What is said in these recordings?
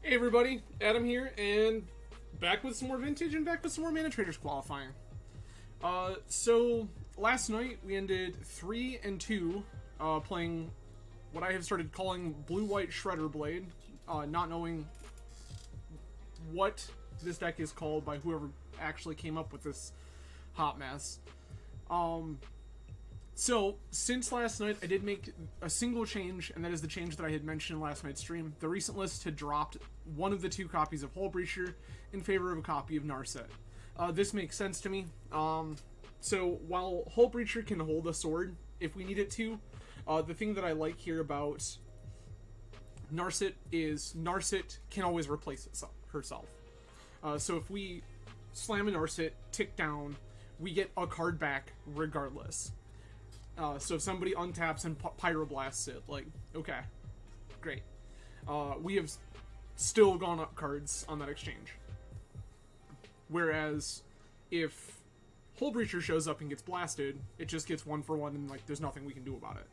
Hey everybody, Adam here, and back with some more vintage and back with some more ManaTraders qualifying. So last night we ended 3-2, playing what I have started calling Blue-White Shredder Blade, not knowing what this deck is called by whoever actually came up with this hot mess. So, since last night, I did make a single change, and that is the change that I had mentioned in last night's stream. The recent list had dropped one of the two copies of Hull Breacher in favor of a copy of Narset. This makes sense to me. So, while Hull Breacher can hold a sword if we need it to, the thing that I like here about Narset is Narset can always replace herself. So if we slam a Narset, tick down, we get a card back regardless. So if somebody untaps and pyroblasts it, like, okay, great. We have still gone up cards on that exchange. Whereas if Hull Breacher shows up and gets blasted, it just gets 1-for-1 and like there's nothing we can do about it.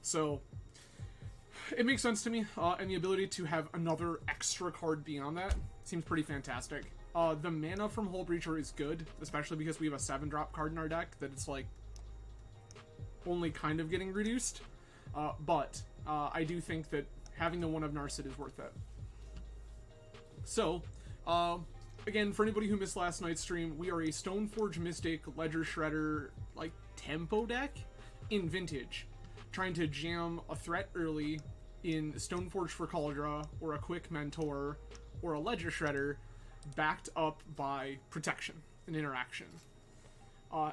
So it makes sense to me, and the ability to have another extra card beyond that seems pretty fantastic. The mana from Hull Breacher is good, especially because we have a 7-drop card in our deck that it's like only kind of getting reduced, but I do think that having the one of Narset is worth it. So, again, for anybody who missed last night's stream, we are a Stoneforge Mystic Ledger Shredder, like, tempo deck in Vintage, trying to jam a threat early in Stoneforge for Cauldra, or a Quick Mentor, or a Ledger Shredder, backed up by Protection and Interaction.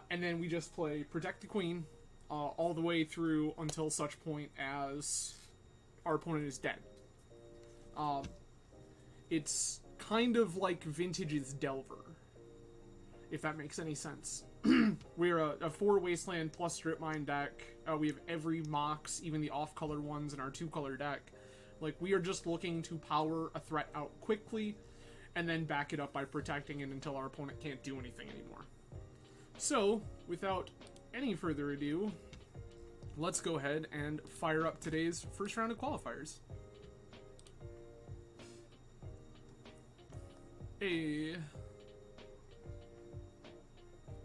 And then we just play Protect the Queen, all the way through until such point as our opponent is dead. It's kind of like Vintage's Delver, if that makes any sense. We're a 4 Wasteland plus Strip Mine deck. We have every Mox, even the off-color ones in our 2-color deck. Like, we are just looking to power a threat out quickly, and then back it up by protecting it until our opponent can't do anything anymore. So, without any further ado, let's go ahead and fire up today's first round of qualifiers.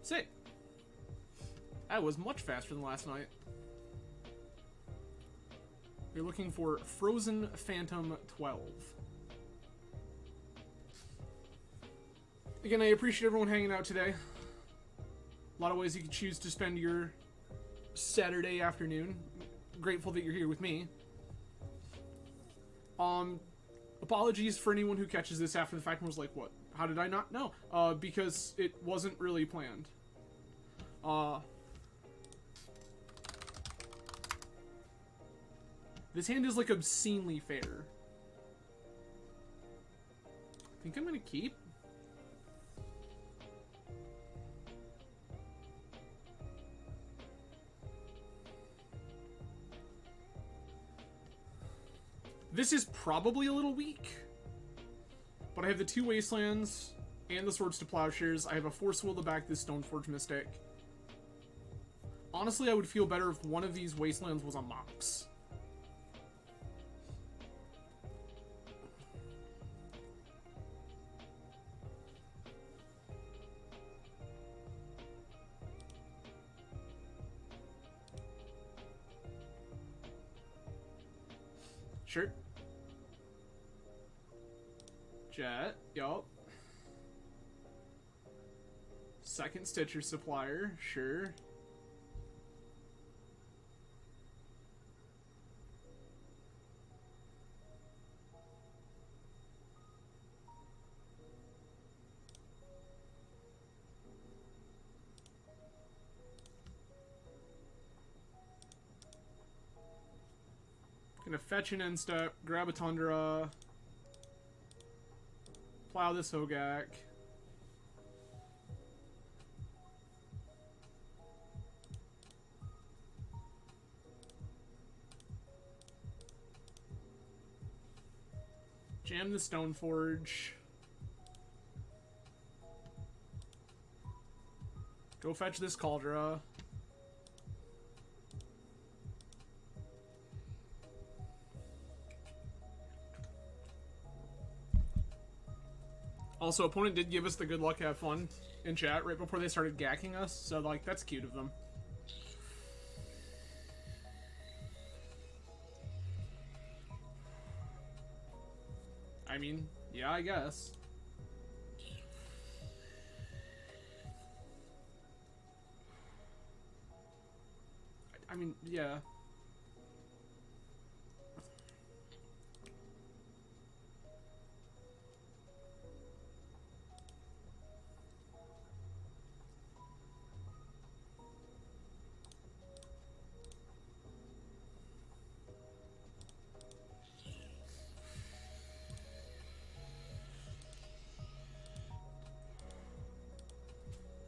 Sick. That was much faster than last night. We're looking for Frozen Phantom 12. Again, I appreciate everyone hanging out today. A lot of ways you can choose to spend your Saturday afternoon. Grateful that you're here with me. Apologies for anyone who catches this after the fact and was like, what? How did I not know? Because it wasn't really planned. This hand is like obscenely fair. I think I'm gonna keep. This is probably a little weak, but I have the 2 Wastelands and the Swords to Plowshares. I have a Force Will to back this Stoneforge Mystic. Honestly, I would feel better if one of these Wastelands was a Mox. Sure. Jet, yup. Second Stitcher Supplier, sure. Gonna fetch an Instep, grab a Tundra, plow this Hogak. Jam the Stoneforge. Go fetch this Cauldra. Also, opponent did give us the good luck, have fun in chat right before they started gacking us, so, like, that's cute of them. I mean, yeah, I guess. I mean, yeah.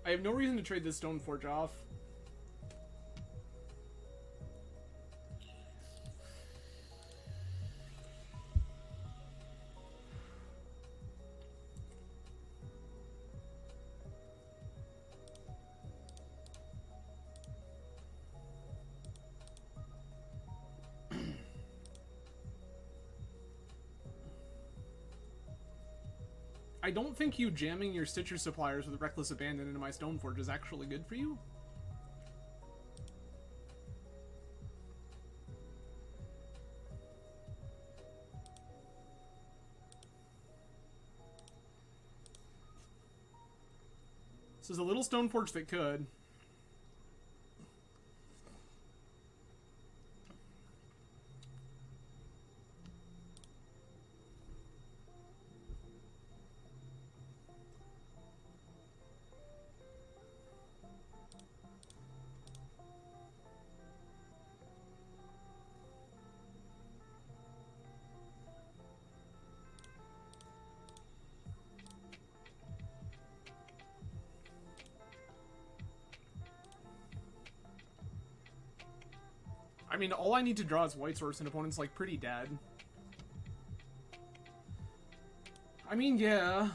I have no reason to trade this Stoneforge off. I don't think you jamming your Stitcher suppliers with Reckless Abandon into my Stoneforge is actually good for you. This is a little Stoneforge that could. I mean, all I need to draw is White Source and opponent's, like, pretty dead. I mean, yeah.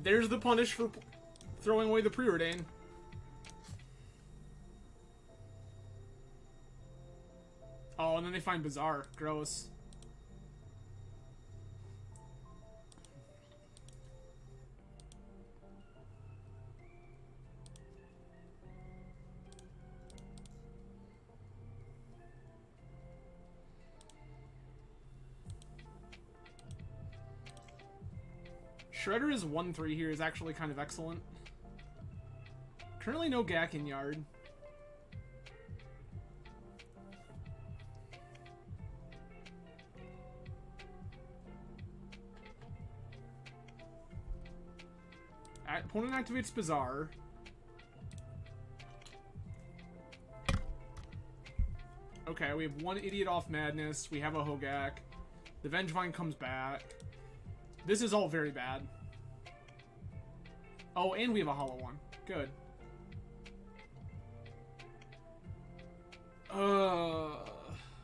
There's the punish for throwing away the Preordain. Oh, and then they find Bazaar. Gross. Shredder is 1-3 here is actually kind of excellent. Currently no Gak in yard. Opponent activates Bazaar. Okay, we have one Idiot off Madness. We have a Hogak. The Vengevine comes back. This is all very bad. Oh, and we have a hollow one. Good.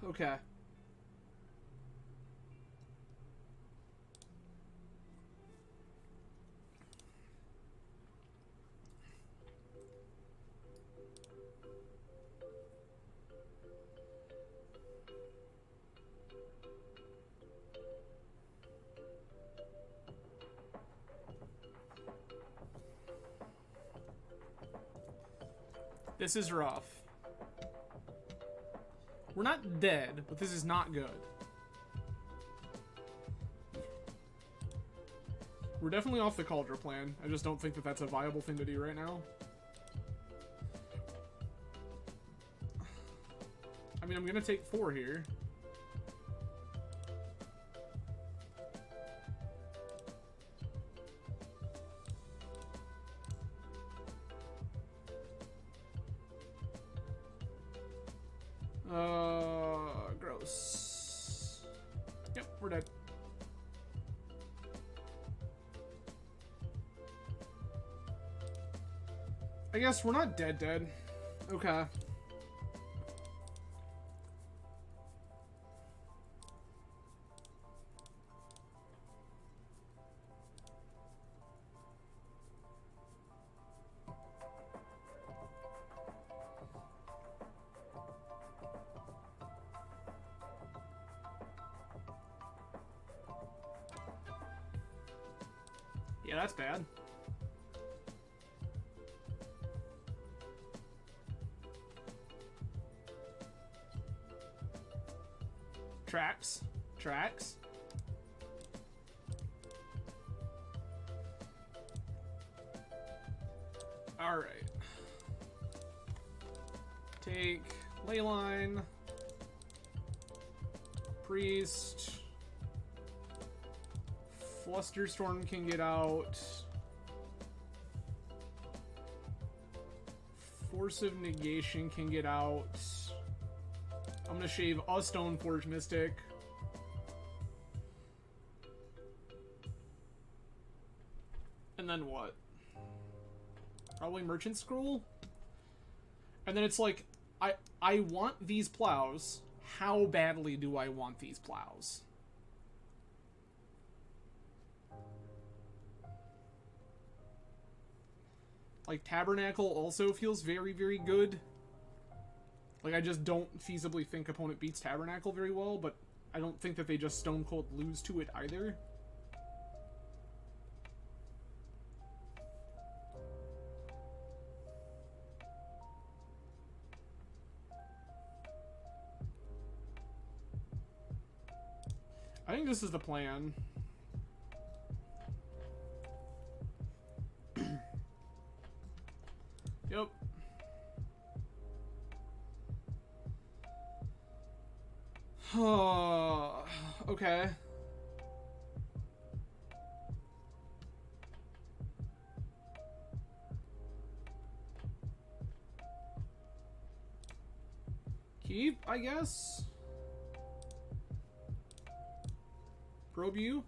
Okay. This is rough. We're not dead, but this is not good. We're definitely off the Cauldron plan. I just don't think that that's a viable thing to do right now. I mean, I'm gonna take 4 here. Gross. Yep, we're dead. I guess we're not dead. Okay. that's bad. Tracks. Tracks. Alright. Take Leyline. Priest. Flusterstorm can get out. Force of Negation can get out. I'm gonna shave a Stoneforge Mystic. And then what? Probably Merchant Scroll? And then it's like, I want these plows. How badly do I want these plows? Like, Tabernacle also feels very, very good. Like, I just don't feasibly think opponent beats Tabernacle very well, but I don't think that they just stone cold lose to it either. I think this is the plan. Yep. Okay. Keep, I guess. Probe you.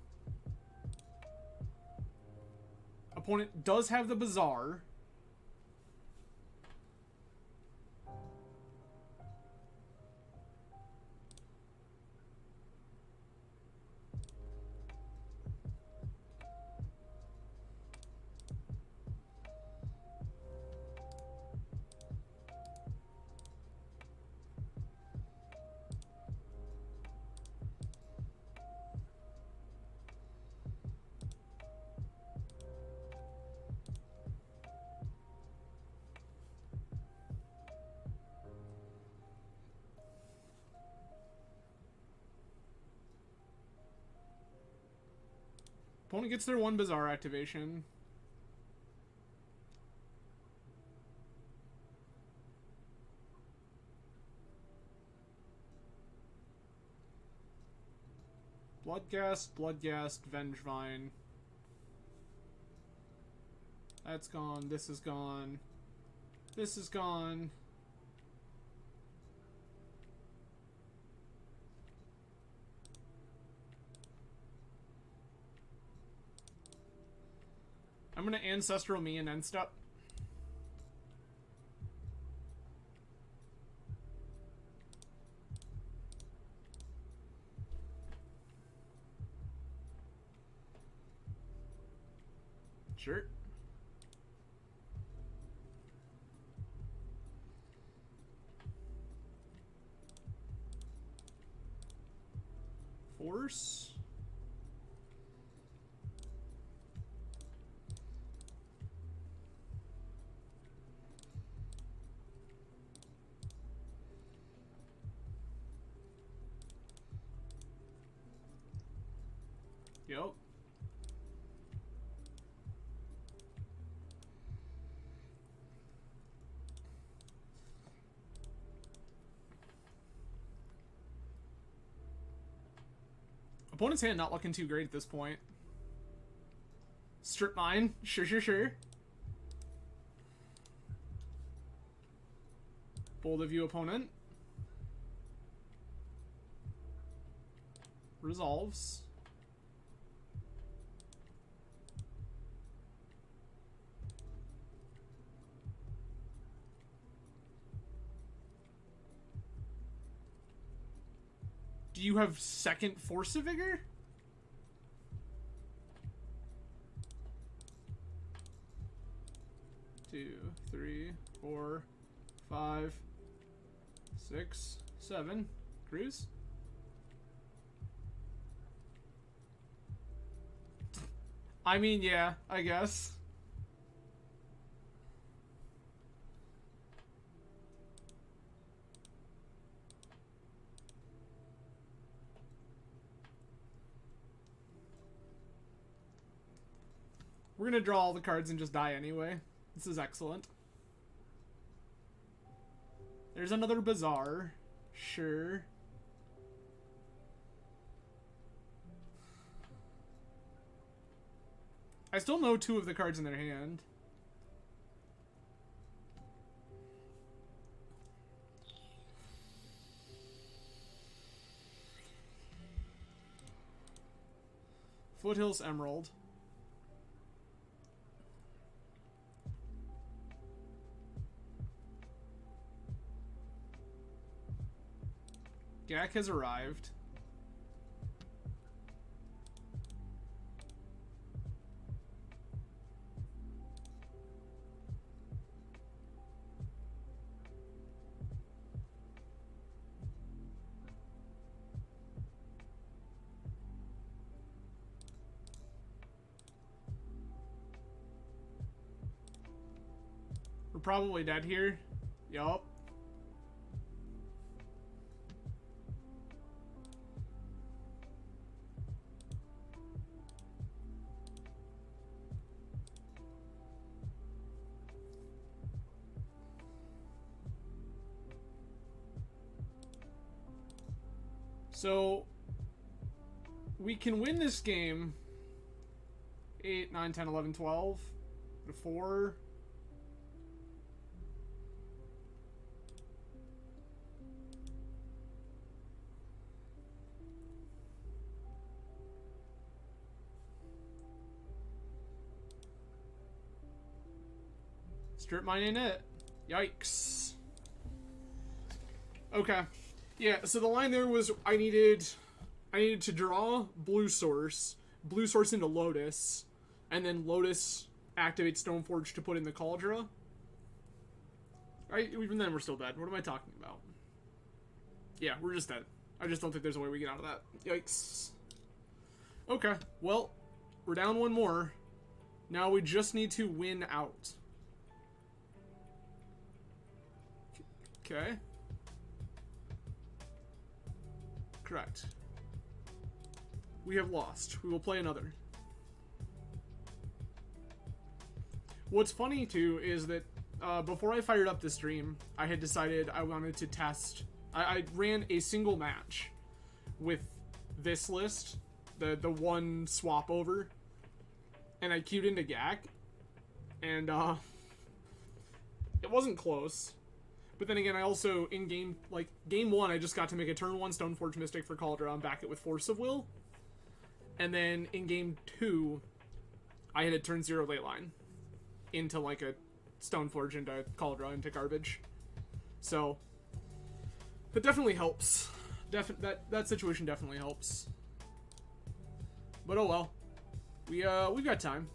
Opponent does have the Bazaar. Opponent gets their one Bazaar activation. Bloodghast, Vengevine. That's gone. This is gone. This is gone. I'm gonna Ancestral me and end step. Sure. Force. Yep. Opponent's hand not looking too great at this point. Strip mine. Sure. Bold of you, opponent. Resolves. Do you have second Force of Vigor? Two, 3, 4, 5, 6, 7. Cruise. I mean, yeah, I guess. We're gonna draw all the cards and just die anyway. This is excellent. There's another Bazaar. Sure. I still know 2 of the cards in their hand. Foothills Emerald. Gak has arrived. We're probably dead here. Yup. So, we can win this game 8, 9, 10, 11, 12 to 4. Strip mining it. Yikes. Okay. Yeah, so the line there was I needed to draw blue source into Lotus, and then Lotus activates Stoneforge to put in the Cauldron. Right? Even then we're still dead. What am I talking about? Yeah, we're just dead. I just don't think there's a way we get out of that. Yikes. Okay, well, we're down 1 more. Now we just need to win out. Okay. Correct. We have lost. We will play another. What's funny, too, is that before I fired up the stream, I had decided I wanted to test... I ran a single match with this list, the one swap over, and I queued into Gak, and it wasn't close. But then again, I also, in game 1, I just got to make a turn 1 Stoneforge Mystic for Cauldron, back it with Force of Will. And then in game 2, I had a turn 0 ley line into like a Stoneforge into Cauldron into garbage. So, that definitely helps. That situation definitely helps. But oh well. We've got time.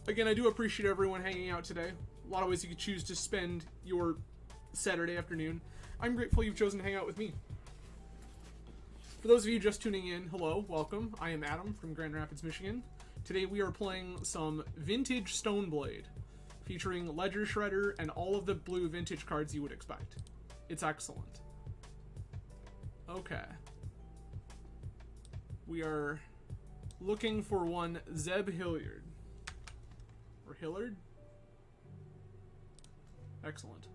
Again, I do appreciate everyone hanging out today. A lot of ways you could choose to spend your Saturday afternoon. I'm grateful you've chosen to hang out with me. For those of you just tuning in, hello, welcome. I am Adam from Grand Rapids, Michigan. Today we are playing some Vintage Stoneblade, featuring Ledger Shredder and all of the blue vintage cards you would expect. It's excellent. Okay. We are looking for one Zeb Hilliard. Or Hillard? Excellent.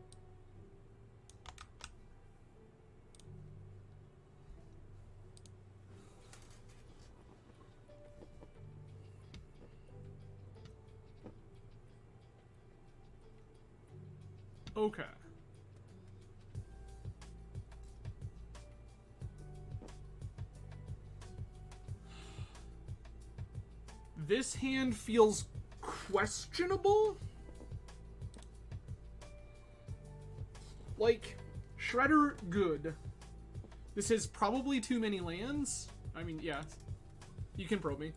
Okay. This hand feels questionable. Like, Shredder, good. This is probably too many lands. I mean, yeah. You can probe me.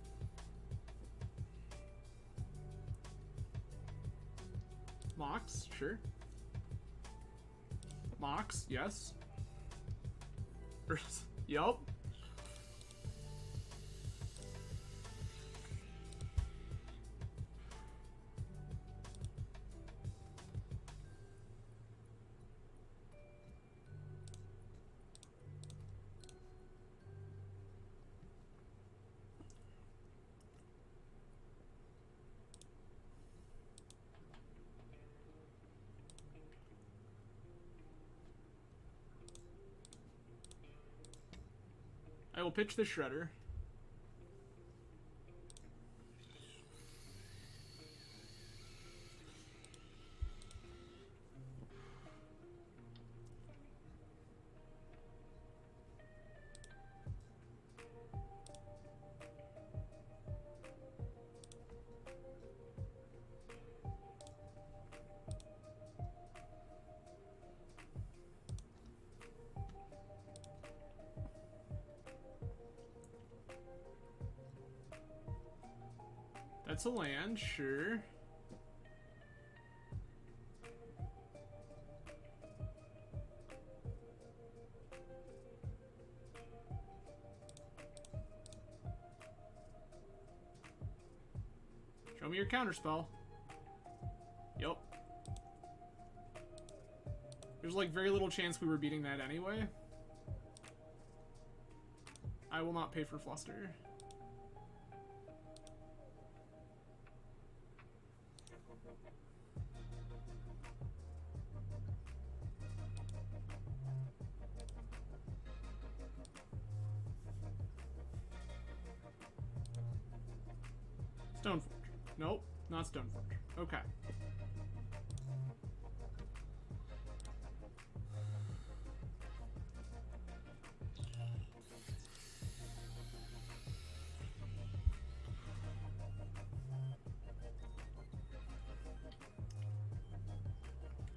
Mox, sure. Mox, yes. Yup. will pitch the Shredder. That's a land, sure. Show me your counterspell. Yup. There's like very little chance we were beating that anyway. I will not pay for Fluster. Stoneforge. Nope, not Stoneforge. Okay.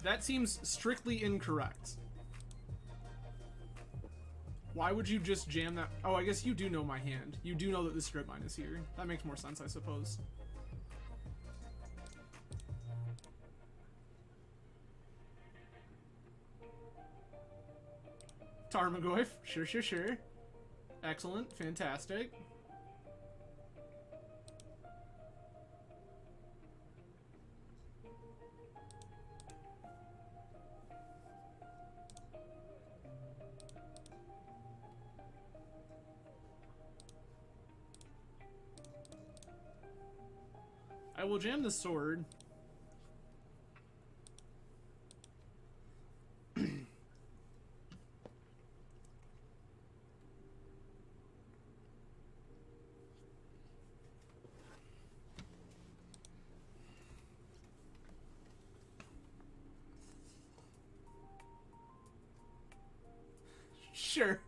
That seems strictly incorrect. Why would you just jam that? Oh, I guess you do know my hand. You do know that the strip mine is here. That makes more sense, I suppose. Tarmogoyf. Sure, sure, sure. Excellent. Fantastic. I will jam the sword. Sure.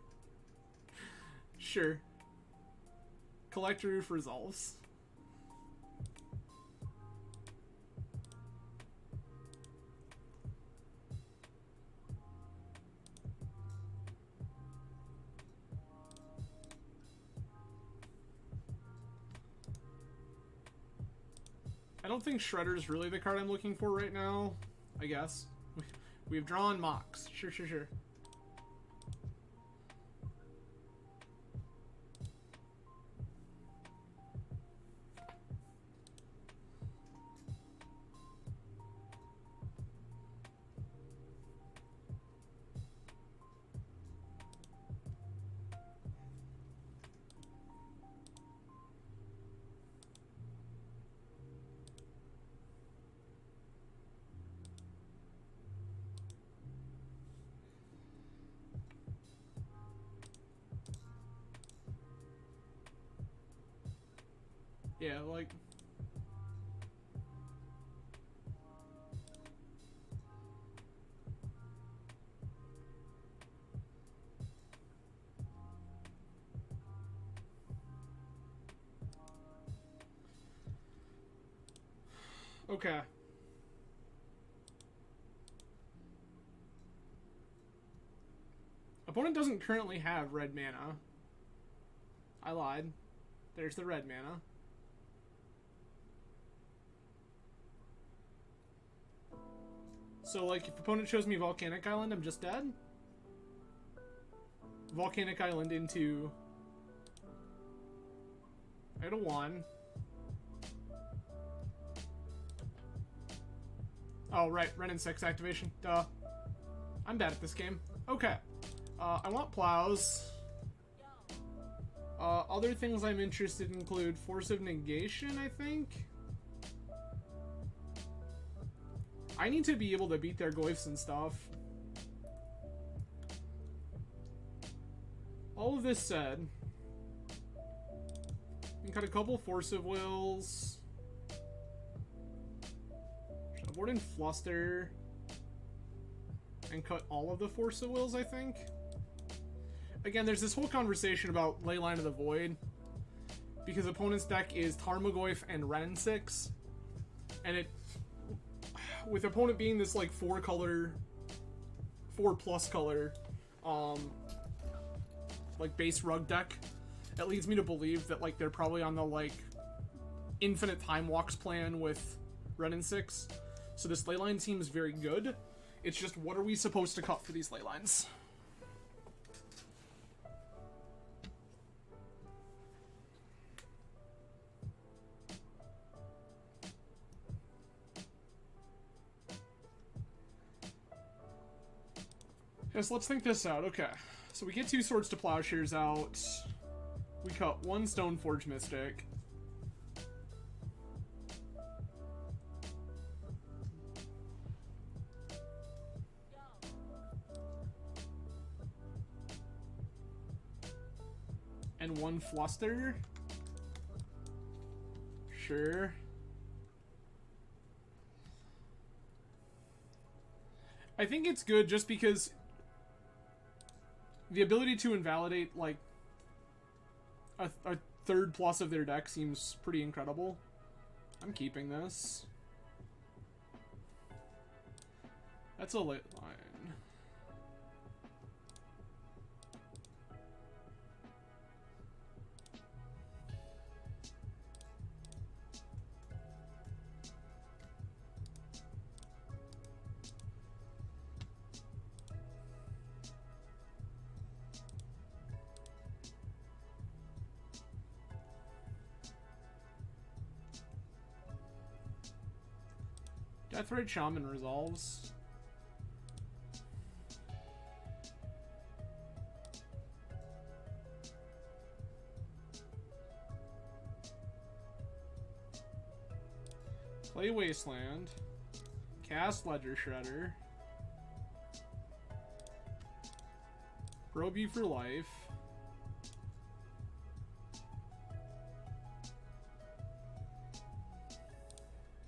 Sure. Collector Roof resolves. I don't think Shredder is really the card I'm looking for right now, I guess. We've drawn Mox. Sure, sure, sure. Yeah, like... Okay. Opponent doesn't currently have red mana. I lied. There's the red mana. So, like, if opponent shows me Volcanic Island, I'm just dead? Volcanic Island into... I had a 1. Oh, right. Ren and 6 activation. Duh. I'm bad at this game. Okay. I want plows. Other things I'm interested in include Force of Negation, I think? I need to be able to beat their Goyfs and stuff. All of this said, We can cut a couple Force of Wills. Should I board in Fluster and cut all of the Force of Wills, I think? Again, there's this whole conversation about Leyline of the Void, because opponent's deck is Tarmogoyf and Ren 6, and it, with opponent being this like 4+ color, like base rug deck, it leads me to believe that like they're probably on the like infinite time walks plan with Ren and 6. So this leyline seems very good. It's just, what are we supposed to cut for these leylines? Yes, let's think this out. Okay, so we get 2 Swords to Plowshares out. We cut 1 Stoneforge Mystic. And 1 Fluster. Sure. I think it's good just because the ability to invalidate, like, a third plus of their deck seems pretty incredible. I'm keeping this. That's a lit line. Deathrite Shaman resolves. Play Wasteland. Cast Ledger Shredder. Probe you for life.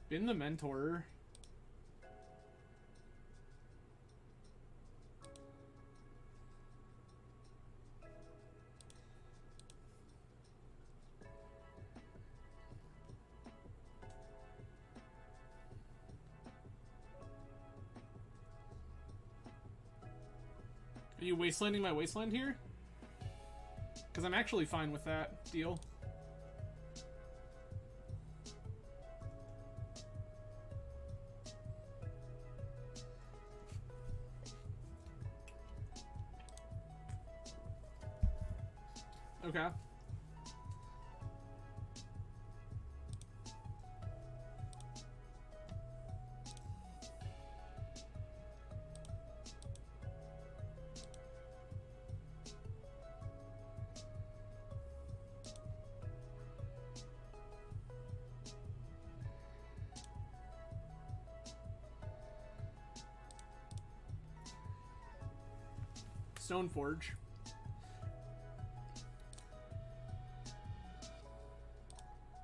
Bin the Mentor. Are you wastelanding my wasteland here? Because I'm actually fine with that deal. Okay. Stoneforge.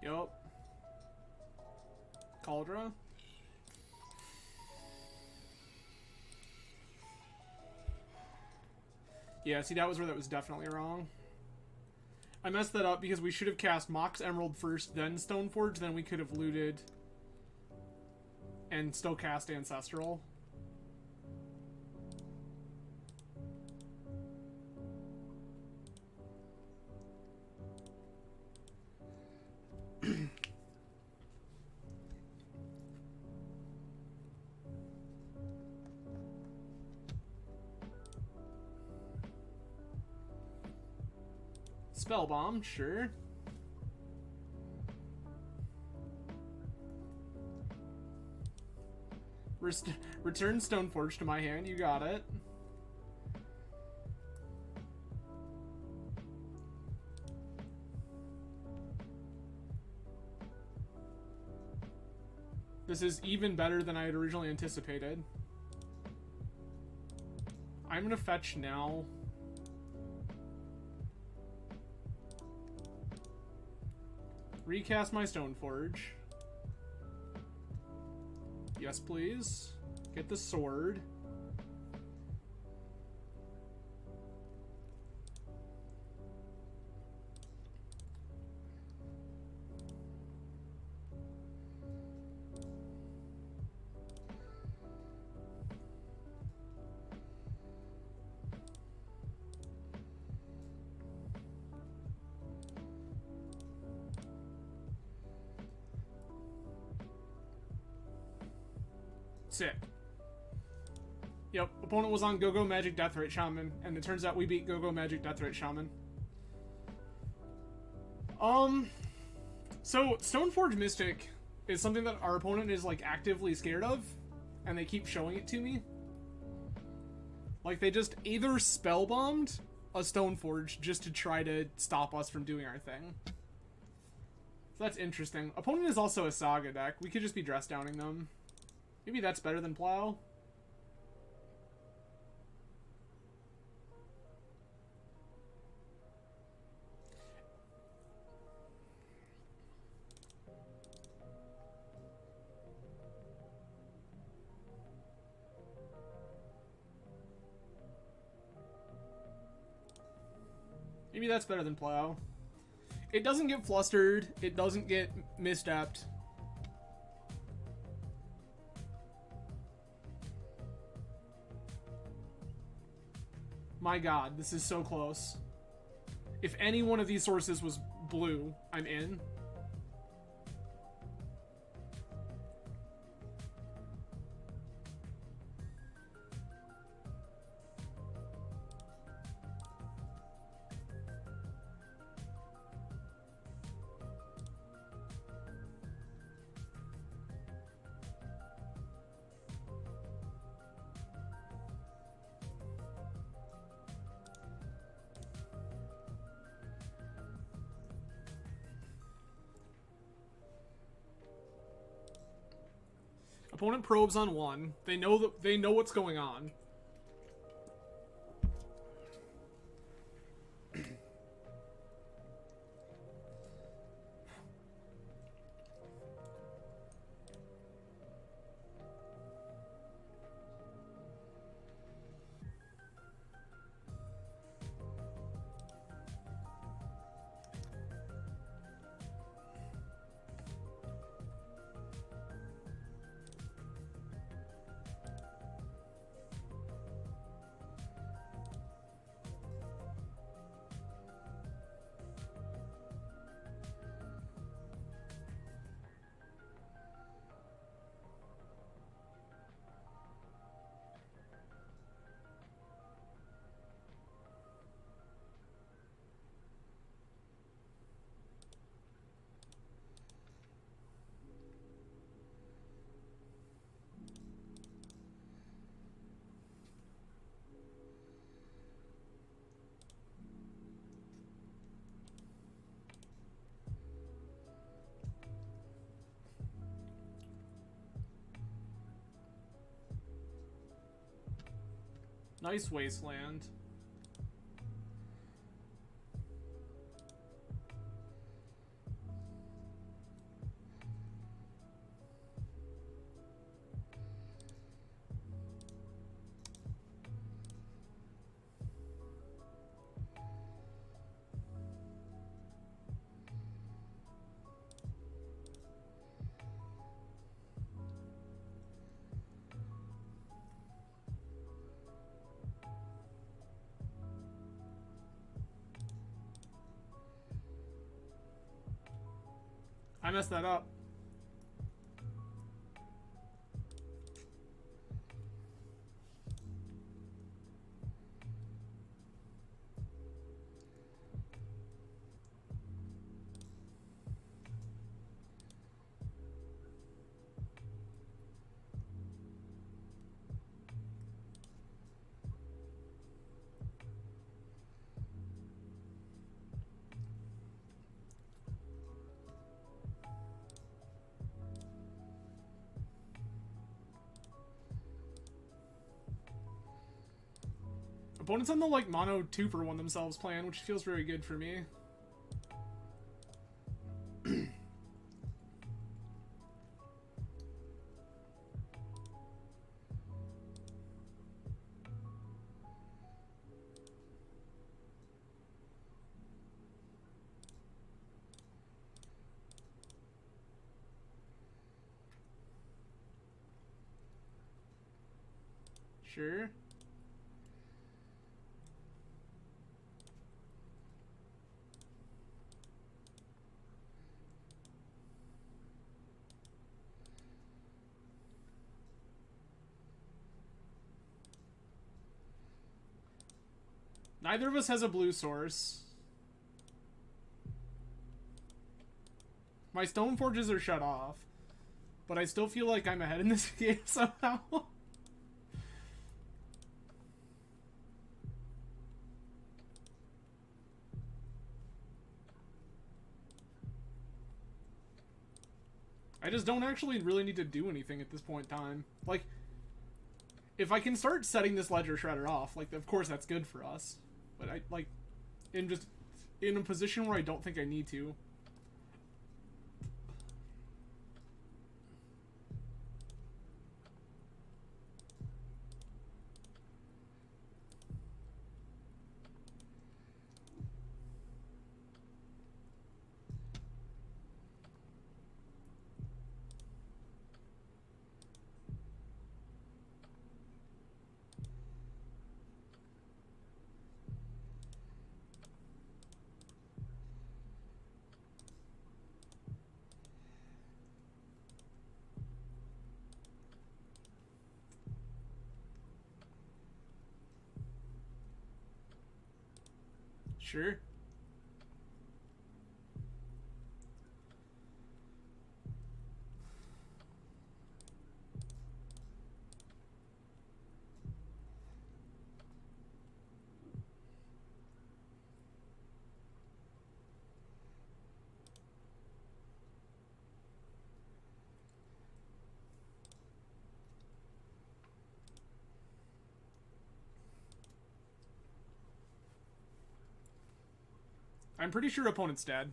Yup. Cauldra. Yeah, see, that was where that was definitely wrong. I messed that up because we should have cast Mox Emerald first, then Stoneforge, then we could have looted and still cast Ancestral. Spell Bomb, sure. Return Stoneforge to my hand, you got it. This is even better than I had originally anticipated. I'm gonna fetch now. Recast my Stoneforge. Yes, please. Get the sword. Sick. Yep, opponent was on Go-Go Magic Deathrite Shaman, and it turns out we beat Go-Go Magic Deathrite Shaman. So Stoneforge Mystic is something that our opponent is, like, actively scared of, and they keep showing it to me. Like, they just either spellbombed a Stoneforge just to try to stop us from doing our thing. So that's interesting. Opponent is also a Saga deck. We could just be dress downing them. Maybe that's better than Plow. Maybe that's better than Plow. It doesn't get flustered. It doesn't get misstepped. My god, this is so close. If any one of these sources was blue, I'm in. Opponent probes on one. They know what's going on. Nice wasteland. I messed that up. Opponents on the, like, mono 2-for-1 themselves plan, which feels very good for me. Sure. Neither of us has a blue source. My stone forges are shut off. But I still feel like I'm ahead in this game somehow. I just don't actually really need to do anything at this point in time. Like, if I can start setting this ledger shredder off, like, of course that's good for us. But I, like, in a position where I don't think I need to. Sure. I'm pretty sure opponent's dead.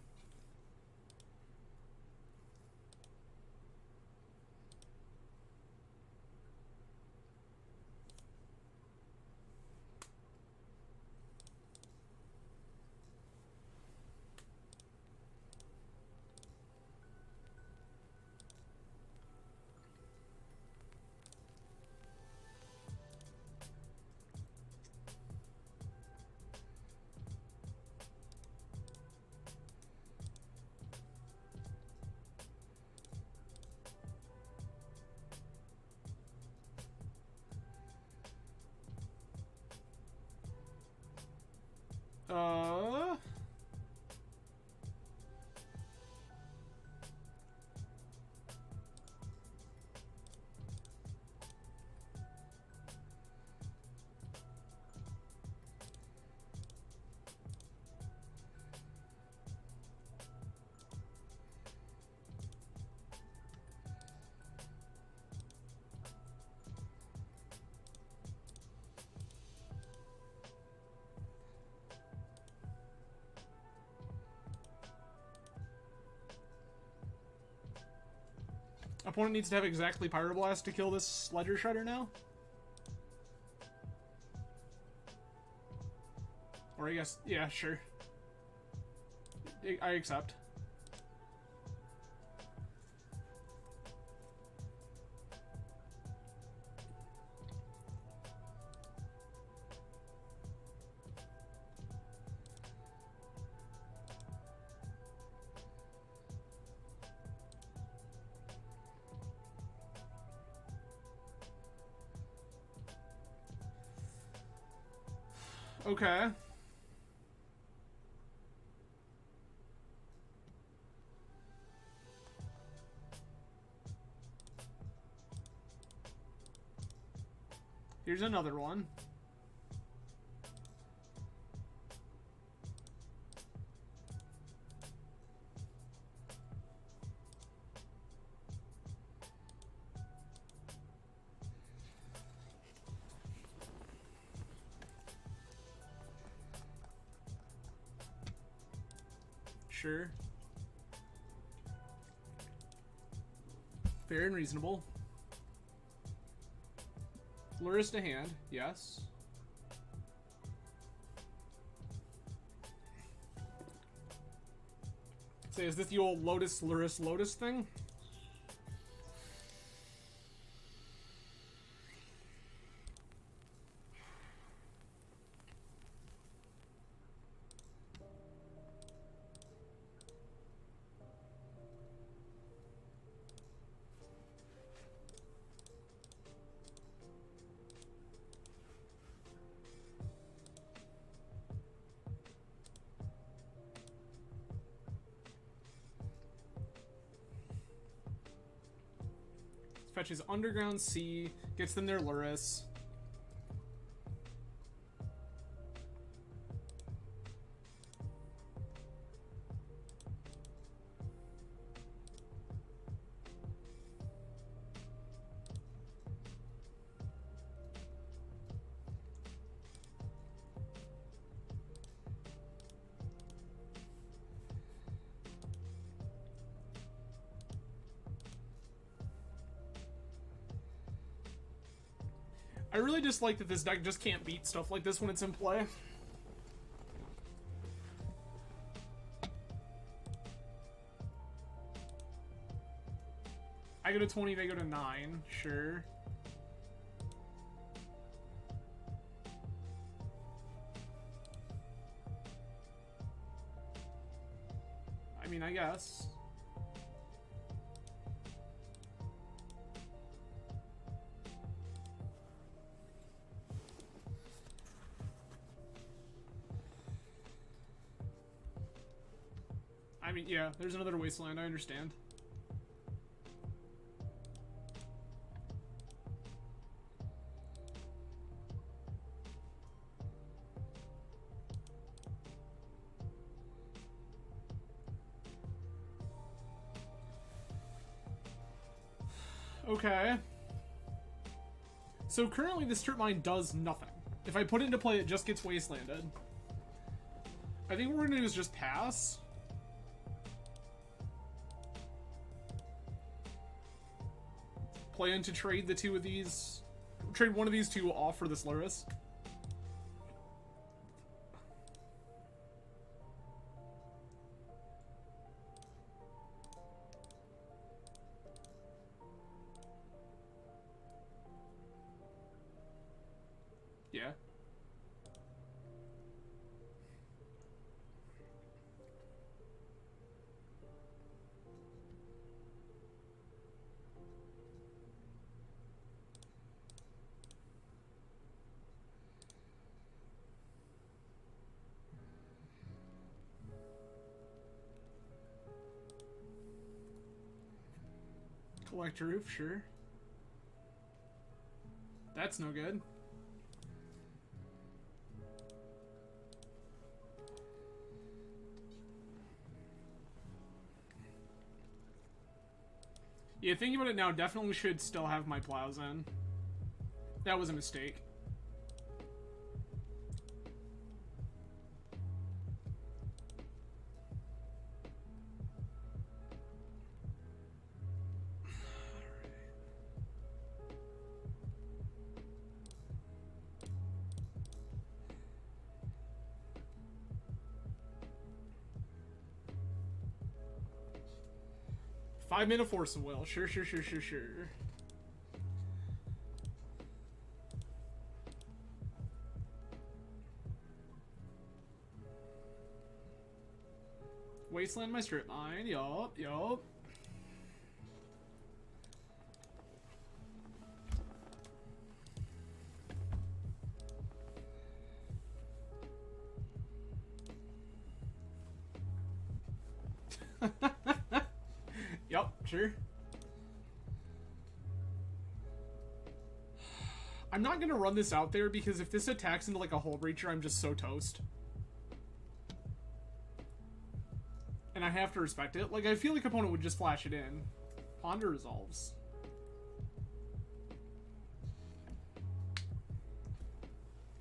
Uh... Opponent needs to have exactly Pyroblast to kill this Ledger Shredder now? Or I guess, yeah, sure. I accept. Okay. Here's another one. Sure. Fair and reasonable. Luris to hand, yes. Say, is this the old Lotus Luris Lotus thing? fetches Underground Sea, gets them their Lurrus. I really dislike that this deck just can't beat stuff like this when it's in play. I go to 20, they go to 9, sure. I mean, I guess. I mean, yeah, there's another wasteland, I understand. Okay. So currently the strip mine does nothing. If I put it into play, it just gets wastelanded. I think what we're gonna do is just pass. Plan to trade the two of these, trade one of these two off for this Lurrus. Yeah. Collect roof, sure. That's no good. Yeah, thinking about it now, definitely should still have my plows in. That was a mistake. Five mana Force of Will. Sure. Wasteland my strip mine. Yup. Yup, sure. I'm not gonna run this out there because if this attacks into like a Hull Breacher, I'm just so toast. And I have to respect it. Like, I feel like opponent would just flash it in. Ponder resolves.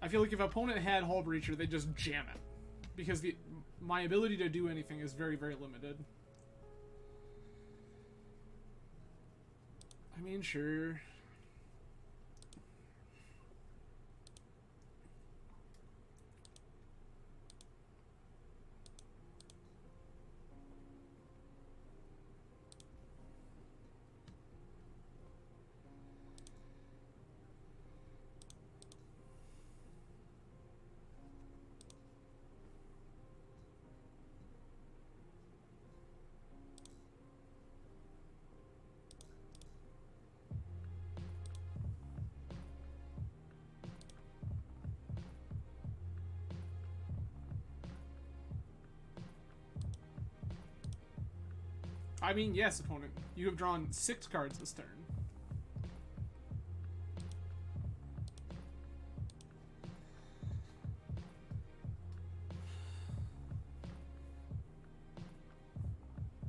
I feel like if opponent had Hull Breacher, they'd just jam it. Because my ability to do anything is very, very limited. I mean, sure. I mean, yes, opponent. You have drawn 6 cards this turn.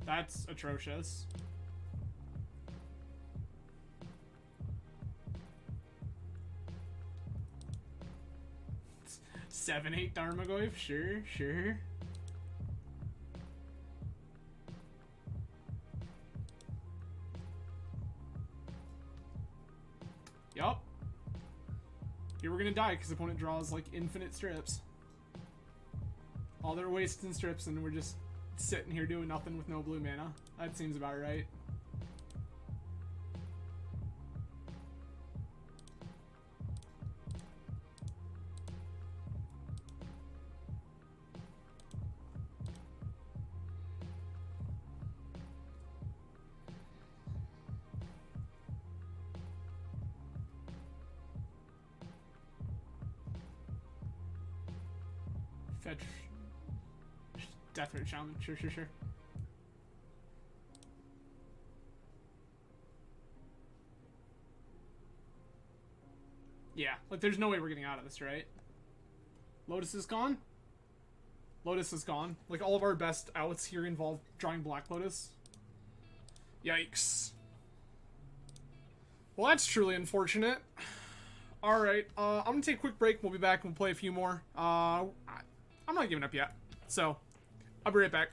That's atrocious. Seven, 8 Darmagoyf, sure, sure. Yup. Here we're gonna die because the opponent draws like infinite strips. All their wastes and strips, and we're just sitting here doing nothing with no blue mana. That seems about right. Fetch. Deathray Shaman, sure, sure, sure. Yeah, like there's no way we're getting out of this, right? Lotus is gone? Lotus is gone. Like all of our best outs here involve drawing Black Lotus. Yikes. Well, that's truly unfortunate. Alright, I'm gonna take a quick break. We'll be back and we'll play a few more. I'm not giving up yet. So, I'll be right back.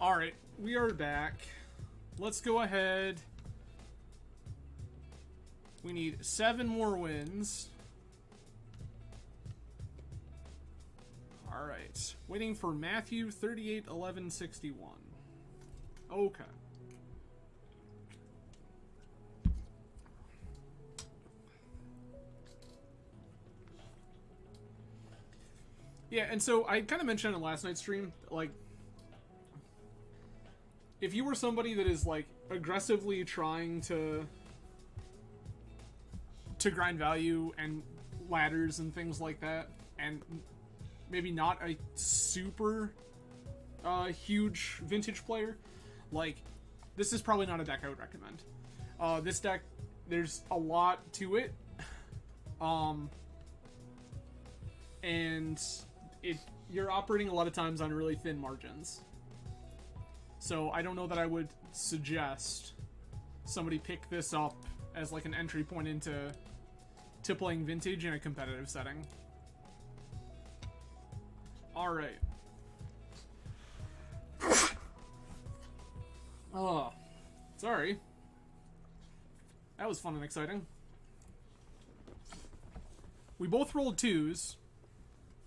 Alright, we are back. Let's go ahead. We need 7 more wins. Alright. Waiting for Matthew 381161. Okay. Yeah, and so I kind of mentioned in last night's stream, like, if you were somebody that is like aggressively trying to grind value and ladders and things like that, and maybe not a super huge vintage player, like this is probably not a deck I would recommend. This deck, there's a lot to it, and you're operating a lot of times on really thin margins. So I don't know that I would suggest somebody pick this up as like an entry point into playing vintage in a competitive setting. Alright. Oh, sorry. That was fun and exciting. We both rolled 2s.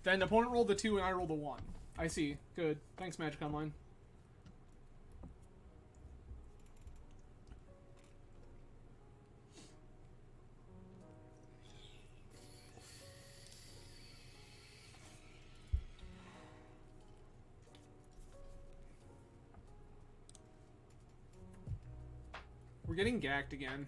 Then the opponent rolled the 2 and I rolled a 1. I see. Good. Thanks, Magic Online. We're getting gacked again.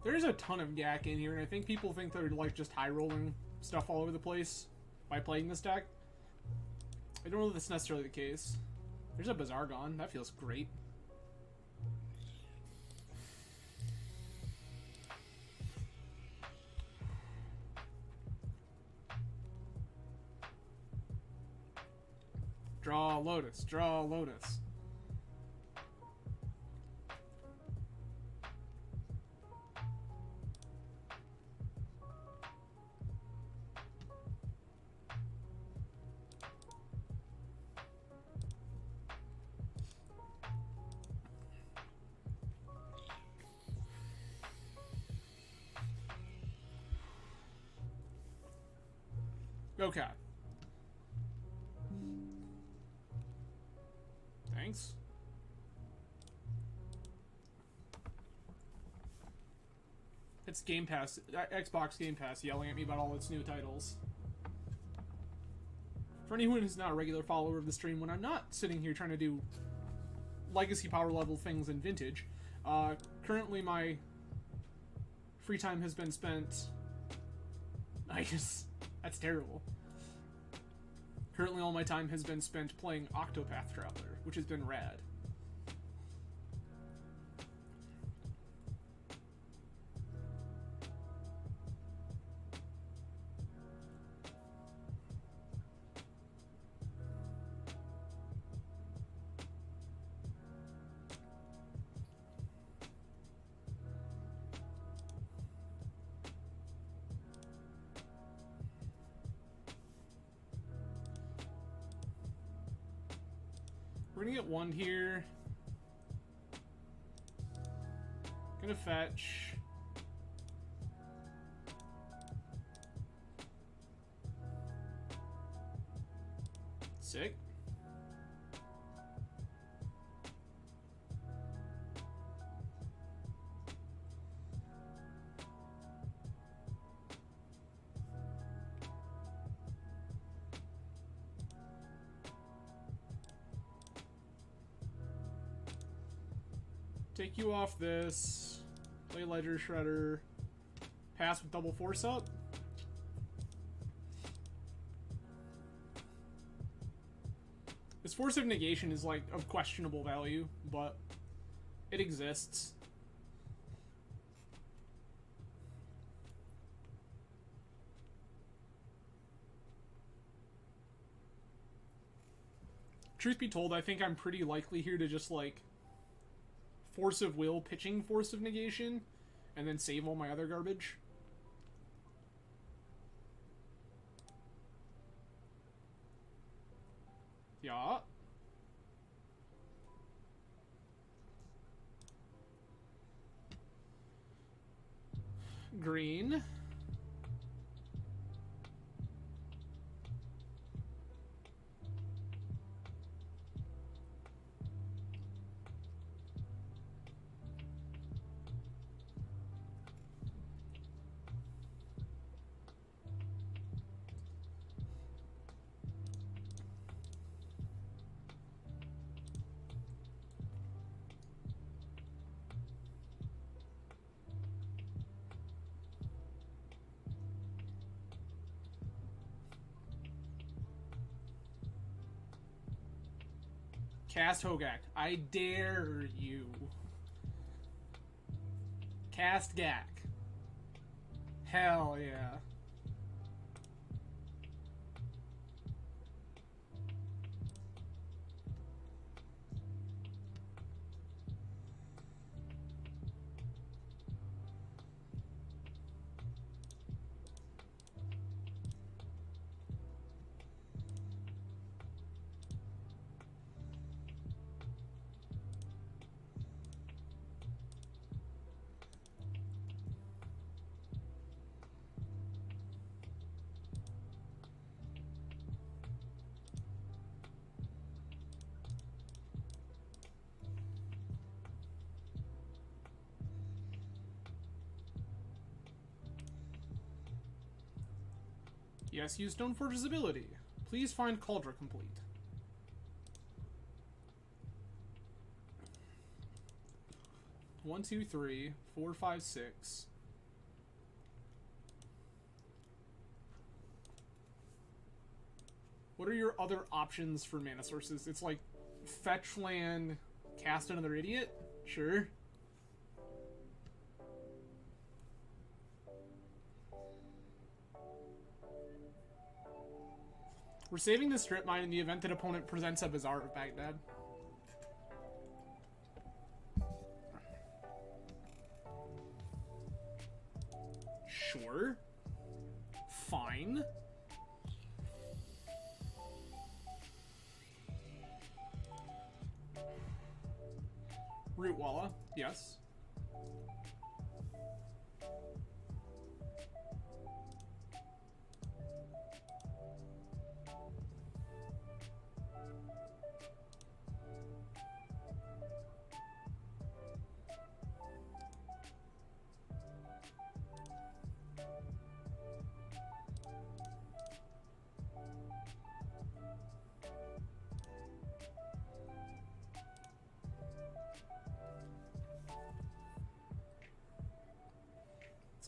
There's a ton of gack in here, and I think people think they're like just high rolling stuff all over the place. by playing this deck. I don't know if that's necessarily the case. There's a Bizargon. That feels great. Draw Lotus. Draw Lotus. Okay. Thanks. It's Game Pass, Xbox Game Pass yelling at me about all its new titles. For anyone who's not a regular follower of the stream, when I'm not sitting here trying to do legacy power level things in Vintage, currently my free time has been spent... That's terrible. Currently all my time has been spent playing Octopath Traveler, which has been rad. We're gonna get one here. Gonna fetch. Sick. Take you off this. Play Ledger Shredder. Pass with double force up. This force of negation is like of questionable value, but it exists. Truth be told, I think I'm pretty likely here to just like Force of Will, pitching Force of Negation, and then save all my other garbage. Yeah. Green. Cast Hogak. I dare you. Cast Gak. Hell yeah. Yes, use Stoneforge's ability. Please find Cauldron complete. One, two, three, 4, 5, 6. What are your other options for mana sources? It's like fetch land, cast another idiot? Sure. We're saving the strip mine in the event that opponent presents a Bazaar of Baghdad. Sure. Fine. Rootwalla, yes.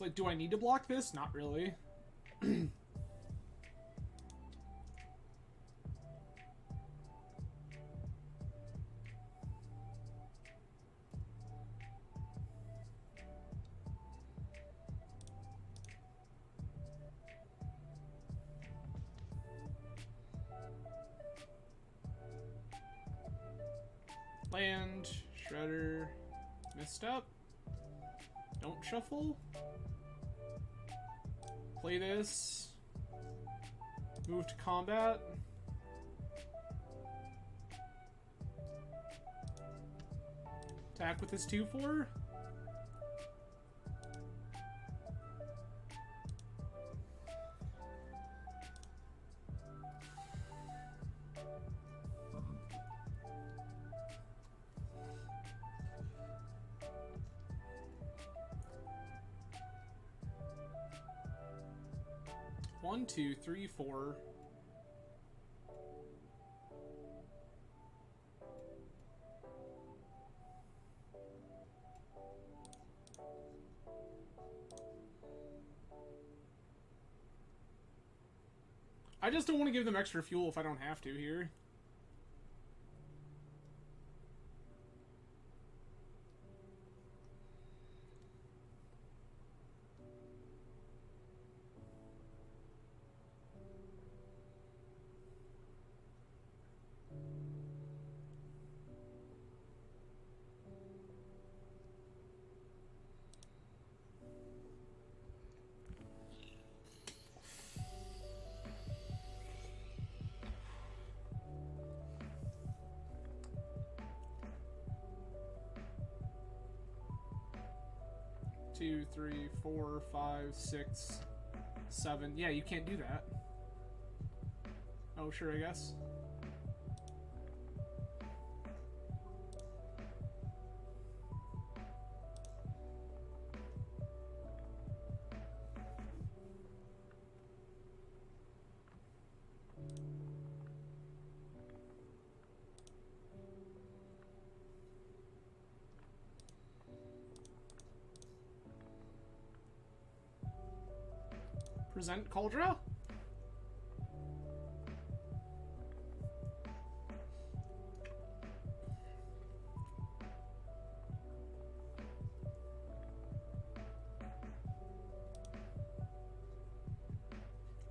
It's like, do I need to block this? Not really. Land, Shredder, misstep. Don't shuffle. Play this. Move to combat. Attack with this 2/4. One, two, three, four. I just don't want to give them extra fuel if I don't have to here. Two, three, four, five, six, seven. Yeah, you can't do that. Oh, sure, I guess. Present Cauldron?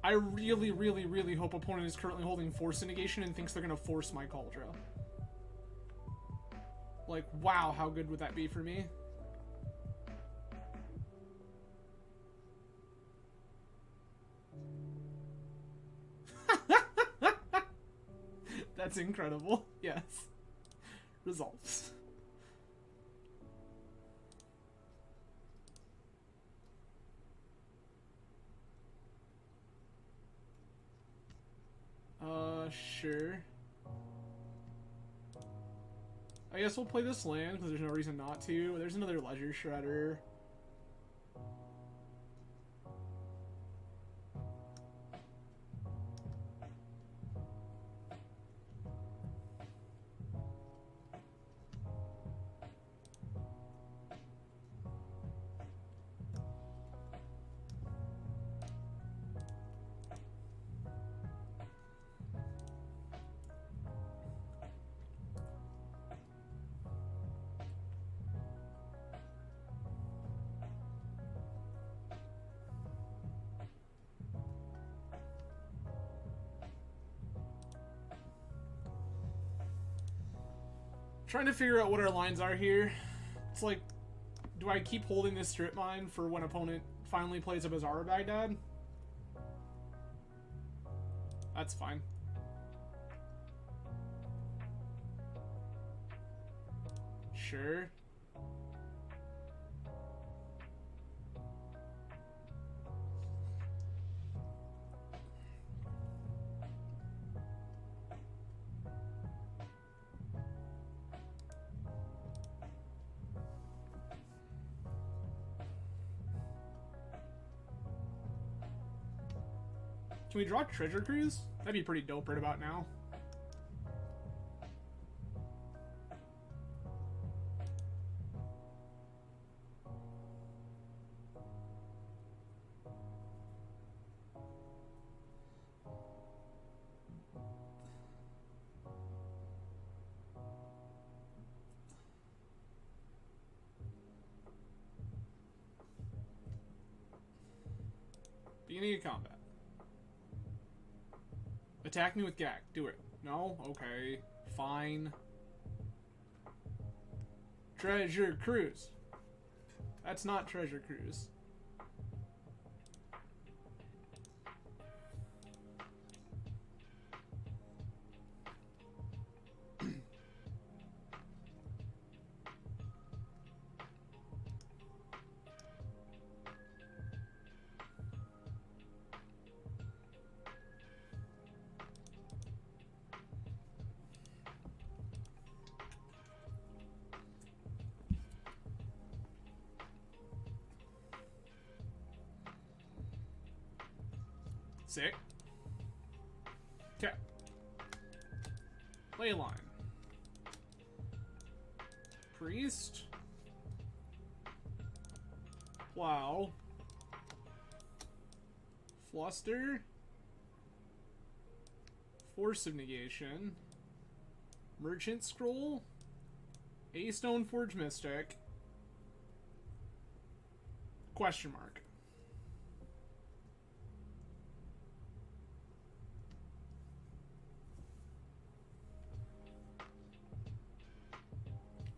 I really, really, really hope opponent is currently holding Force Negation and thinks they're gonna force my Cauldron. Like, wow, how good would that be for me? That's incredible. Yes. Results. Sure. I guess we'll play this land because there's no reason not to. There's another Ledger Shredder. Trying to figure out what our lines are here. It's like, do I keep holding this strip mine for when opponent finally plays a Bazaar Baghdad? That's fine. Sure. Can we draw Treasure Cruise? That'd be pretty dope right about now. Beginning of combat. Attack me with Gak. Do it. No? Okay. Fine. Treasure Cruise. That's not Treasure Cruise. Sick. Okay. Leyline. Priest. Plow. Fluster. Force of Negation. Merchant Scroll. A Stoneforge Mystic. Question mark.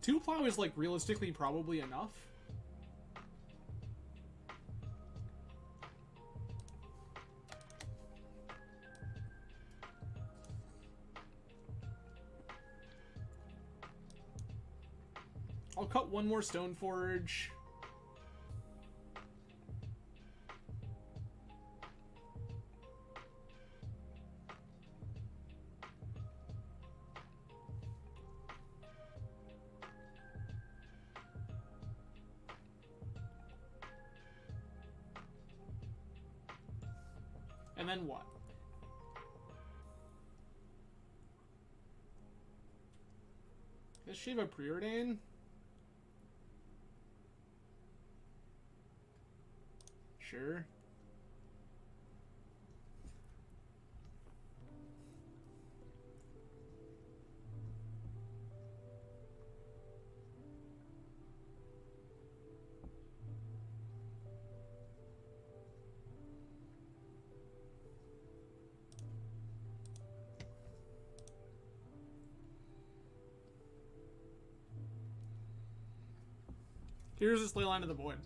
Two plow is, like, realistically probably enough. I'll cut one more Stoneforge. And then what? Does she have a preordain? Sure. Here's this Leyline of the Void.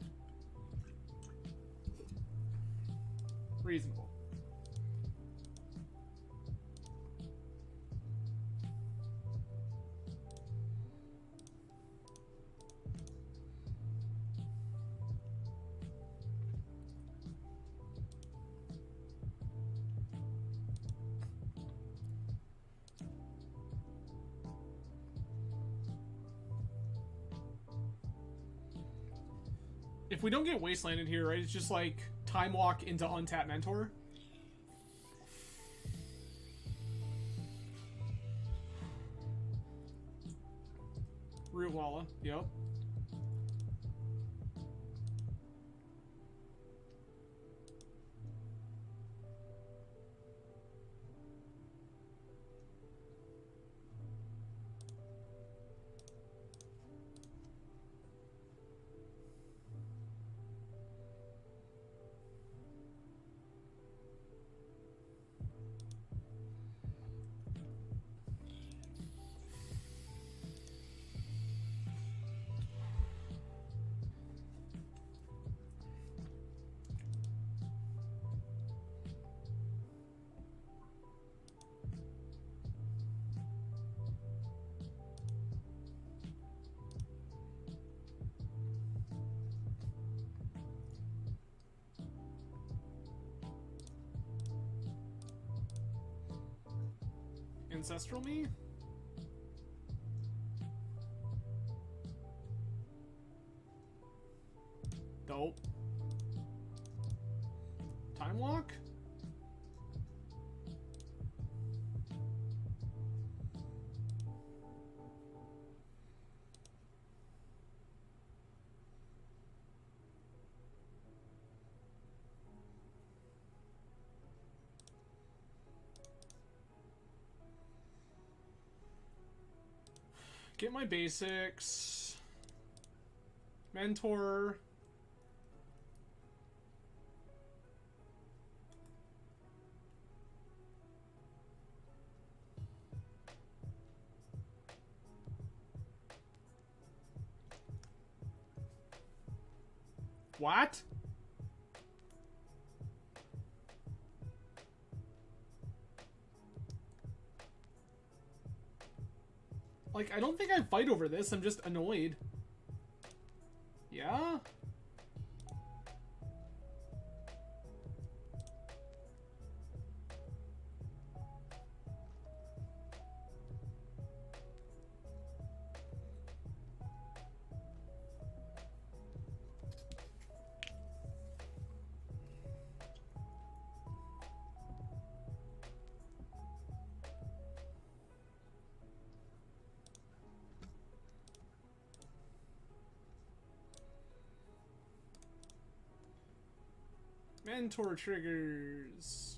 Reasonable. If we don't get Wastelanded here, right, it's just like Time Walk into Untapped Mentor. Root Walla, yep. Ancestral me? Dope. Time Lock? Get my basics. Mentor. What? Like, I don't think I fight over this. I'm just annoyed. Yeah? Mentor triggers.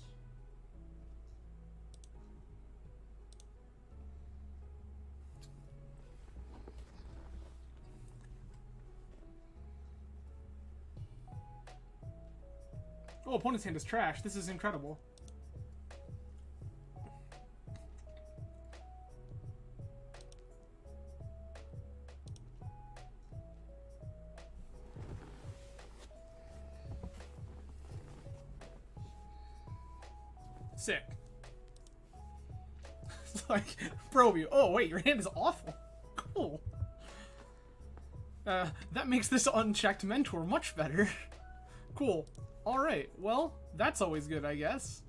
Oh, opponent's hand is trash. This is incredible. Sick. It's like, bro, you. Oh, wait, your hand is awful. Cool. That makes this unchecked mentor much better. Cool. Alright, well, that's always good, I guess.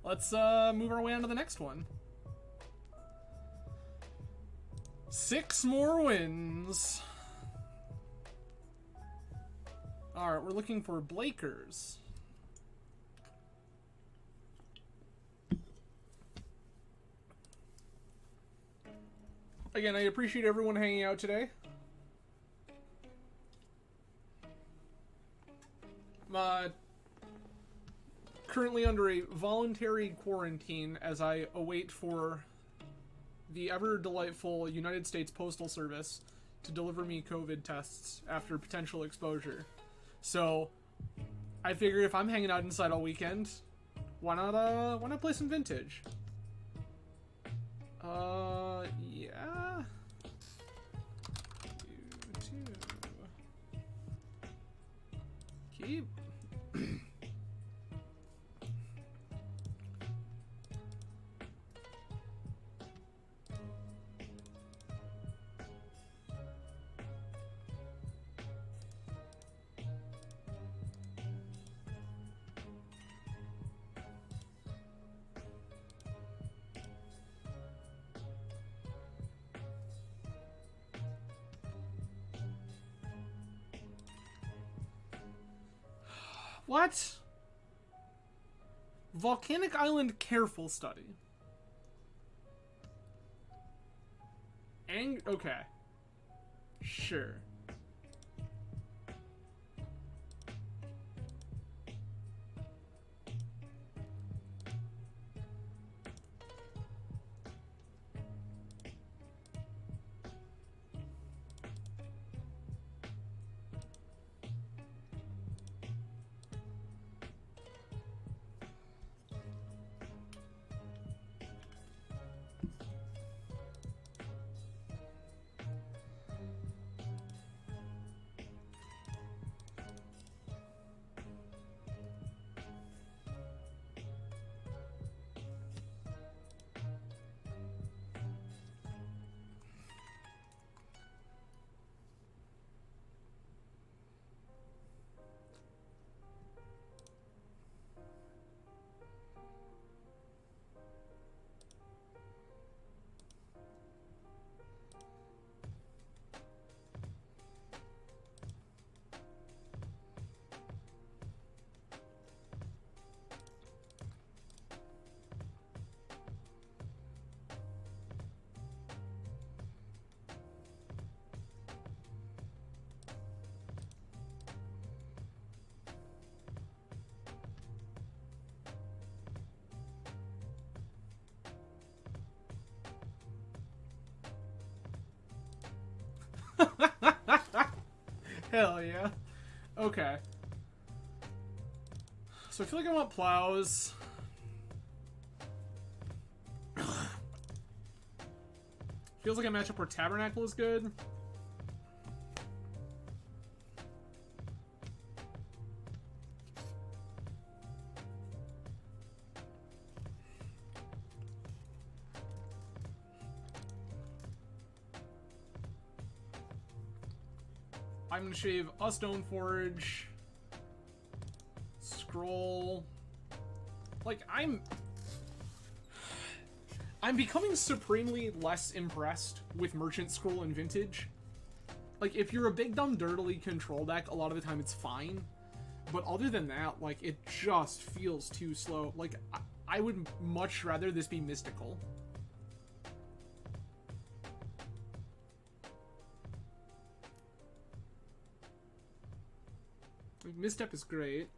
Let's move our way on to the next one. 6 more wins. Alright, we're looking for Blakers. Again, I appreciate everyone hanging out today. Currently under a voluntary quarantine as I await for the ever delightful United States Postal Service to deliver me COVID tests after potential exposure. So I figure if I'm hanging out inside all weekend, why not play some Vintage? Yeah. Keep. What? Volcanic Island careful study. Okay. Sure. Hell yeah. Okay. So I feel like I want plows. Feels like a matchup where Tabernacle is good. I'm gonna shave a Stoneforge. Scroll. Like, I'm becoming supremely less impressed with Merchant Scroll and Vintage. Like, if you're a big dumb dirtily control deck, a lot of the time it's fine. But other than that, like, it just feels too slow. Like, I would much rather this be mystical. Like, Misstep is great.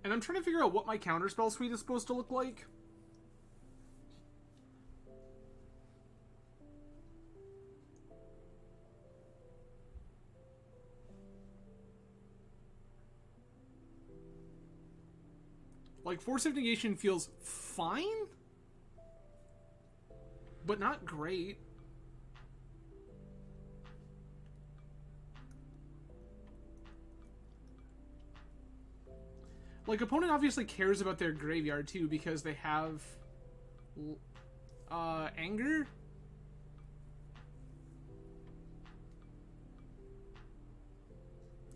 And I'm trying to figure out what my counterspell suite is supposed to look like. Like, Force of Negation feels fine, but not great. Like, opponent obviously cares about their graveyard, too, because they have... anger?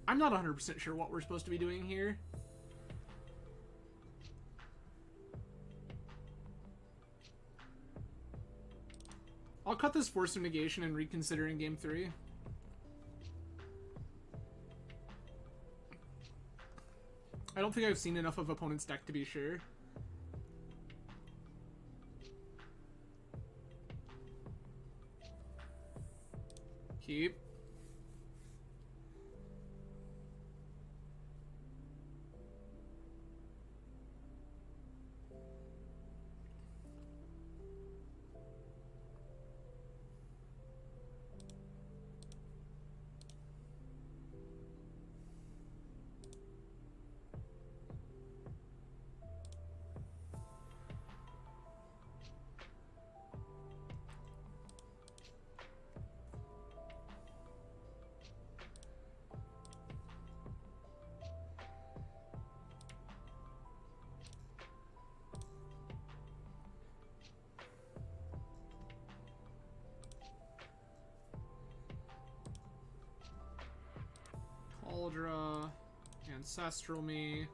I'm not 100% sure what we're supposed to be doing here. I'll cut this Force of Negation and reconsider in Game 3. I don't think I've seen enough of opponent's deck to be sure. Keep. Cauldra, Ancestral Me.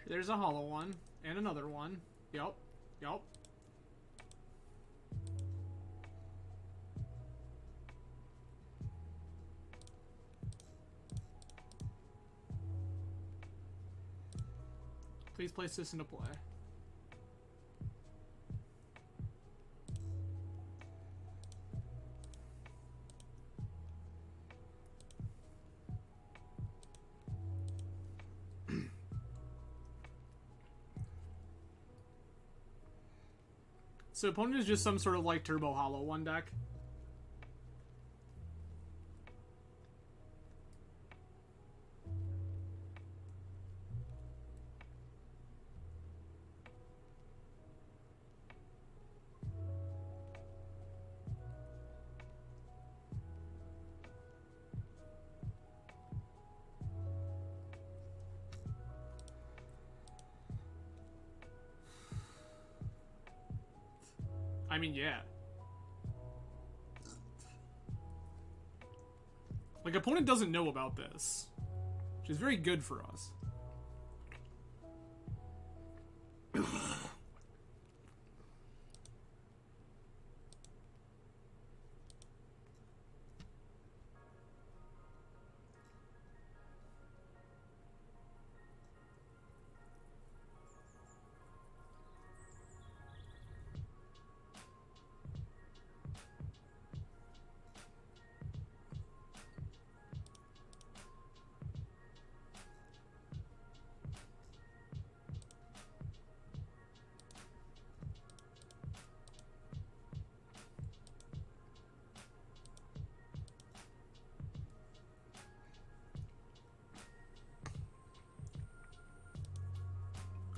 There's a hollow one. And another one. Yup. Yup. Please place this into play. So opponent is just some sort of like Turbo Hollow one deck. I mean, yeah. Like, opponent doesn't know about this, which is very good for us.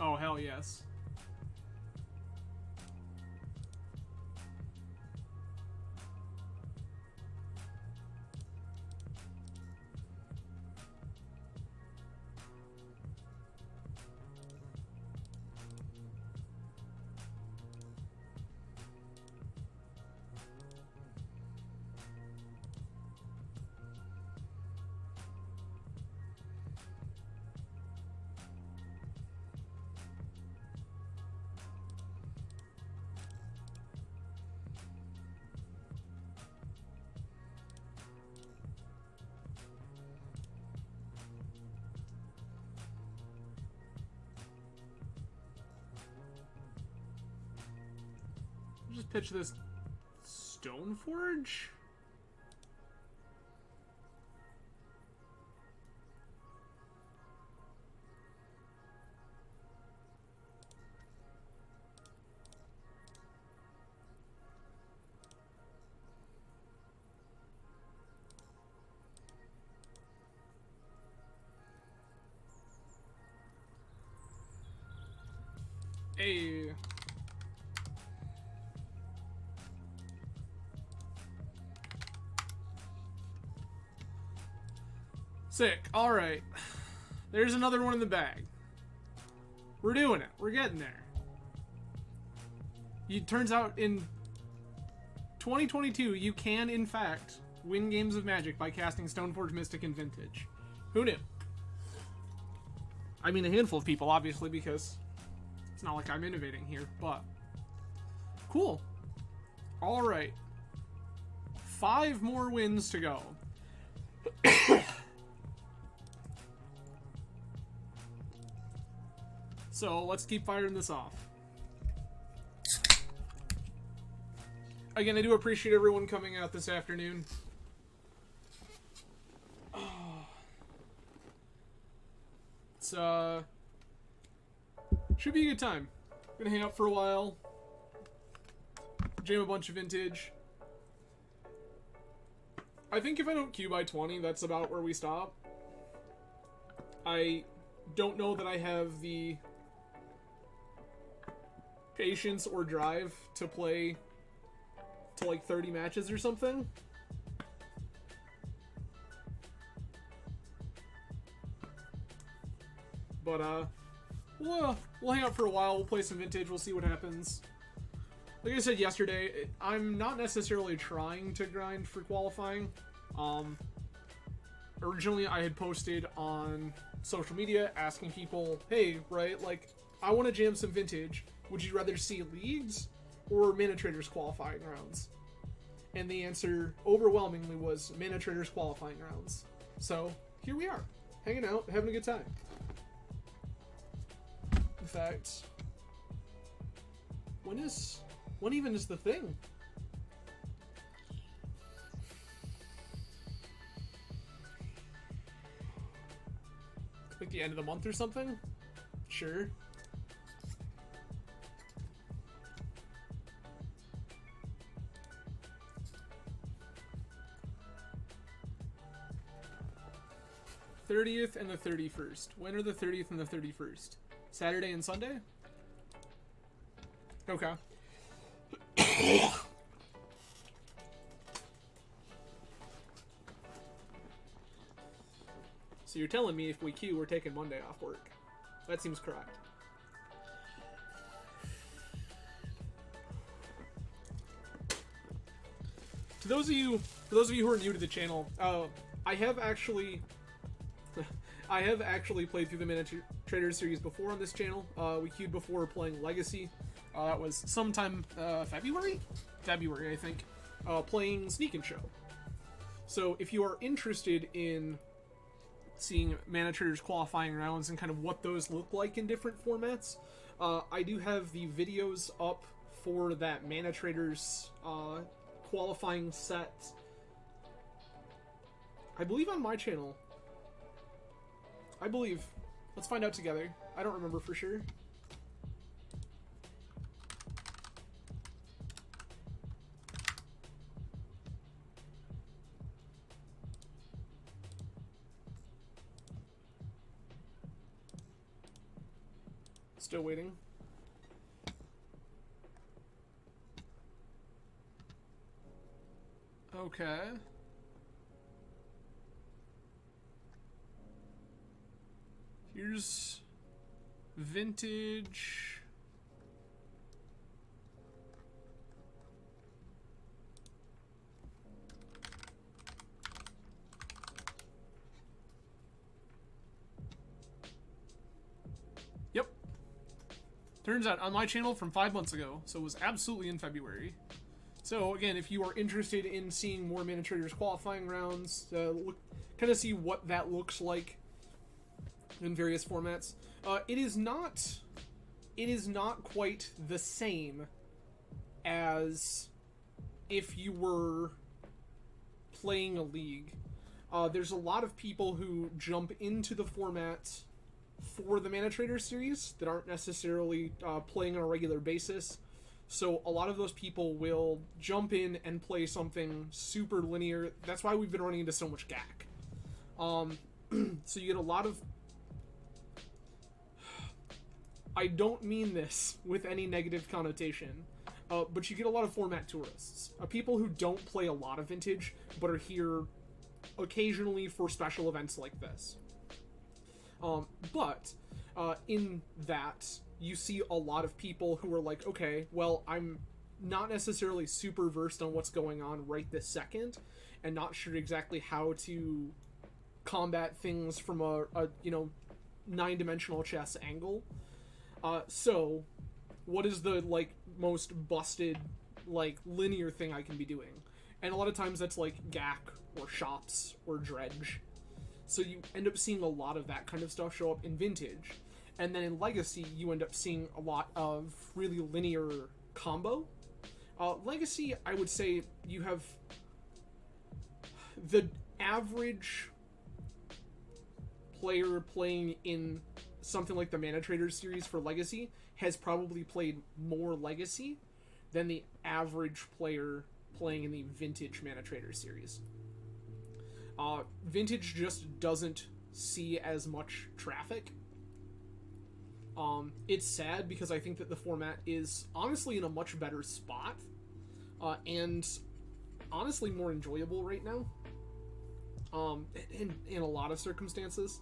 Oh, hell yes. Just pitch this Stoneforge? Hey. Sick. Alright. There's another one in the bag. We're doing it. We're getting there. It turns out in 2022, you can, in fact, win games of Magic by casting Stoneforge, Mystic, and Vintage. Who knew? I mean, a handful of people, obviously, because it's not like I'm innovating here, but cool. Alright. 5 more wins to go. So let's keep firing this off. Again, I do appreciate everyone coming out this afternoon. It's should be a good time. Gonna hang out for a while. Jam a bunch of Vintage. I think if I don't queue by 20, that's about where we stop. I don't know that I have the patience or drive to play to like 30 matches or something. But we'll hang out for a while, we'll play some Vintage, we'll see what happens. Like I said yesterday, I'm not necessarily trying to grind for qualifying. Originally I had posted on social media asking people, hey, right, like, I want to jam some Vintage. Would you rather see leagues or ManaTraders qualifying rounds? And the answer overwhelmingly was ManaTraders qualifying rounds. So here we are, hanging out, having a good time. In fact, when even is the thing? Like the end of the month or something? Sure. '30th and the 31st. When are the 30th and the 31st? Saturday and Sunday? Okay. So you're telling me if we queue, we're taking Monday off work. That seems correct. for those of you who are new to the channel, I have actually played through the ManaTraders series before on this channel. We queued before playing Legacy. That was sometime February, I think. Playing Sneak and Show. So if you are interested in seeing ManaTraders qualifying rounds and kind of what those look like in different formats, I do have the videos up for that ManaTraders qualifying set, I believe, on my channel. I believe. Let's find out together. I don't remember for sure. Still waiting. Okay. Here's vintage. Yep. Turns out on my channel from 5 months ago, so it was absolutely in February. So again, if you are interested in seeing more ManaTraders qualifying rounds, kind of see what that looks like in various formats, it is not quite the same as if you were playing a league. There's a lot of people who jump into the format for the ManaTraders series that aren't necessarily playing on a regular basis. So a lot of those people will jump in and play something super linear. That's why we've been running into so much GAC. So you get a lot of... I don't mean this with any negative connotation, but you get a lot of format tourists. People who don't play a lot of Vintage, but are here occasionally for special events like this. But in that, you see a lot of people who are like, okay, well, I'm not necessarily super versed on what's going on right this second, and not sure exactly how to combat things from a 9-dimensional chess angle. So what is the, most busted, linear thing I can be doing? And a lot of times that's, GAC, or Shops, or Dredge. So you end up seeing a lot of that kind of stuff show up in Vintage. And then in Legacy, you end up seeing a lot of really linear combo. Legacy, I would say you have the average player playing in something like the ManaTraders series for Legacy has probably played more Legacy than the average player playing in the Vintage ManaTraders series. Vintage just doesn't see as much traffic. It's sad because I think that the format is honestly in a much better spot, and honestly more enjoyable right now, in a lot of circumstances.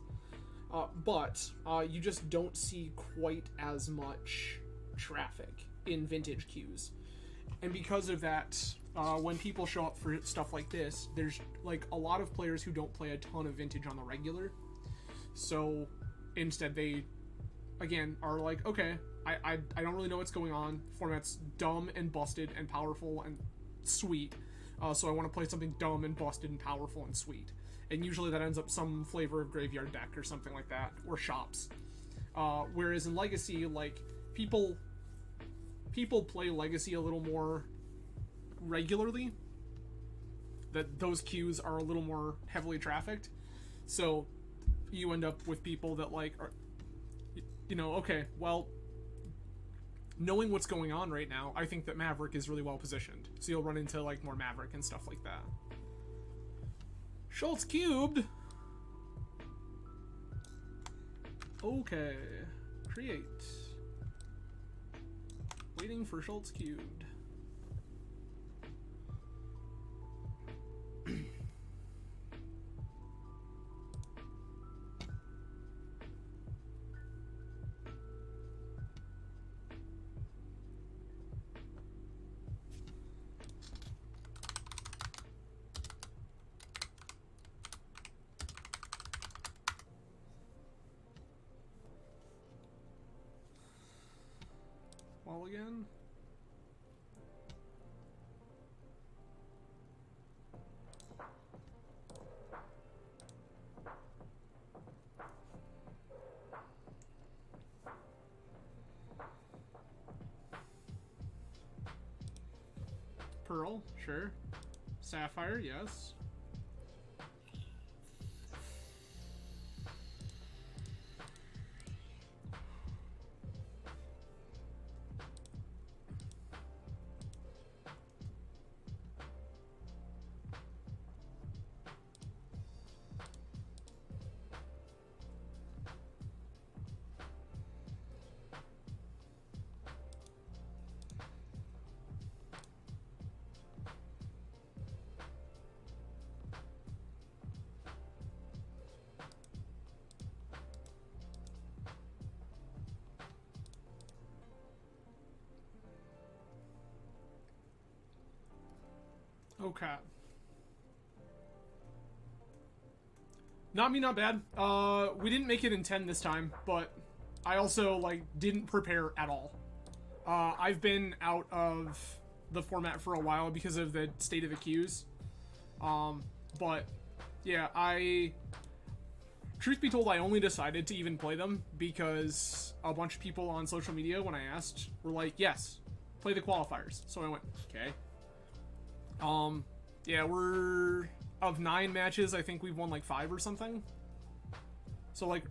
But you just don't see quite as much traffic in Vintage queues. And because of that, when people show up for stuff like this, there's a lot of players who don't play a ton of Vintage on the regular. So instead they, again, are like, okay, I don't really know what's going on. Format's dumb and busted and powerful and sweet. So I want to play something dumb and busted and powerful and sweet. And usually that ends up some flavor of Graveyard Deck or something like that, or Shops. Whereas in Legacy, people play Legacy a little more regularly. That those queues are a little more heavily trafficked. So you end up with people that are, okay, well, knowing what's going on right now, I think that Maverick is really well positioned. So you'll run into more Maverick and stuff like that. Schultz cubed. Okay. Create. Waiting for Schultz cubed. Pearl again. Pearl, sure. Sapphire, yes. Okay. Not bad. We didn't make it in 10 this time, but I also, like, didn't prepare at all. I've been out of the format for a while because of the state of the queues. But, yeah, truth be told, I only decided to even play them because a bunch of people on social media, when I asked, were like, yes, play the qualifiers. So I went, okay. Yeah, we're... Of 9 matches, I think we've won, like, 5 or something. So, like,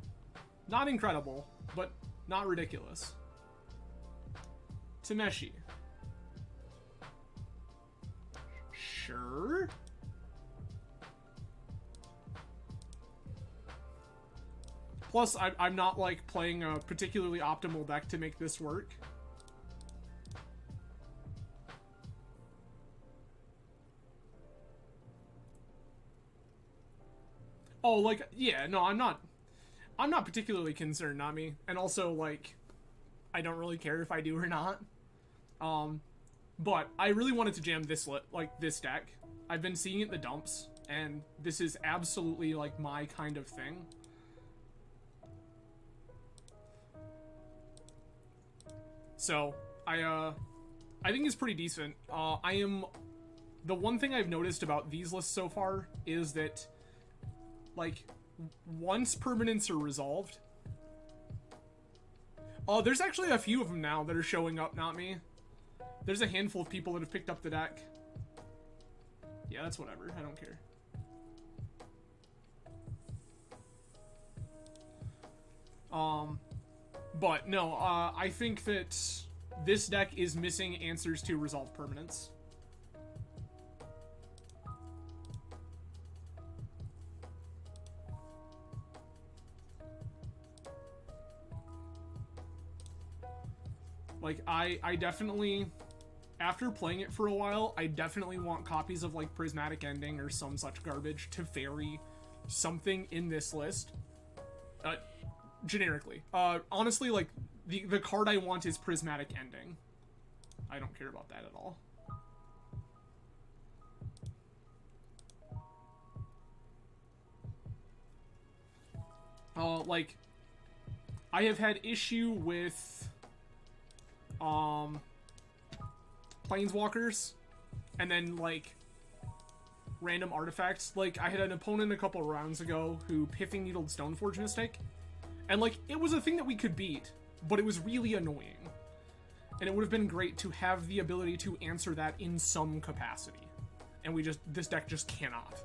not incredible, but not ridiculous. Tameshi. Sure? Plus, I'm not, like, playing a particularly optimal deck to make this work. Oh, like, yeah, no, I'm not particularly concerned, Nami. And also, like, I don't really care if I do or not. But I really wanted to jam this deck. I've been seeing it in the dumps, and this is absolutely, like, my kind of thing. So, I think it's pretty decent. The one thing I've noticed about these lists so far is that, like, once permanents are resolved... there's actually a few of them now that are showing up, not me. There's a handful of people that have picked up the deck. Yeah, that's whatever. I don't care. But no, I think that this deck is missing answers to resolve permanents. Like, I definitely, after playing it for a while, I definitely want copies of, like, Prismatic Ending or some such garbage to vary something in this list. Generically. Honestly, like, the card I want is Prismatic Ending. I don't care about that at all. Like, I have had issue with Planeswalkers, and then, like, random artifacts. Like, I had an opponent a couple rounds ago who Pithing Needled Stoneforge Mystic, and, like, it was a thing that we could beat, but it was really annoying. And it would have been great to have the ability to answer that in some capacity. And this deck just cannot.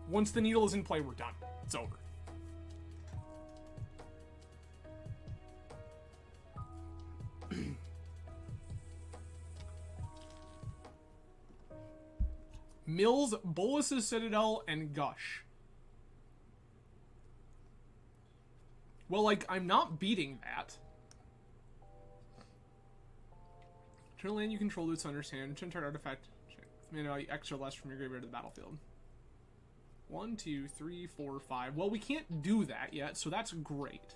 Once the needle is in play, we're done. It's over. Mills, Bolus's Citadel, and Gush. Well, like, I'm not beating that. Turn a land you control to its owner's hand. Turn target artifact. Mana value extra less from your graveyard to the battlefield. 1, 2, 3, 4, 5. Well, we can't do that yet, so that's great.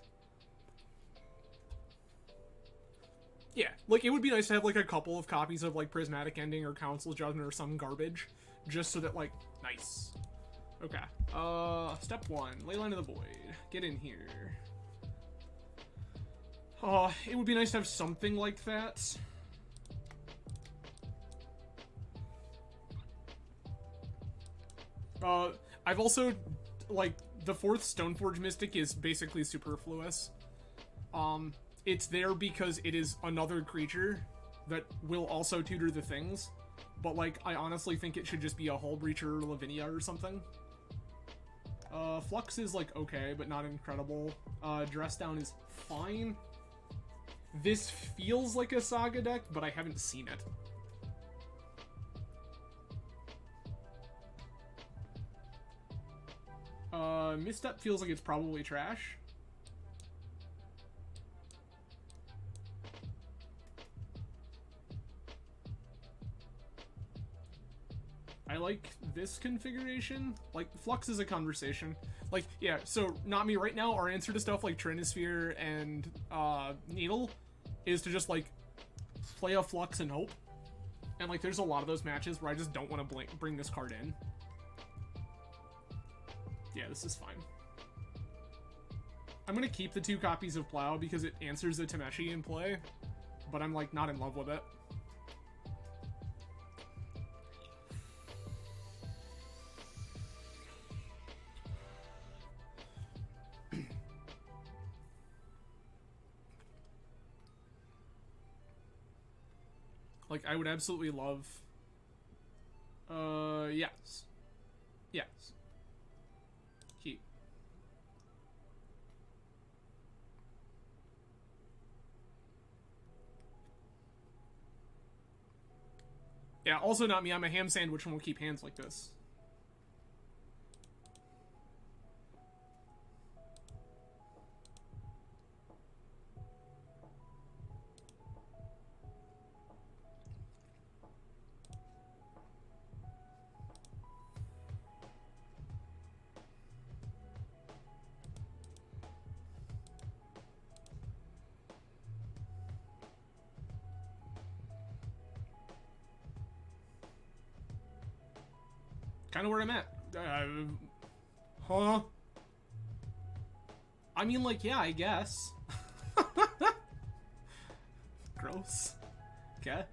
Yeah, like, it would be nice to have, like, a couple of copies of, like, Prismatic Ending or Council's Judgment or some garbage. Just so that, like, nice. Okay. Step 1. Leyline of the Void. Get in here. It would be nice to have something like that. I've also, like, the 4th Stoneforge Mystic is basically superfluous. It's there because it is another creature that will also tutor the things, but, like, I honestly think it should just be a Hull Breacher or Lavinia or something. Flux is, like, okay, but not incredible. Dress Down is fine. This feels like a Saga deck, but I haven't seen it. Misstep feels like it's probably trash. I like this configuration. Like, Flux is a conversation. Like, yeah, so, not me right now, our answer to stuff like Trinisphere and, Needle is to just, like, play a Flux and hope. And, like, there's a lot of those matches where I just don't want to bring this card in. Yeah, this is fine. I'm gonna keep the 2 copies of Plow because it answers the Tameshi in play, but I'm, like, not in love with it. Like, I would absolutely love... yes. Yes. Keep. Yeah, also not me. I'm a ham sandwich and will keep hands like this. Kind of where I'm at. Huh? I mean, like, yeah, I guess. Gross. Okay.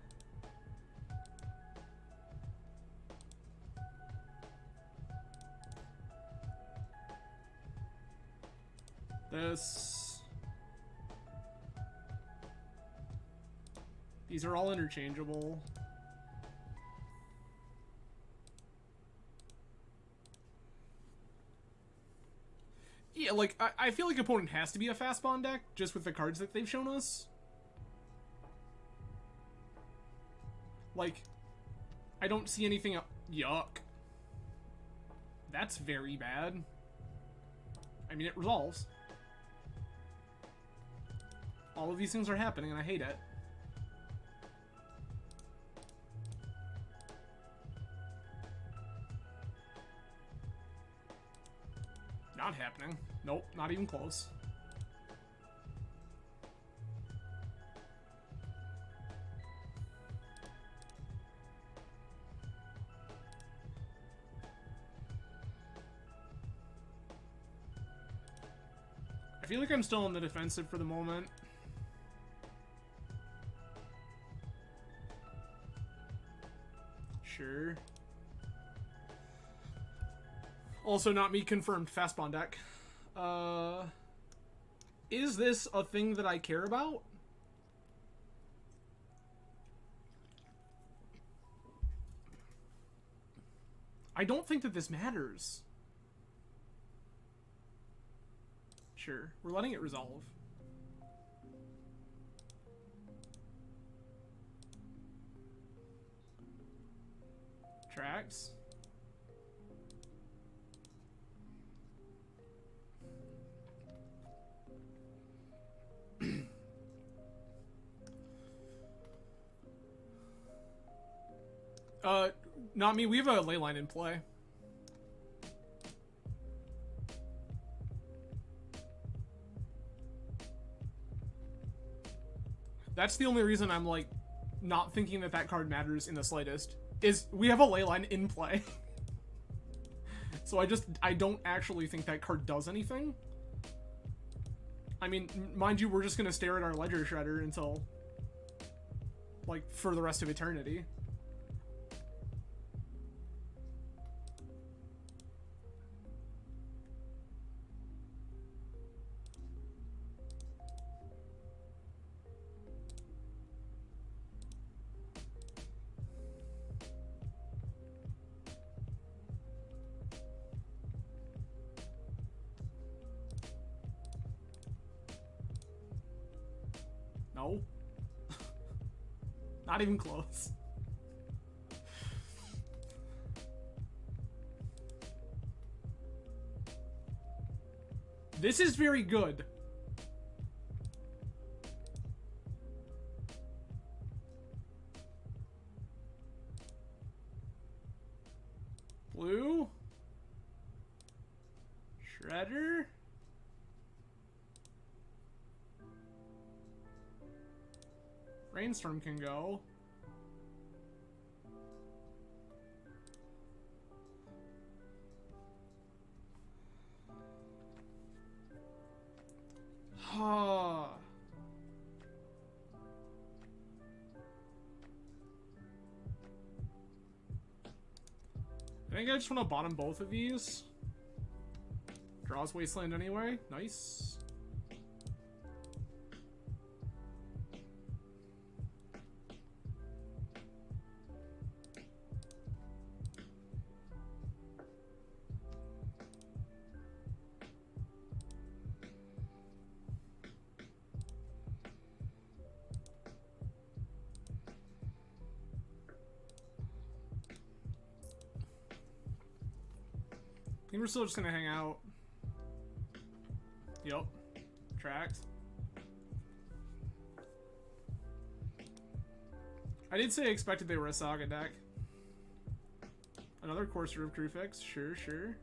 This... These are all interchangeable. Yeah, like, I feel like opponent has to be a fast bond deck, just with the cards that they've shown us. Like, I don't see anything... Yuck. That's very bad. I mean, it resolves. All of these things are happening, and I hate it. Not happening. Nope, not even close. I feel like I'm still on the defensive for the moment. Sure. Also not me confirmed, fast bond deck. Is this a thing that I care about? I don't think that this matters. Sure, we're letting it resolve. Tracks. Not me. We have a ley line in play. That's the only reason I'm, like, not thinking that that card matters in the slightest. Is we have a ley line in play. So I don't actually think that card does anything. I mean, mind you, we're just gonna stare at our ledger shredder until, like, for the rest of eternity. No. Not even close. This is very good. Blue. Shredder. Rainstorm can go. I think I just want to bottom both of these. Draws Wasteland anyway. Nice. I think we're still just gonna hang out. Yup. Tracked. I did say I expected they were a Saga deck. Another Courser of Crufix. Sure, sure.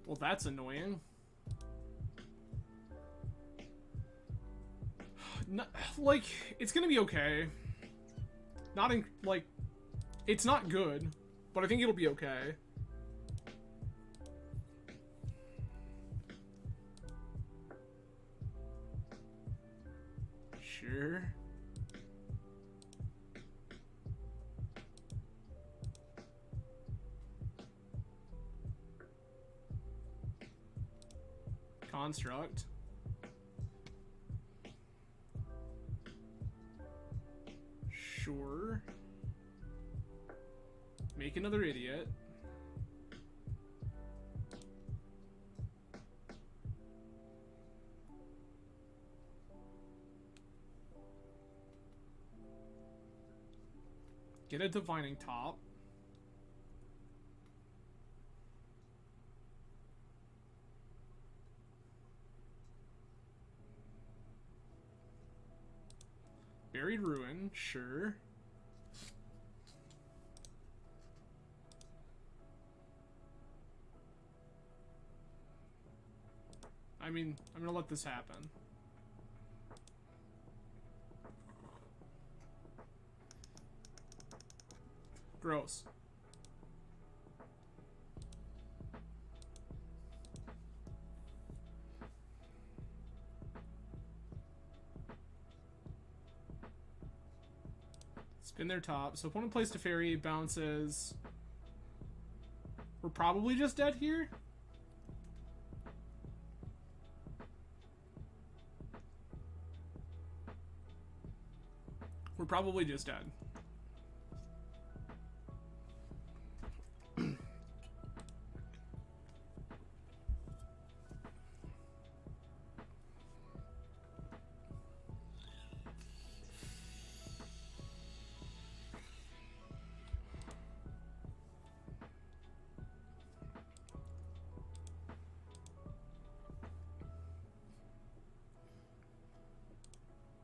Well, that's annoying. Not, like, it's gonna be okay. Not in, like, it's not good, but I think it'll be okay. Sure. Construct. Sure. Make another idiot. Get a divining top. Buried Ruin, sure. I mean, I'm gonna let this happen. Gross. Spin their top. So opponent plays Teferi, bounces. We're probably just dead here. We're probably just dead.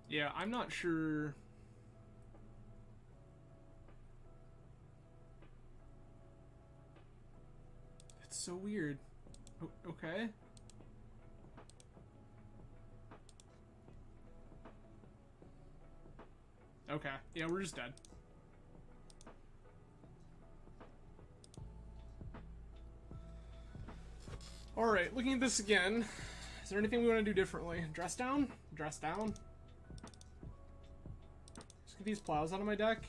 Yeah, I'm not sure. It's so weird. Okay. Okay. Yeah, we're just dead. Alright, looking at this again. Is there anything we want to do differently? Dress down? Dress down. Let's get these plows out of my deck.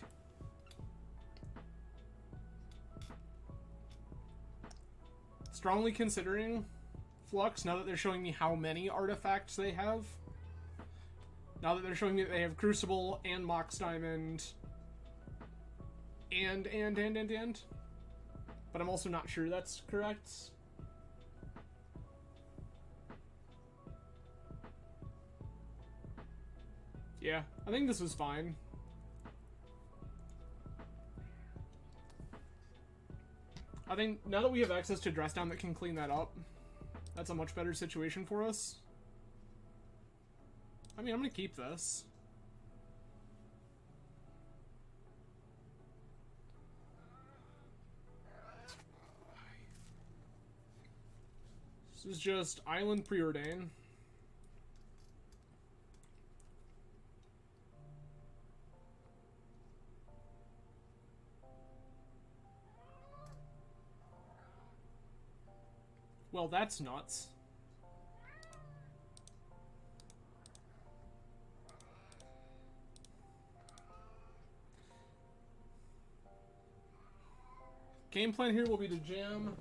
Strongly considering Flux, now that they're showing me how many artifacts they have. Now that they're showing me that they have Crucible and Mox Diamond. And. But I'm also not sure that's correct. Yeah, I think this was fine. I think now that we have access to Dress Down that can clean that up, that's a much better situation for us. I mean, I'm gonna keep this. This is just Island Preordain. Well, that's nuts. Game plan here will be to jam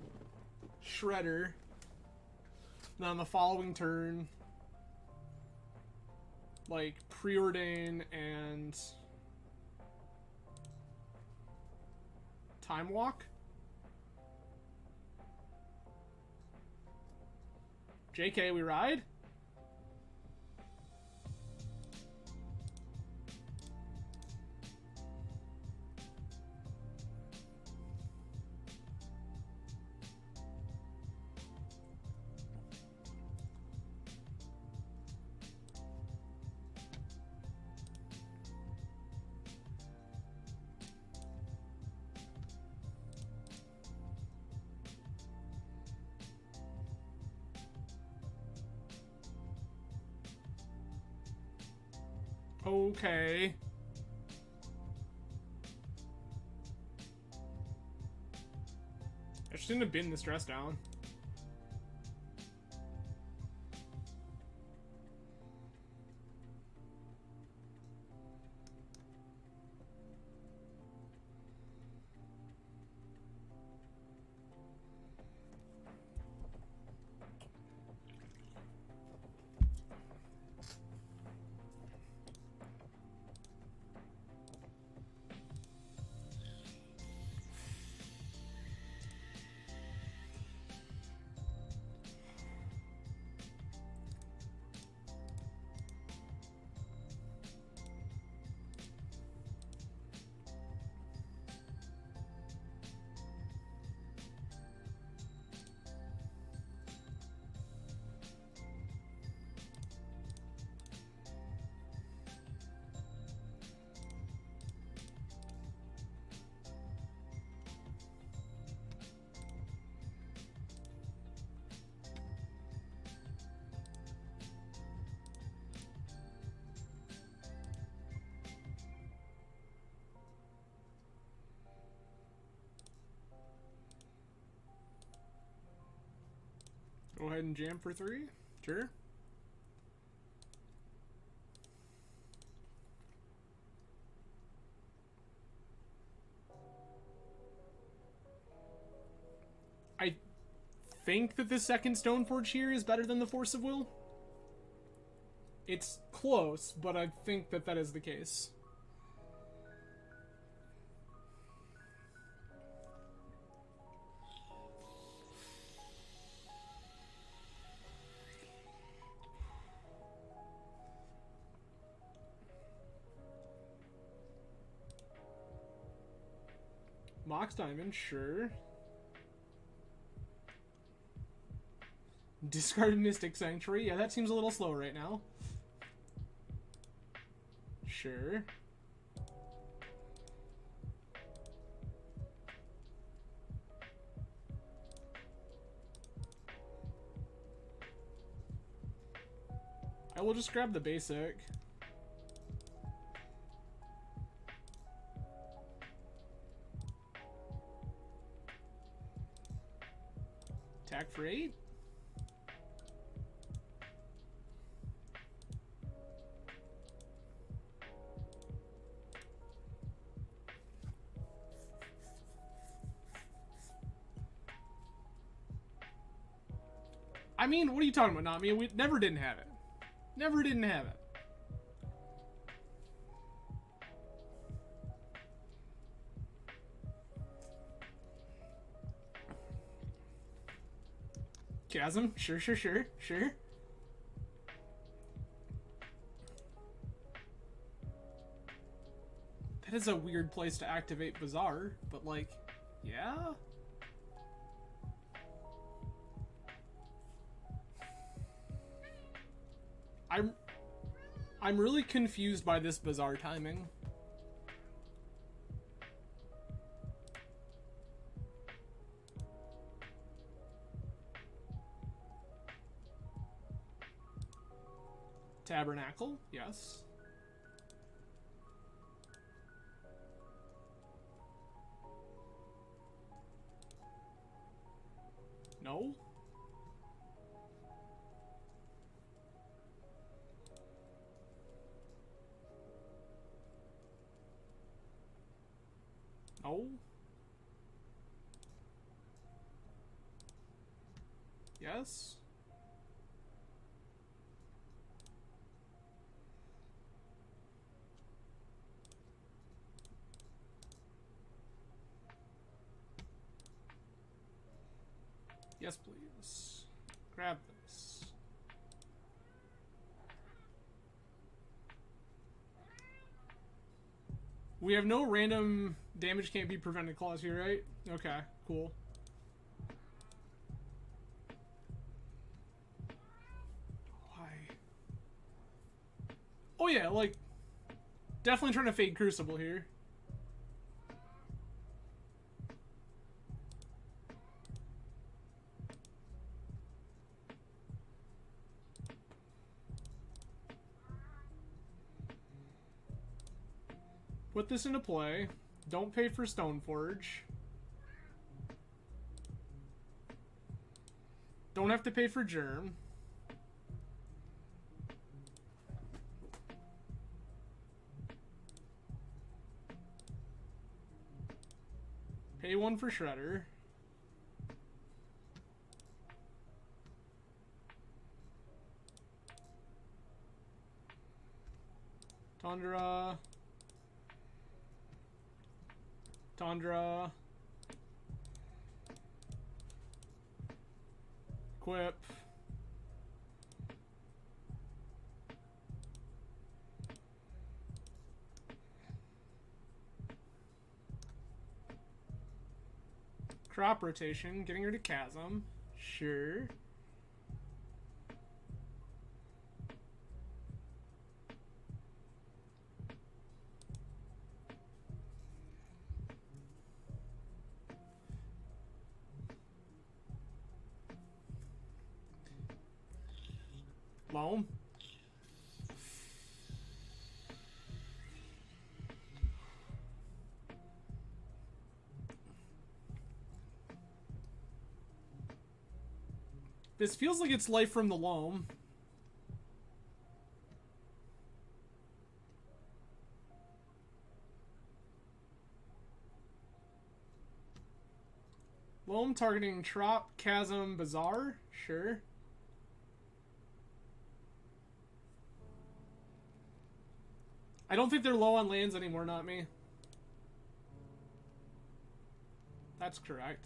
Shredder. Then on the following turn, like, Preordain and Time Walk. JK, we ride? Okay. I shouldn't have been this dress down. Go ahead and jam for 3. Sure. I think that the second Stoneforge here is better than the Force of Will. It's close, but I think that that is the case. Mox Diamond, sure. Discard Mystic Sanctuary. Yeah, that seems a little slow right now. Sure. we'll just grab the basic. Attack for 8. I mean, what are you talking about? Not me. We never didn't have it. Never didn't have it. Chasm? Sure. That is a weird place to activate Bazaar, but like, yeah? I'm really confused by this Bazaar timing. Tabernacle, yes. No. No. Yes. Yes, please. Grab this. We have no random damage can't be prevented clause here, right? Okay, cool. Why? Oh yeah, like, definitely trying to fade Crucible here. Put this into play. Don't pay for Stoneforge. Don't have to pay for Germ. Pay 1 for Shredder. Tundra. Tundra. Equip. Crop rotation, getting rid of Chasm. Sure. Loam. This feels like it's life from the loam. Loam targeting Trop, Chasm, Bazaar? Sure. I don't think they're low on lands anymore, not me. That's correct.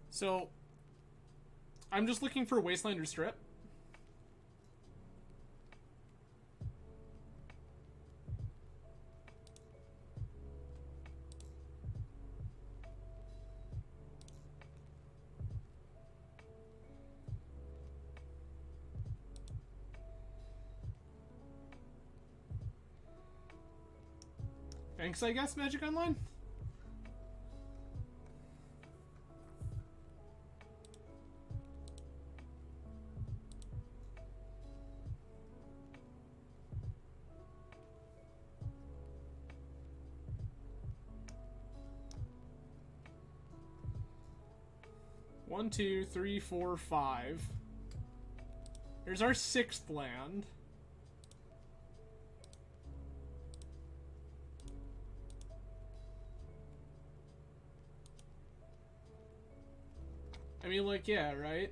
So, I'm just looking for Wastelander Strip. Thanks, I guess, Magic Online? One, two, three, four, five. There's our 6th land. I mean, like, yeah, right?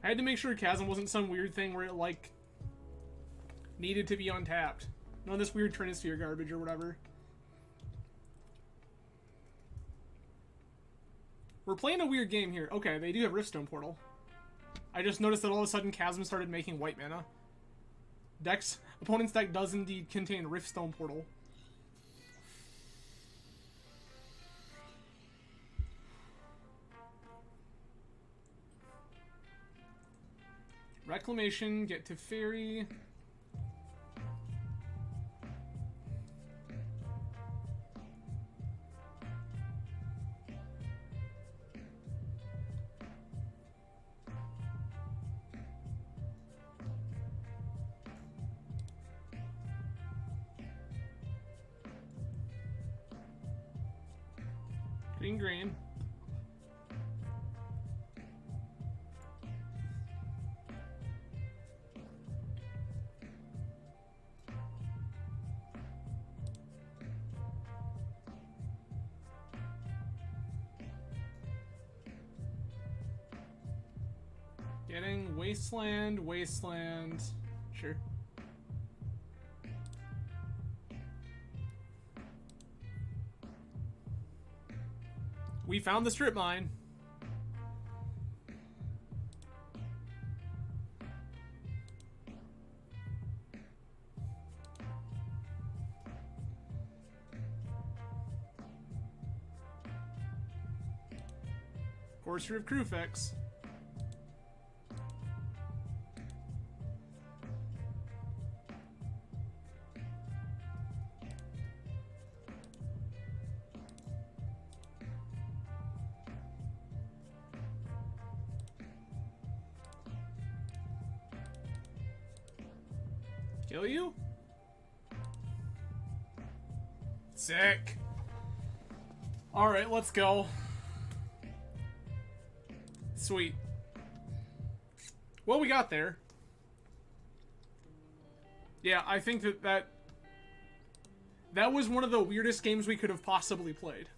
I had to make sure Chasm wasn't some weird thing where it, like, needed to be untapped. None of this weird Trinisphere garbage or whatever. We're playing a weird game here. Okay, they do have Riftstone Portal. I just noticed that all of a sudden Chasm started making white mana. Opponent's deck does indeed contain Riftstone Portal. Reclamation, get to Fairy. Green. Getting Wasteland. Sure. We found the strip mine. Courser of Crufex. Kill you? Sick. Alright, let's go. Sweet. Well, we got there. Yeah, I think that was one of the weirdest games we could have possibly played.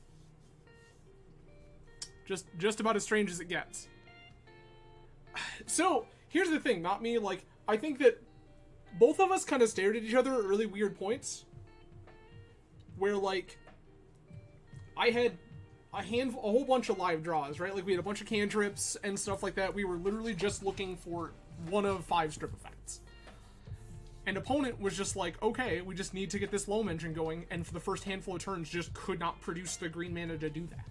Just about as strange as it gets. So, here's the thing, not me, like, I think that both of us kind of stared at each other at really weird points. Where, like, I had a whole bunch of live draws, right? Like, we had a bunch of cantrips and stuff like that. We were literally just looking for one of 5 strip effects. And opponent was just like, okay, we just need to get this loam engine going, and for the first handful of turns just could not produce the green mana to do that.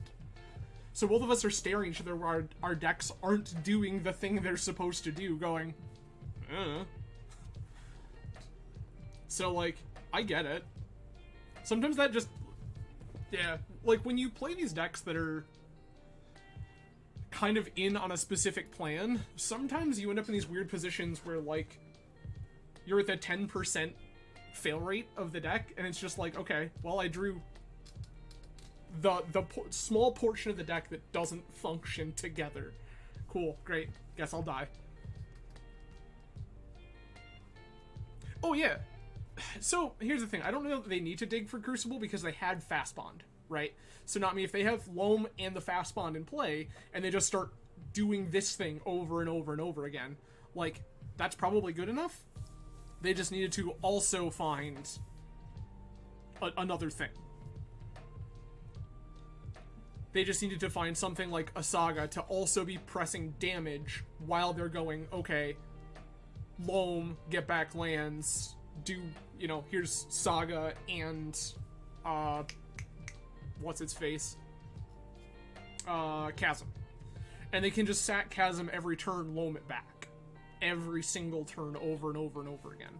So both of us are staring at each other where our decks aren't doing the thing they're supposed to do, going, So, like, I get it. Sometimes that just... Yeah, like, when you play these decks that are kind of in on a specific plan, sometimes you end up in these weird positions where, like, you're at the 10% fail rate of the deck, and it's just like, okay, well, I drew the small portion of the deck that doesn't function together. Cool, great. Guess I'll die. Oh, yeah. So, here's the thing. I don't know that they need to dig for Crucible because they had Fast Bond, right? So, not me. If they have Loam and the Fast Bond in play, and they just start doing this thing over and over and over again, like, that's probably good enough. They just needed to also find another thing. They just needed to find something like a Saga to also be pressing damage while they're going, okay, Loam, get back lands, do, you know, here's Saga and, what's its face? Chasm. And they can just sack Chasm every turn, loam it back. Every single turn, over and over and over again.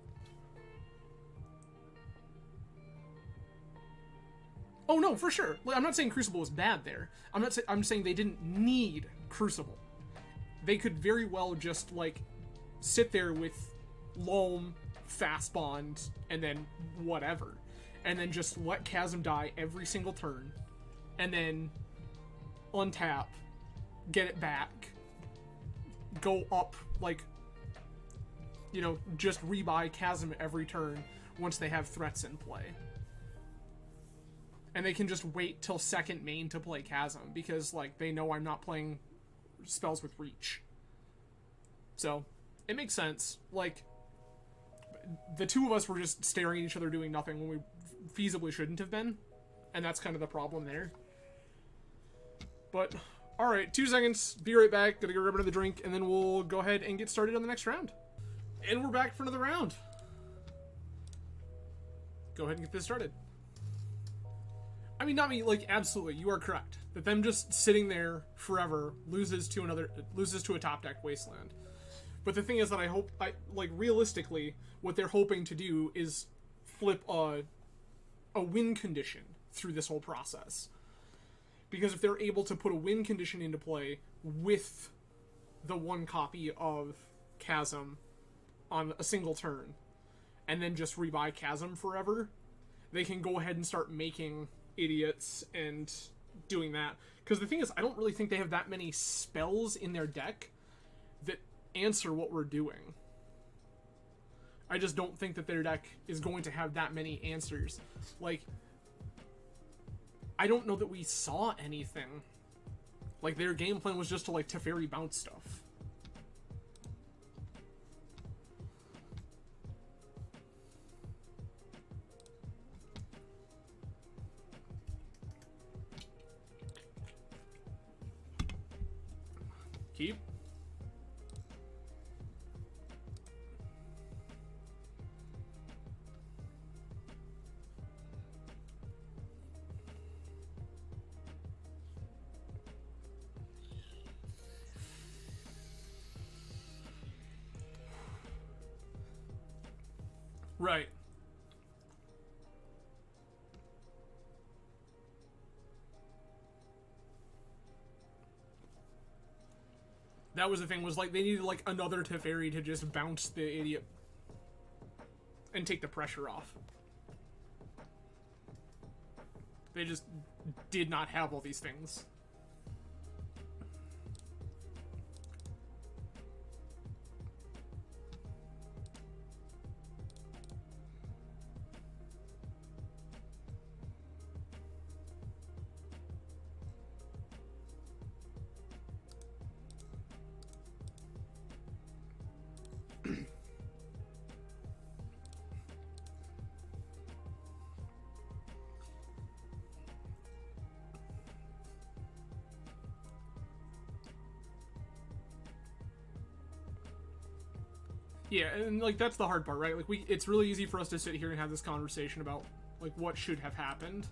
Oh no, for sure. I'm not saying Crucible was bad there. I'm saying they didn't need Crucible. They could very well just, like, sit there with Loam, Fast Bond, and then whatever. And then just let Chasm die every single turn. And then untap, get it back, go up, like, you know, just rebuy Chasm every turn once they have threats in play. And they can just wait till second main to play Chasm, because, like, they know I'm not playing spells with reach. So, it makes sense. Like, the two of us were just staring at each other doing nothing when we feasibly shouldn't have been. And that's kind of the problem there. But, alright, 2 seconds, be right back, gonna go grab another drink, and then we'll go ahead and get started on the next round. And we're back for another round. Go ahead and get this started. I mean, not me, like, absolutely, you are correct. That them just sitting there forever loses to a top deck Wasteland. But the thing is that like, realistically, what they're hoping to do is flip a win condition through this whole process. Because if they're able to put a win condition into play with the one copy of Chasm on a single turn, and then just rebuy Chasm forever, they can go ahead and start making idiots and doing that. Because the thing is, I don't really think they have that many spells in their deck that answer what we're doing. I just don't think that their deck is going to have that many answers. Like, I don't know that we saw anything. Like, their game plan was just to, like, Teferi bounce stuff. Keep. Right. That was the thing, was like they needed like another Teferi to just bounce the idiot and take the pressure off. They just did not have all these things. Yeah, and like that's the hard part, right? Like it's really easy for us to sit here and have this conversation about like what should have happened.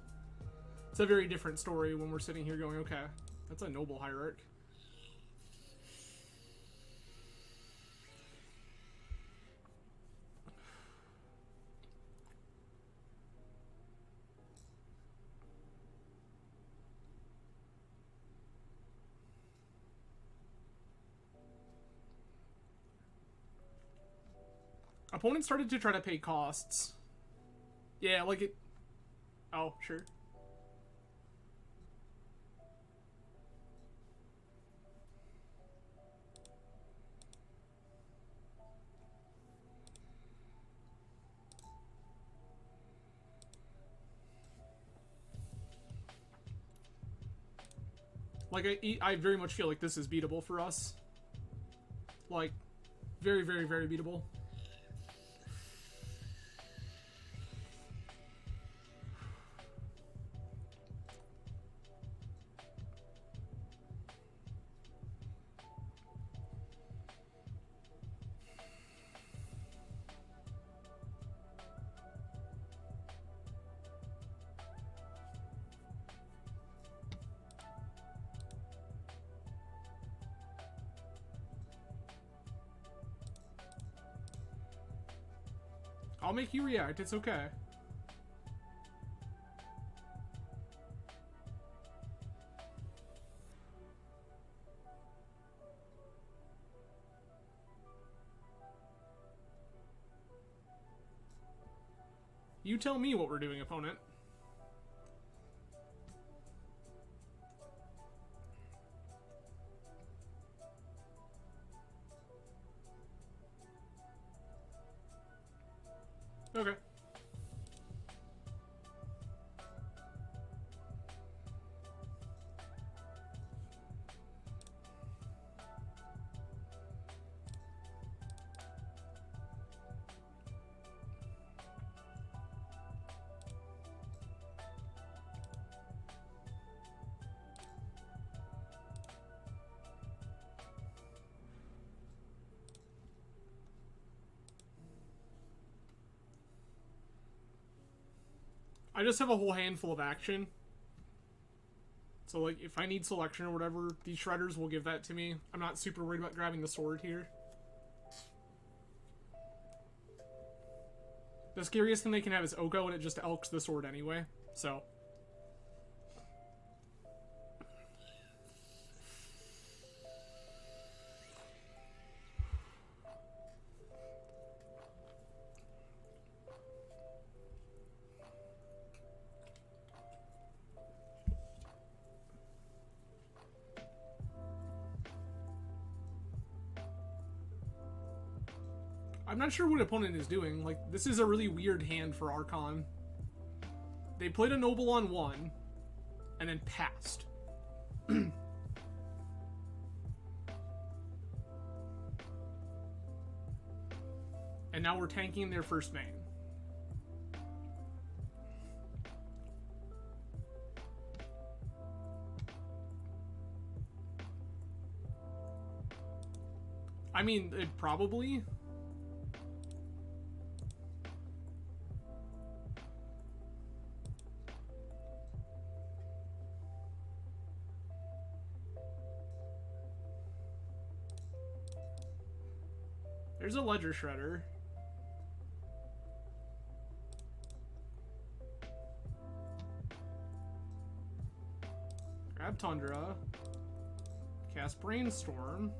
It's a very different story when we're sitting here going, okay, that's a noble hierarch. Opponent started to try to pay costs. Yeah, like it... Oh, sure. Like, I very much feel like this is beatable for us. Like, very, very, very beatable. I'll make you react. It's okay. You tell me what we're doing, opponent. Okay. I just have a whole handful of action. So, like, if I need selection or whatever, these shredders will give that to me. I'm not super worried about grabbing the sword here. The scariest thing they can have is Oko, and it just elks the sword anyway. So... I'm not sure what opponent is doing. Like, this is a really weird hand for Archon. They played a Noble on 1, and then passed. And now we're tanking their first main. I mean, it probably... There's a Ledger Shredder. Grab Tundra. Cast Brainstorm.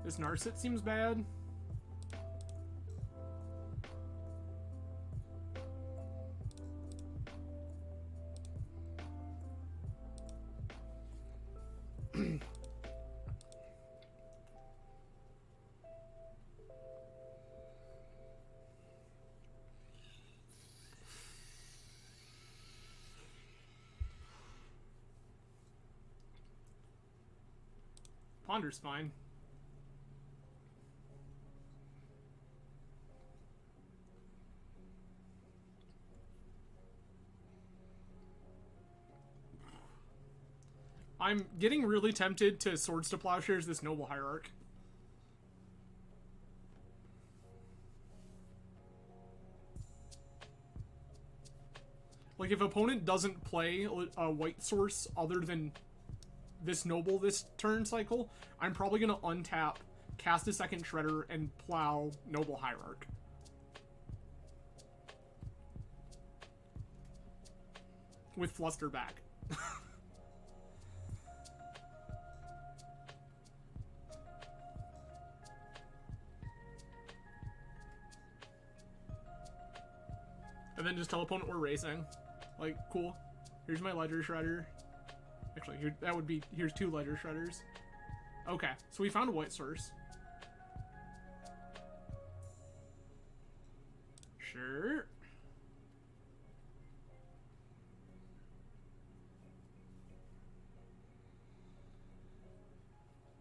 This Narset seems bad. Ponder's fine. I'm getting really tempted to Swords to Plowshares this Noble Hierarch. Like, if opponent doesn't play a white source other than this Noble this turn cycle, I'm probably going to untap, cast a second Shredder, and plow Noble Hierarch. With Fluster back. And then just tell opponent we're racing. Like, cool. Here's my Ledger Shredder. Actually, here, that would be... Here's 2 Ledger Shredders. Okay, so we found a white source. Sure.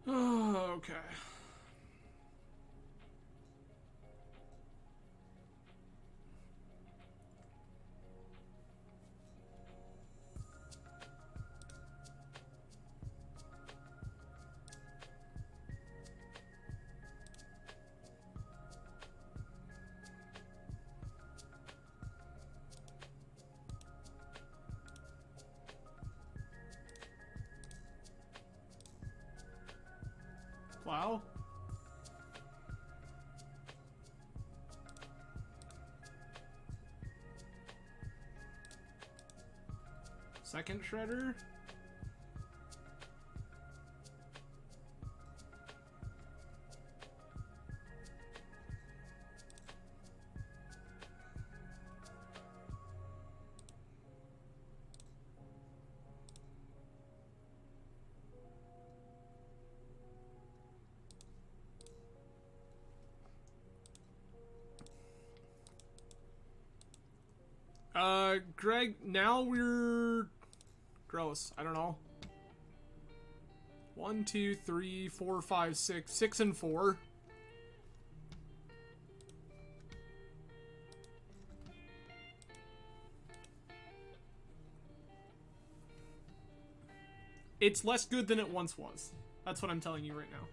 Oh, okay. Plow. Second Shredder. Greg, now we're gross. I don't know. 1, 2, 3, 4, 5, 6. 6 and 4. It's less good than it once was. That's what I'm telling you right now.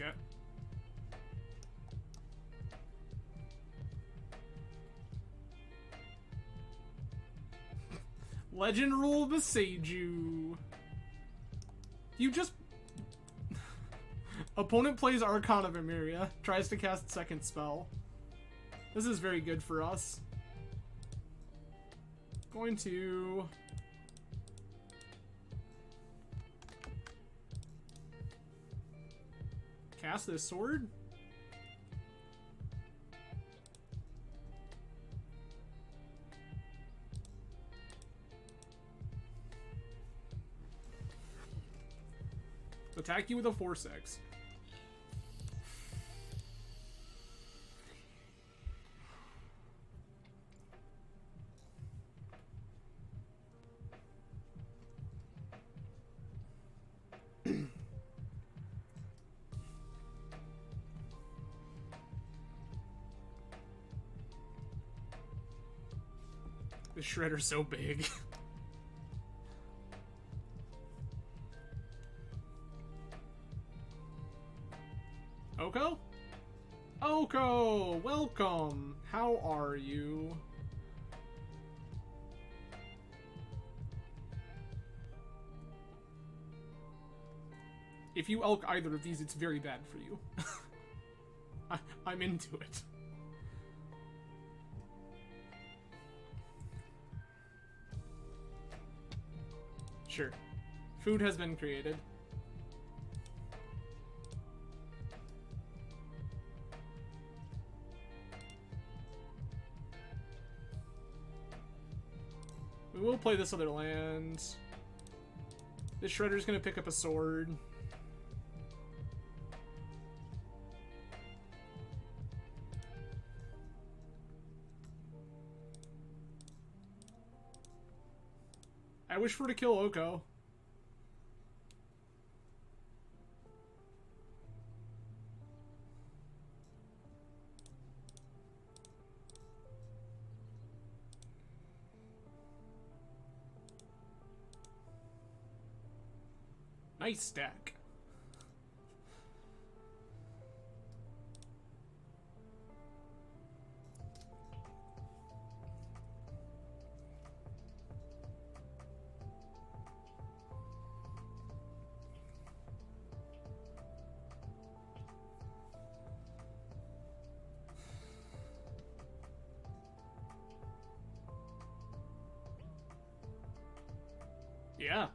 Okay. Legend Rule Beseiju. You just... Opponent plays Archon of Emeria, tries to cast second spell. This is very good for us. Going to... cast this sword. Attack you with a 4/6. The Shredder's so big. Oko? Oko! Welcome! How are you? If you elk either of these, it's very bad for you. I'm into it. Sure. Food has been created. We will play this other land. This Shredder's gonna pick up a sword. I wish for to kill Oko. Nice stack. Yeah.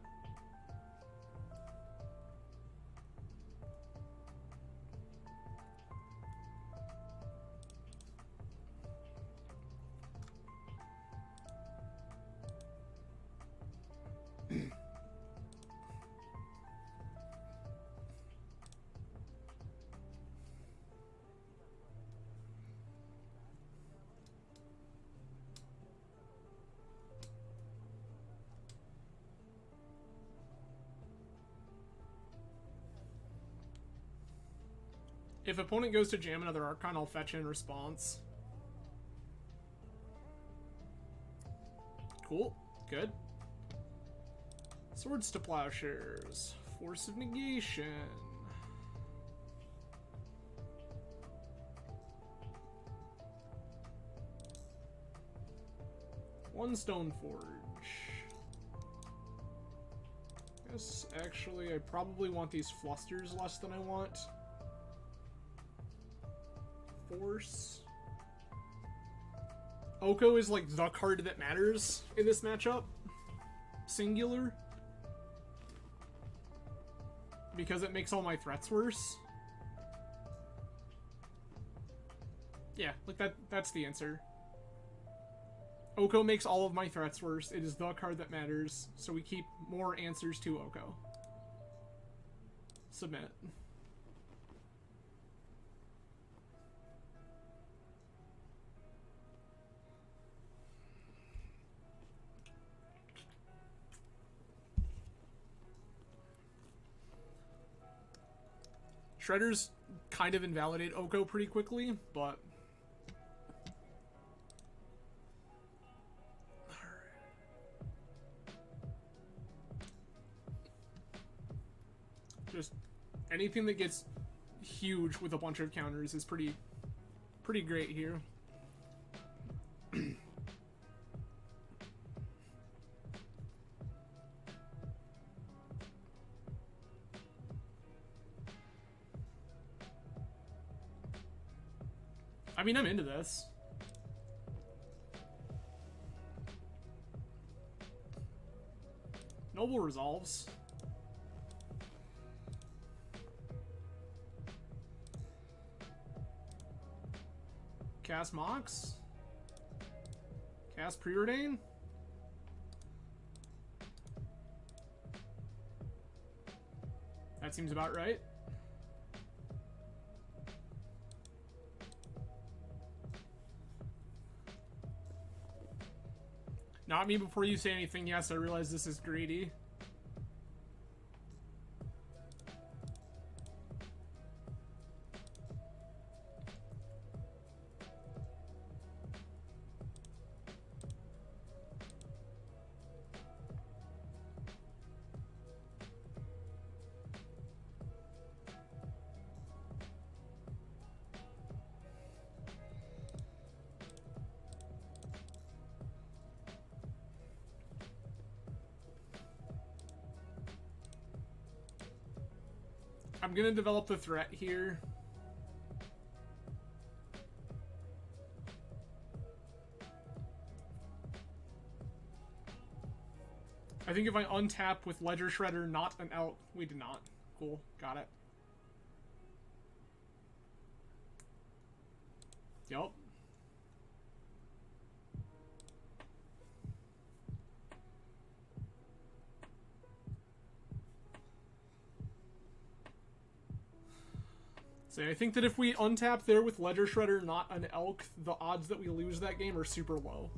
If opponent goes to jam another Archon, I'll fetch in response. Cool. Good. Swords to Plowshares. Force of Negation. One stone forge. Guess actually I probably want these flusters less than I want force. Oko is like the card that matters in this matchup. Singular. Because it makes all my threats worse. Yeah, like that's the answer. Oko makes all of my threats worse. It is the card that matters, so we keep more answers to Oko. Submit. Shredders kind of invalidate Oko pretty quickly, but... Just anything that gets huge with a bunch of counters is pretty great here. I mean, I'm into this. Noble resolves. Cast Mox? Cast Preordain? That seems about right. Not me before you say anything. Yes, I realize this is greedy. I'm gonna develop the threat here. I think if I untap with Ledger Shredder, not an elk. We did not. Cool. Got it. Yup. So I think that if we untap there with Ledger Shredder, not an elk, the odds that we lose that game are super low.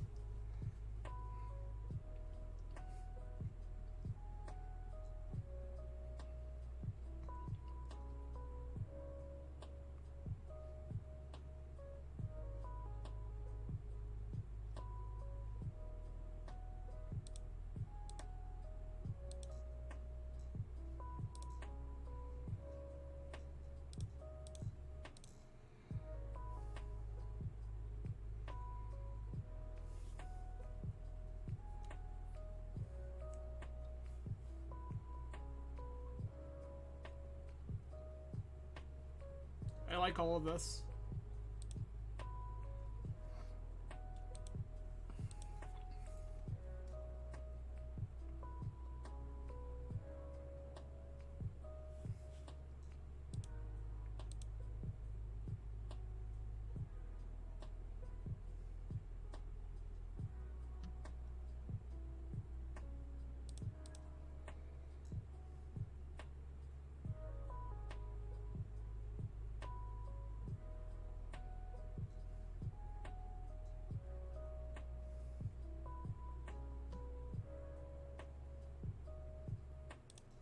I like all of this.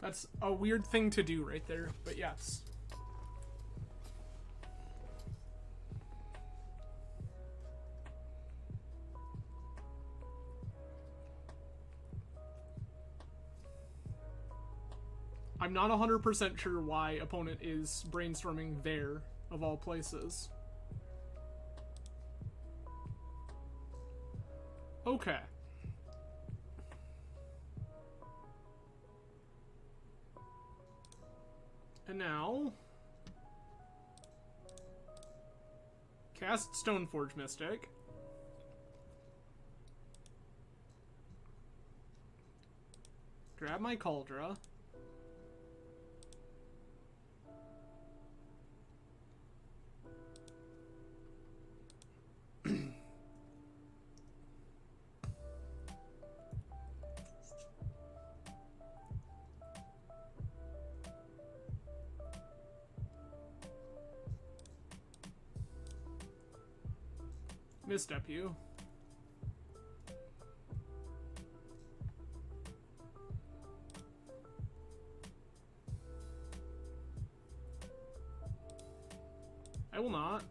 That's a weird thing to do right there, but yes. I'm not 100% sure why opponent is brainstorming there, of all places. Okay. And now... cast Stoneforge Mystic. Grab my Cauldra. Misstep you. I will not.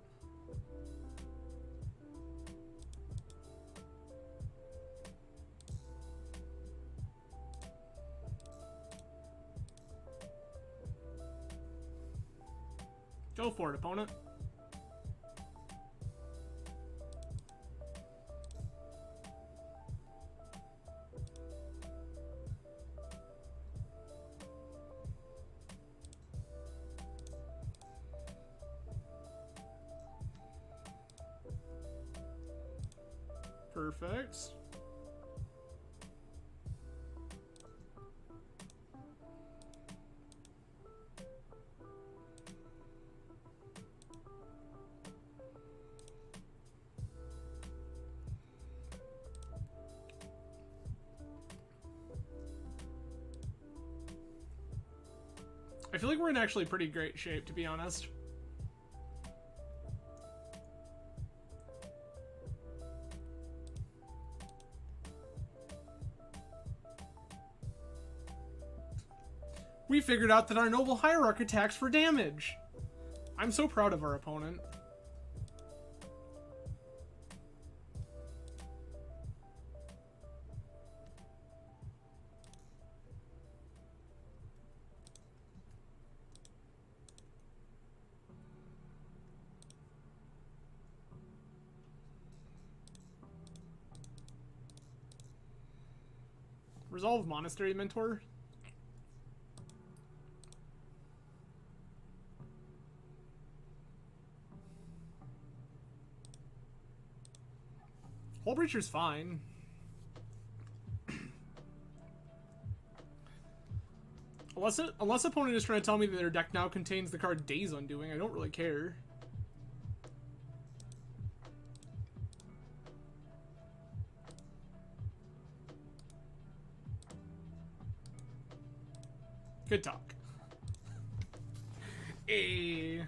Go for it, opponent. Perfect. I feel like we're in actually pretty great shape, to be honest. We figured out that our Noble Hierarch attacks for damage. I'm so proud of our opponent. Resolve Monastery Mentor. Hullbreacher's fine. Unless opponent is trying to tell me that their deck now contains the card Days Undoing, I don't really care. Good talk. Hey.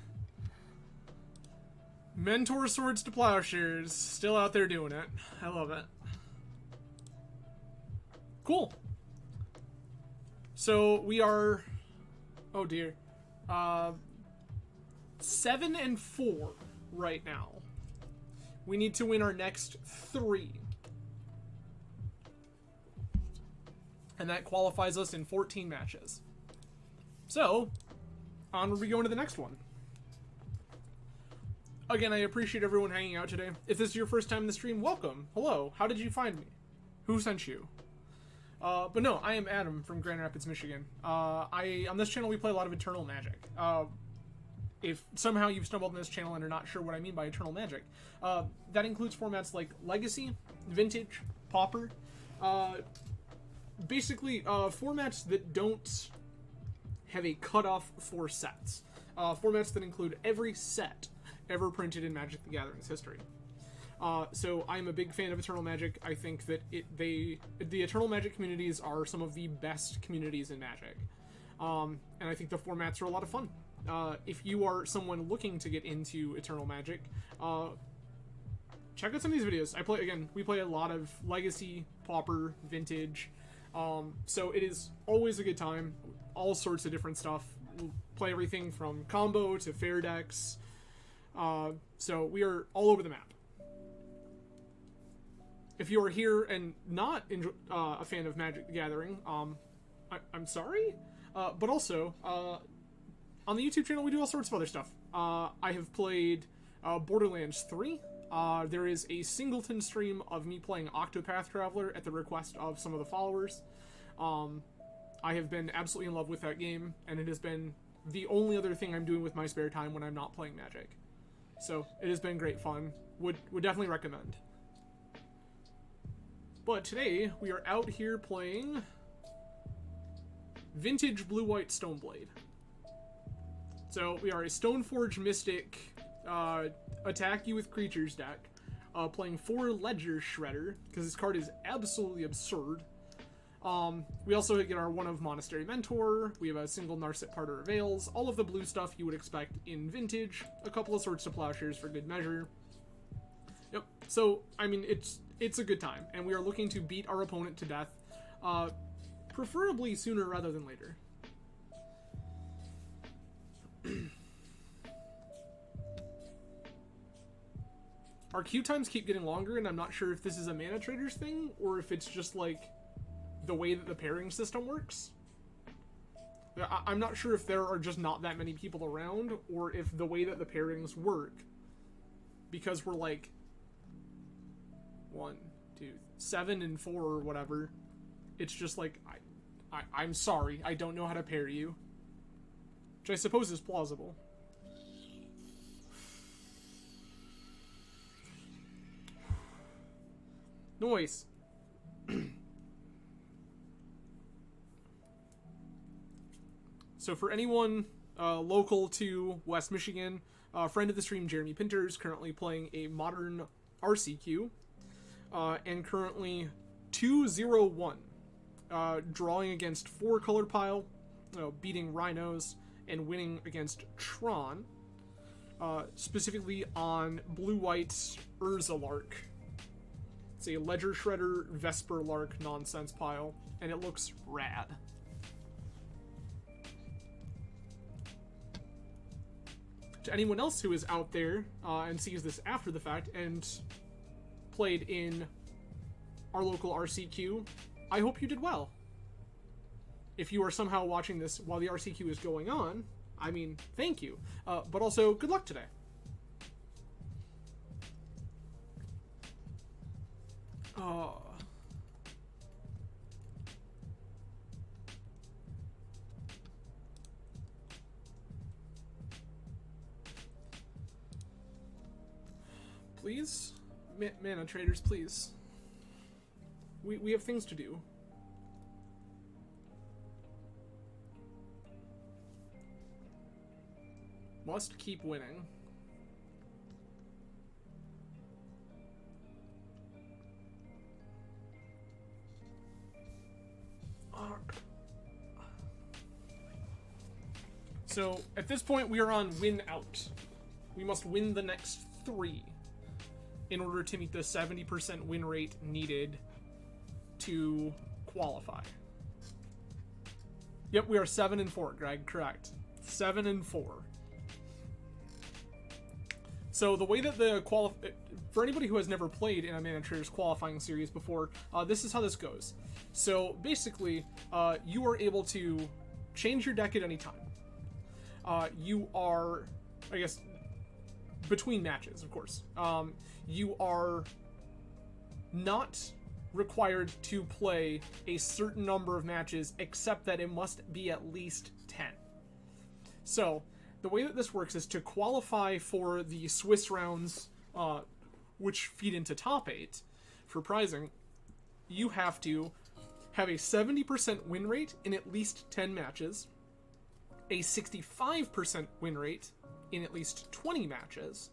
Mentor Swords to Plowshares. Still out there doing it. I love it. Cool. So we are... oh dear. 7-4 right now. We need to win our next 3. And that qualifies us in 14 matches. So, onward we go into the next one. Again, I appreciate everyone hanging out today. If this is your first time in the stream, welcome. Hello. How did you find me? Who sent you? But no, I am Adam from Grand Rapids, Michigan. On this channel, we play a lot of Eternal Magic. If somehow you've stumbled on this channel and are not sure what I mean by Eternal Magic, that includes formats like Legacy, Vintage, Pauper. Basically, formats that don't have a cutoff for sets. Formats that include every set ever printed in Magic the Gathering's history. So I'm a big fan of Eternal Magic. I think that the Eternal Magic communities are some of the best communities in Magic. And I think the formats are a lot of fun. If you are someone looking to get into Eternal Magic, check out some of these videos. We play a lot of Legacy, Pauper, Vintage. So it is always a good time. All sorts of different stuff. We'll play everything from combo to fair decks. So we are all over the map. If you are here and not a fan of Magic the Gathering, I'm sorry. But also, on the YouTube channel, we do all sorts of other stuff. I have played Borderlands 3. There is a singleton stream of me playing Octopath Traveler at the request of some of the followers. I have been absolutely in love with that game, and it has been the only other thing I'm doing with my spare time when I'm not playing Magic. So it has been great fun. Would definitely recommend. But today we are out here playing Vintage Blue-White Stoneblade. So we are a Stoneforge Mystic attack you with creatures deck, playing 4 Ledger Shredder, because this card is absolutely absurd. We also get our 1 of Monastery Mentor, we have a single Narset Parter Avails, all of the blue stuff you would expect in Vintage, a couple of Swords to Plowshares for good measure. Yep, so, I mean, it's a good time, and we are looking to beat our opponent to death, preferably sooner rather than later. Our queue times keep getting longer, and I'm not sure if this is a ManaTraders thing, or if it's just, like, the way that the pairing system works. I'm not sure if there are just not that many people around, or if the way that the pairings work, because we're, like, 1, 2, 7 and 4 or whatever, it's just like, I'm sorry, I don't know how to pair you. Which I suppose is plausible. Noise. So for anyone local to West Michigan, a friend of the stream, Jeremy Pinter, is currently playing a modern RCQ, and currently 2-0-1, drawing against 4 colored pile, beating Rhinos, and winning against Tron, specifically on Blue-White's Urzalark. It's a Ledger Shredder Vesper Lark nonsense pile, and it looks rad. To anyone else who is out there and sees this after the fact and played in our local RCQ, I hope you did well. If you are somehow watching this while the RCQ is going on, I mean, thank you. But also, good luck today. Please? ManaTraders, please. We have things to do. Must keep winning. So, at this point, we are on win out. We must win the next 3 in order to meet the 70% win rate needed to qualify. Yep, we are 7-4, Greg, correct. 7-4. So the way that the for anybody who has never played in a ManaTraders qualifying series before, this is how this goes. So basically, you are able to change your deck at any time. You are, I guess, between matches, of course. You are not required to play a certain number of matches, except that it must be at least 10. So, the way that this works is to qualify for the Swiss rounds, which feed into top 8 for prizing, you have to have a 70% win rate in at least 10 matches, a 65% win rate in at least 20 matches,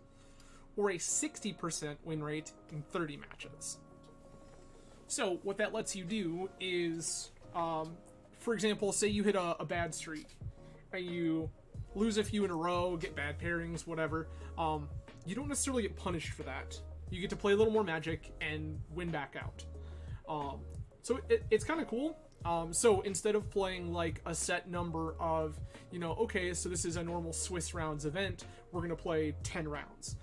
or a 60% win rate in 30 matches. So what that lets you do is, for example, say you hit a bad streak, and you lose a few in a row, get bad pairings, whatever, you don't necessarily get punished for that. You get to play a little more Magic and win back out. So it's kind of cool. So instead of playing like a set number of, okay, so this is a normal Swiss rounds event, we're going to play 10 rounds.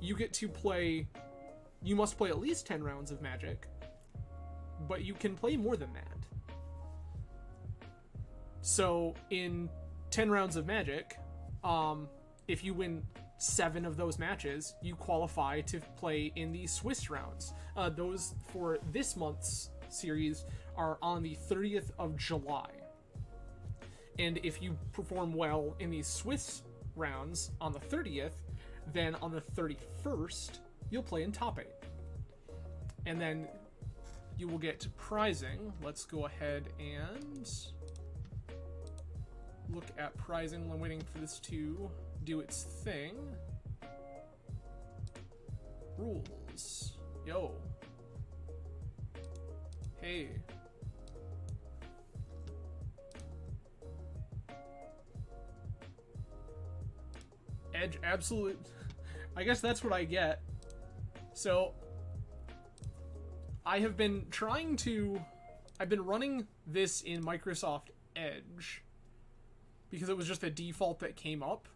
You get to play, you must play at least 10 rounds of Magic, but you can play more than that. So in 10 rounds of Magic, if you win 7 of those matches, you qualify to play in the Swiss rounds. Those for this month's series are on the 30th of July. And if you perform well in these Swiss rounds on the 30th, then on the 31st, you'll play in top 8. And then you will get prizing. Let's go ahead and look at prizing. I'm waiting for this to do its thing. Rules. Yo. Hey. Edge, absolute. I guess that's what I get. So, I have been trying to... I've been running this in Microsoft Edge because it was just a default that came up.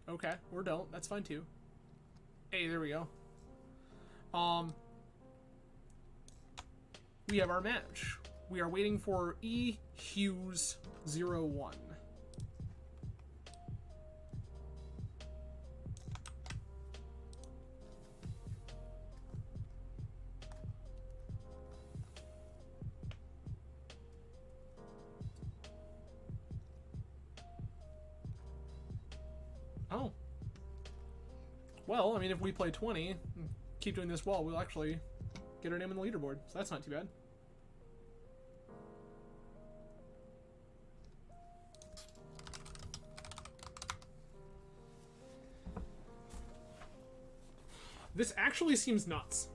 Okay, or don't. That's fine too. Hey, there we go. We have our match. We are waiting for E. Hughes 01. Oh. Well, I mean, if we play 20, keep doing this well, we'll actually get our name on the leaderboard. So that's not too bad. This actually seems nuts.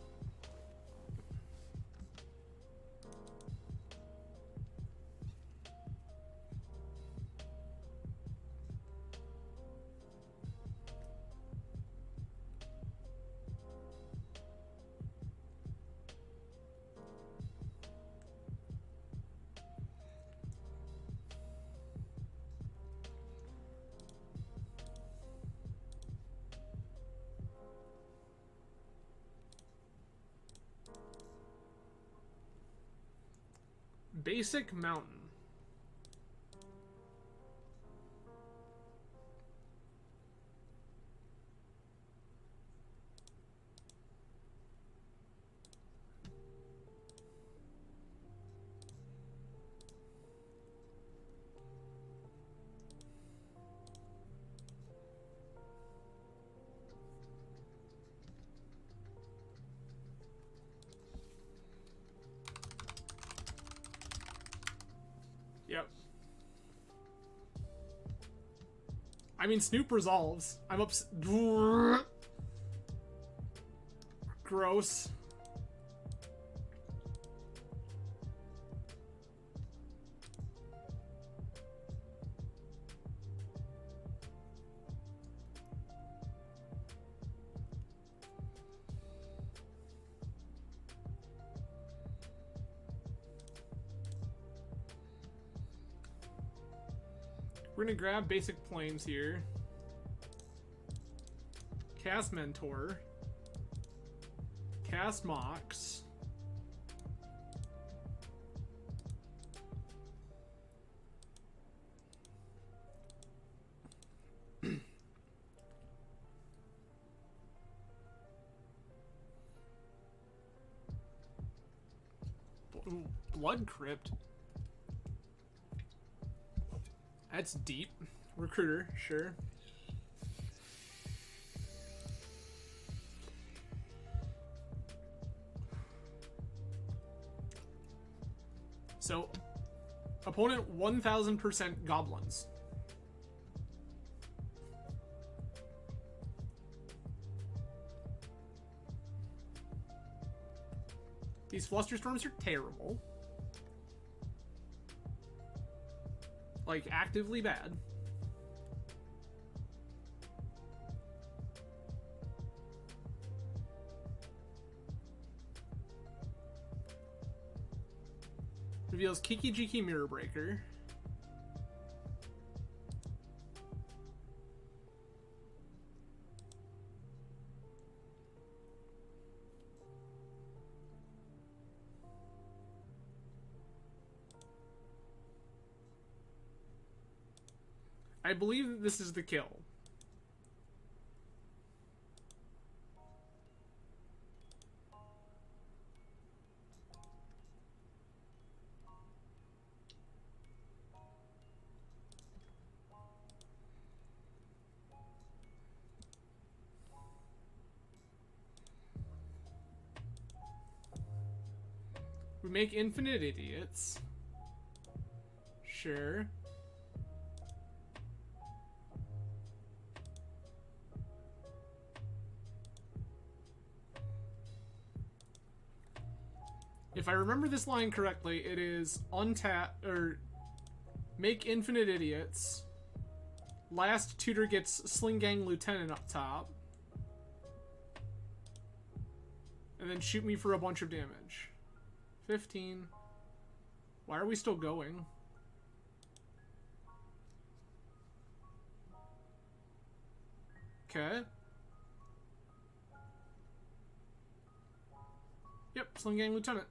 Basic Mountain. Yep. I mean, Snoop resolves. I'm ups. Gross. We're gonna grab basic planes here. Cast Mentor. Cast Mox. Blood Crypt. That's deep. Recruiter, sure. So, opponent 1000% goblins. These Flusterstorms are terrible. Like, actively bad. Reveals Kiki Jiki Mirror Breaker. I believe this is the kill. make infinite idiots. Sure. If I remember this line correctly, it is untap or make infinite idiots. Last tutor gets Sling Gang Lieutenant up top. And then shoot me for a bunch of damage. 15. Why are we still going? Okay. Yep, Sling Gang Lieutenant.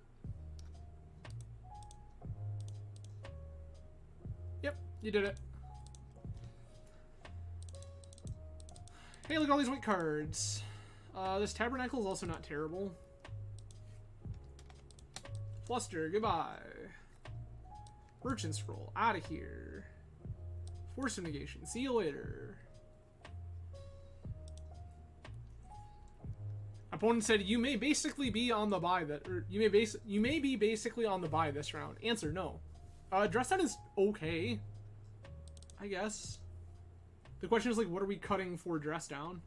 Yep, you did it. Hey, look at all these white cards. This Tabernacle is also not terrible. Fluster, goodbye. Merchant Scroll, out of here. Force of Negation, see you later. Opponent said you may basically be on the bye that, or you may be basically on the bye this round. Answer, no. Dress down is okay, I guess. The question is like, what are we cutting for dress down?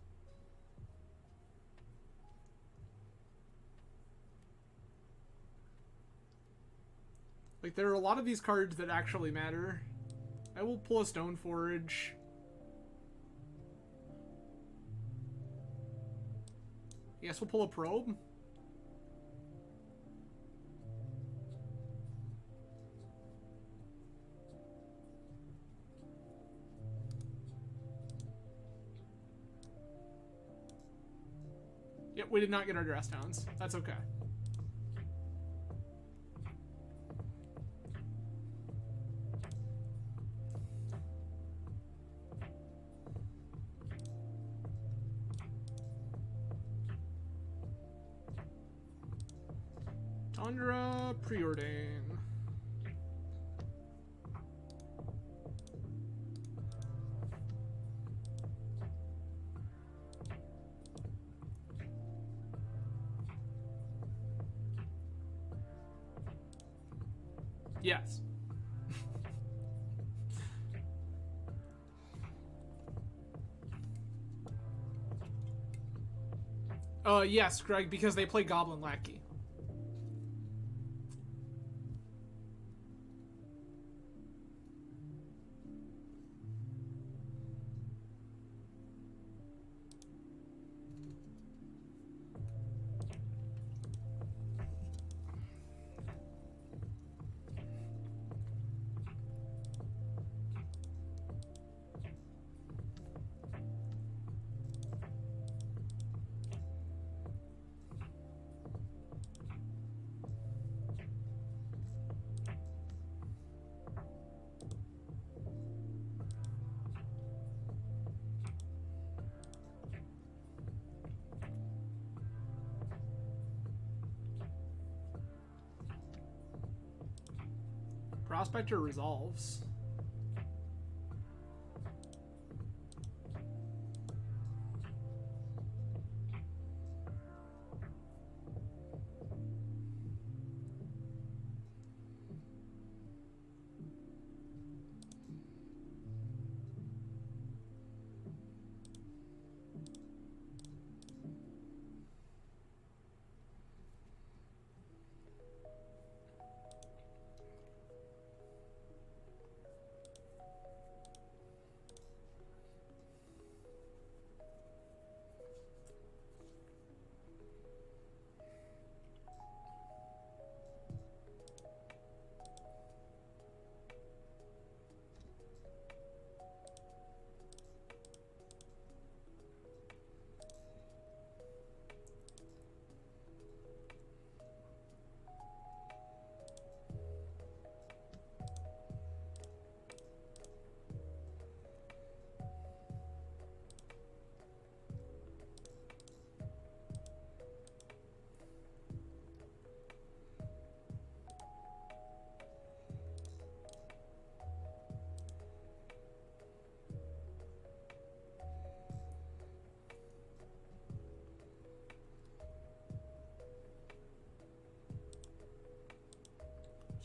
Like, there are a lot of these cards that actually matter. I will pull a Stone Forge. Yes, we'll pull a Probe. Yep, we did not get our dress downs. That's okay. Tundra, Preordain. Yes. Yes, Greg, because they play Goblin Lackey. Prospector resolves.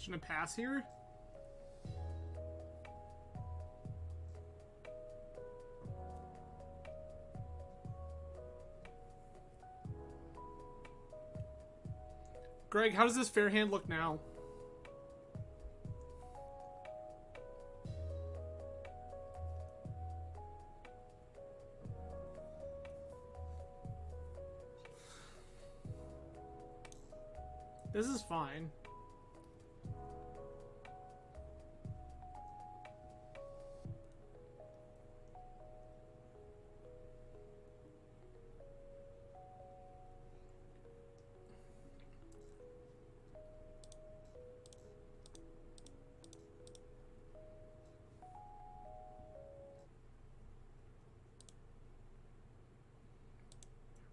Just gonna pass here. Greg, how does this fair hand look now? This is fine.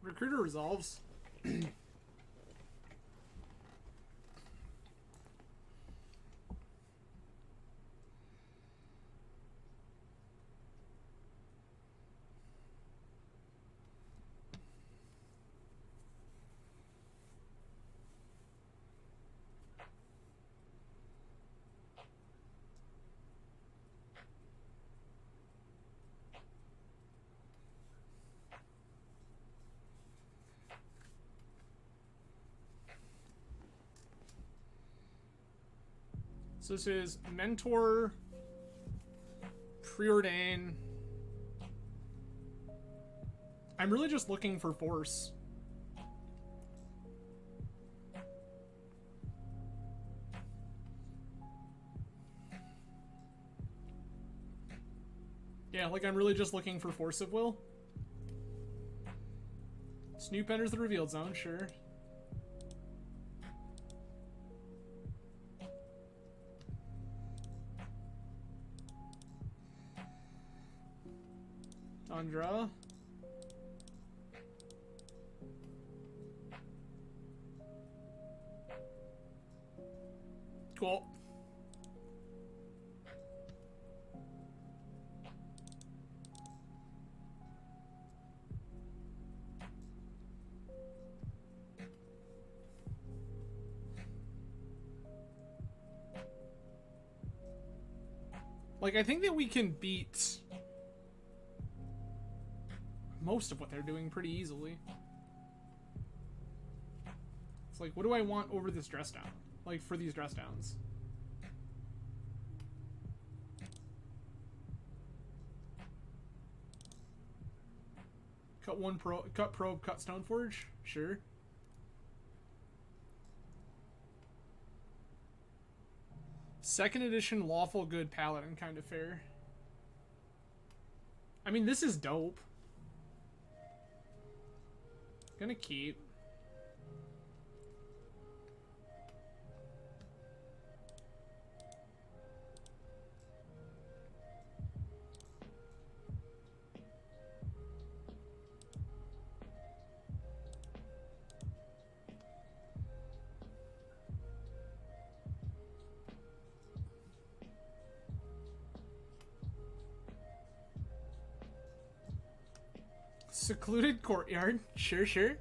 Recruiter resolves. So this is Mentor, Preordain. I'm really just looking for Force. Yeah, like I'm really just looking for Force of Will. Snoop enters the revealed zone, sure. Tundra. Cool. Like, I think that we can beat most of what they're doing pretty easily. It's like, what do I want over this dress down? Like, for these dress downs. Cut probe, cut Stoneforge? Sure. Second edition Lawful Good Paladin, kind of fair. I mean, this is dope. Gonna keep. Secluded courtyard. Sure, sure.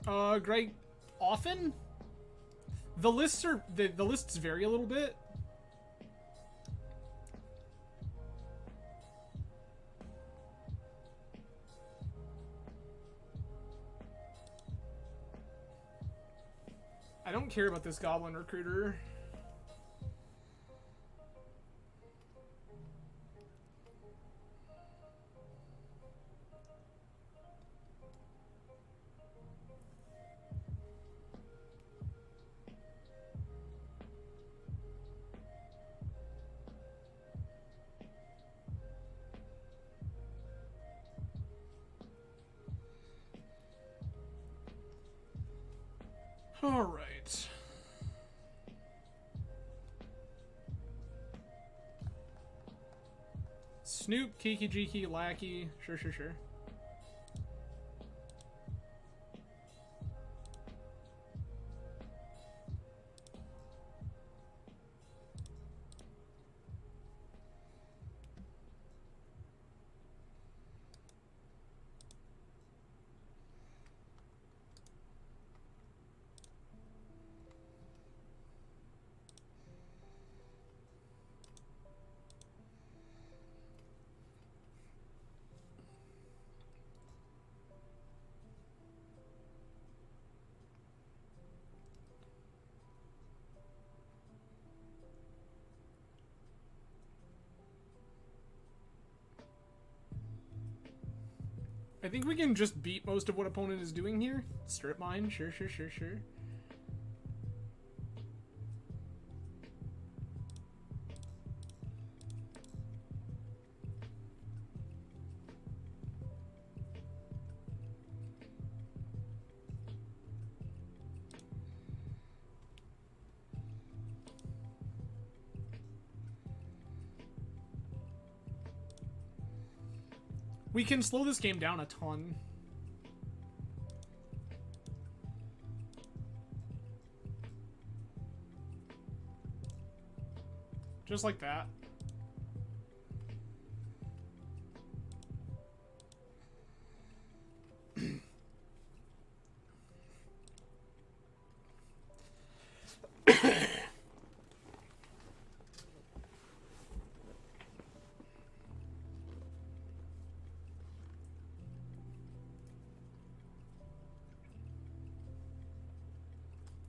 Greg, often? The lists are... The lists vary a little bit. I don't care about this goblin recruiter. All right. Snoop, Kiki, Jiki, Lackey. Sure, sure, sure. I think we can just beat most of what opponent is doing here. Strip mine, sure. We can slow this game down a ton. Just like that.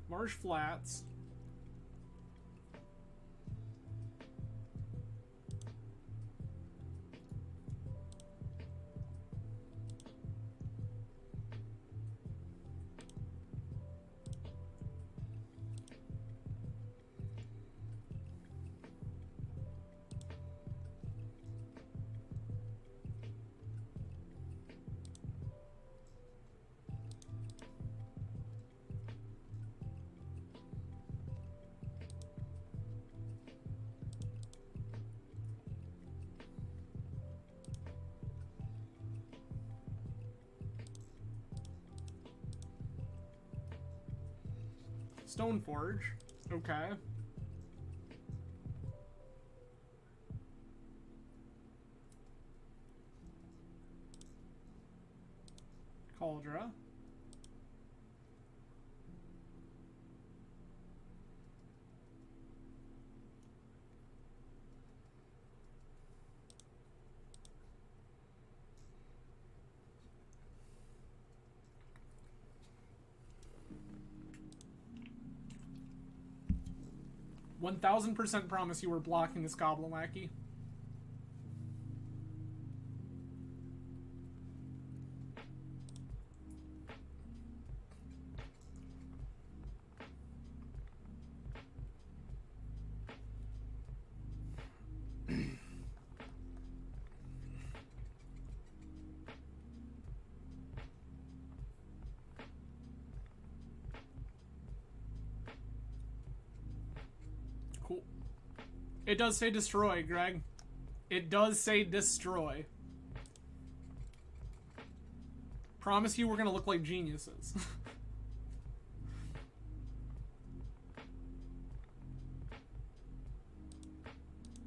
Marsh Flats. Stoneforge. Okay. Cauldra. %1,000% promise you were blocking this Goblin Lackey. Cool. It does say destroy, Greg. It does say destroy. Promise you we're gonna look like geniuses.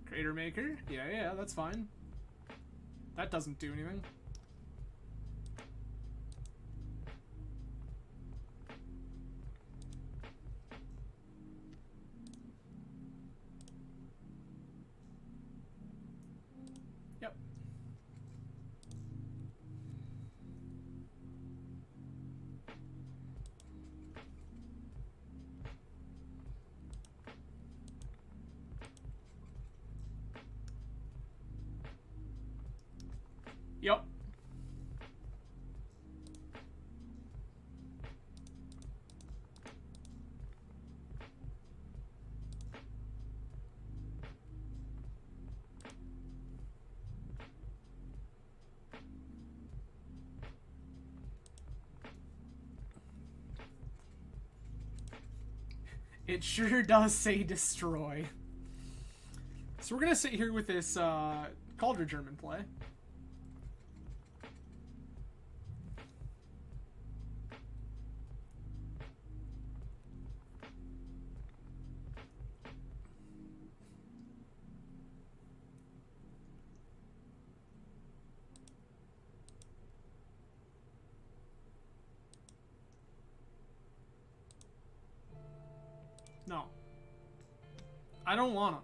Crater Maker? Yeah, that's fine. That doesn't do anything. Yep. Yep. It sure does say destroy. So we're gonna sit here with this Cauldron German play. No. I don't want him.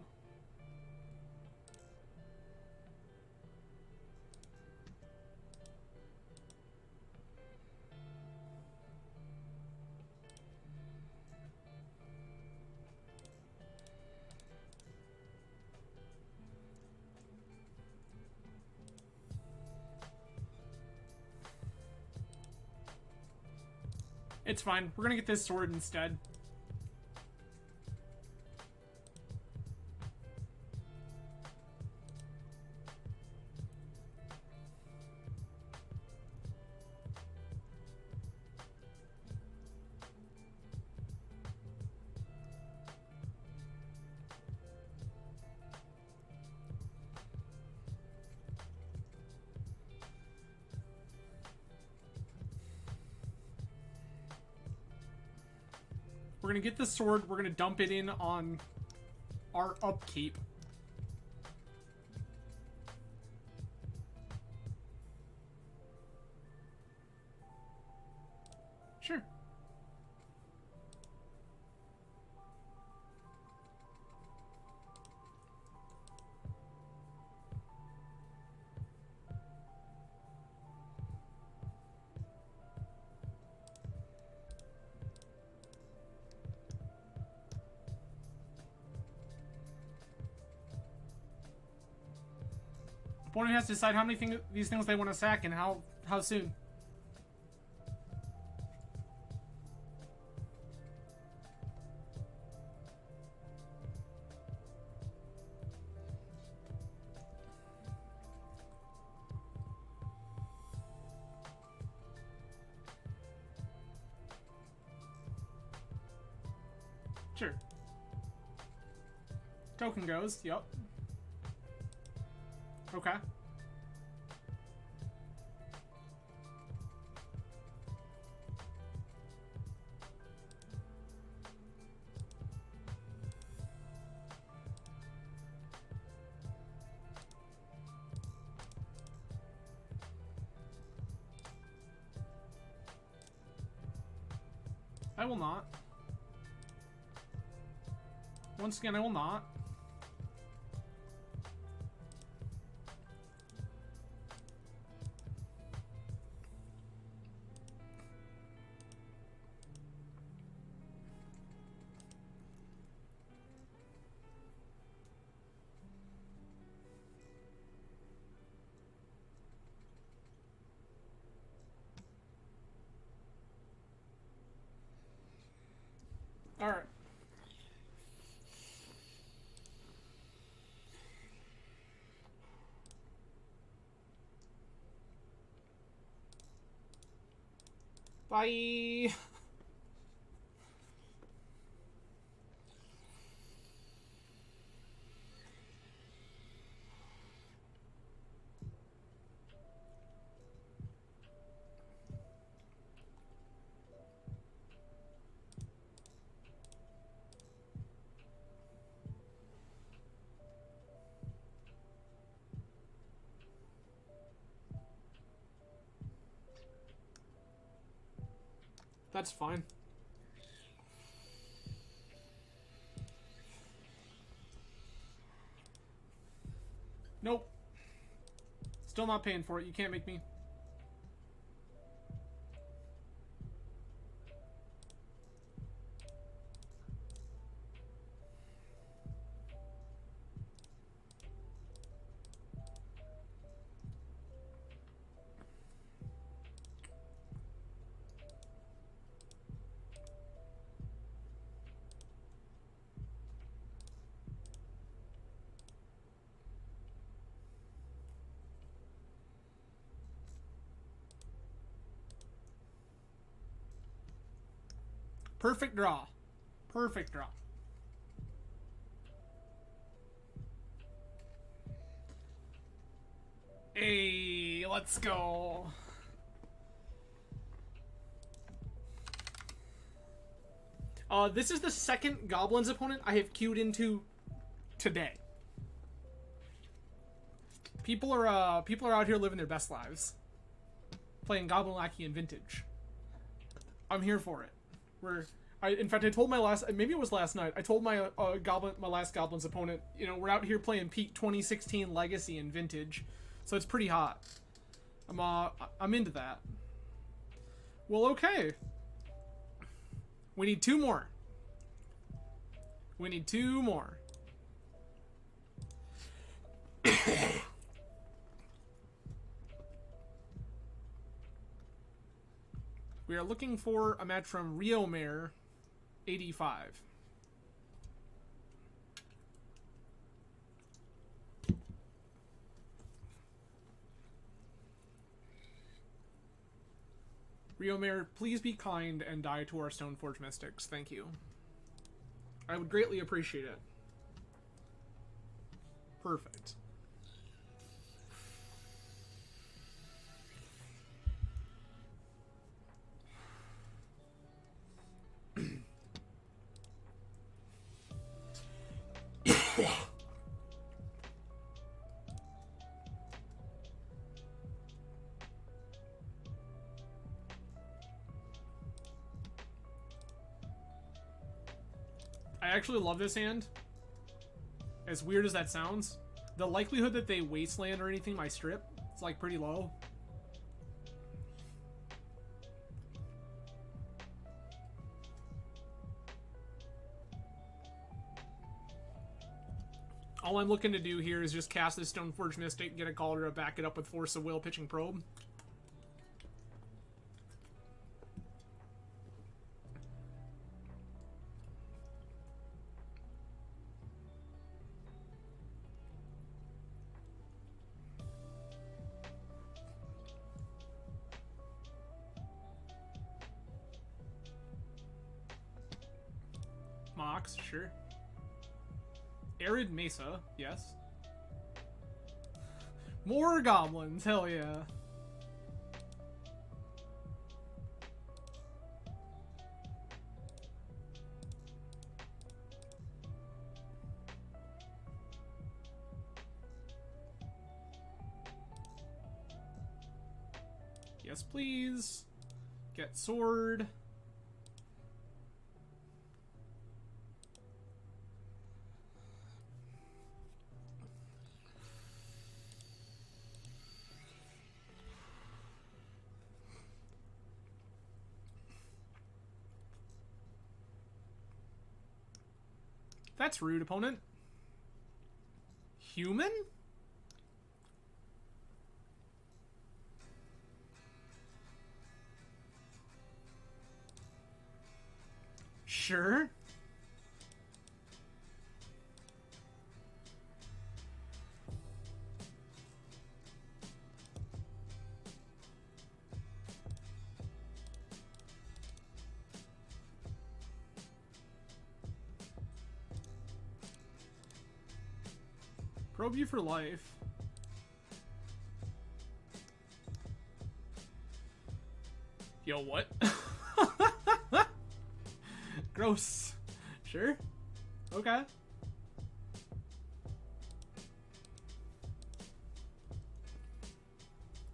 It's fine. We're gonna get this sword instead. We're gonna get the sword, we're gonna dump it in on our upkeep. Sure. Opponent has to decide how many these things they want to sack and how soon. Sure. Token goes, yep. Okay. I will not. Once again, I will not. All right. Bye. That's fine. Nope. Still not paying for it. You can't make me. Perfect draw. Perfect draw. Hey, let's go. This is the second Goblins opponent I have queued into today. People are out here living their best lives. Playing Goblin Lackey and Vintage. I'm here for it. In fact, I told my maybe it was last night. I told my my last Goblins opponent, you know, we're out here playing peak 2016 Legacy and Vintage, so it's pretty hot. I'm into that. Well, okay. We need two more. We need two more. We are looking for a match from Rio Mare 85. Rio Mare, please be kind and die to our Stoneforge Mystics. Thank you. I would greatly appreciate it. Perfect. I actually love this hand. As weird as that sounds, the likelihood that they wasteland or anything my strip, it's like pretty low. All I'm looking to do here is just cast this Stoneforge Mystic, get a Cauldron, back it up with Force of Will, pitching Probe. Mox, sure. Arid Mesa, yes. More goblins, hell yeah. Yes, please. Get sword. That's rude, opponent. Human? Sure. Probe you for life. Yo, what? Gross. Sure. Okay.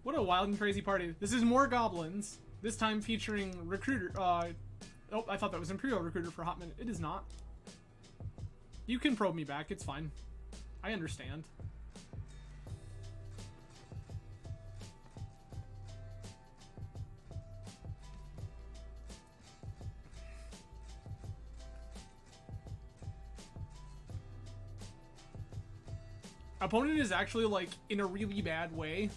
What a wild and crazy party. This is more goblins. This time featuring Recruiter. Oh, I thought that was Imperial Recruiter for a hot minute. It is not. You can probe me back. It's fine. I understand. Opponent is actually, like, in a really bad way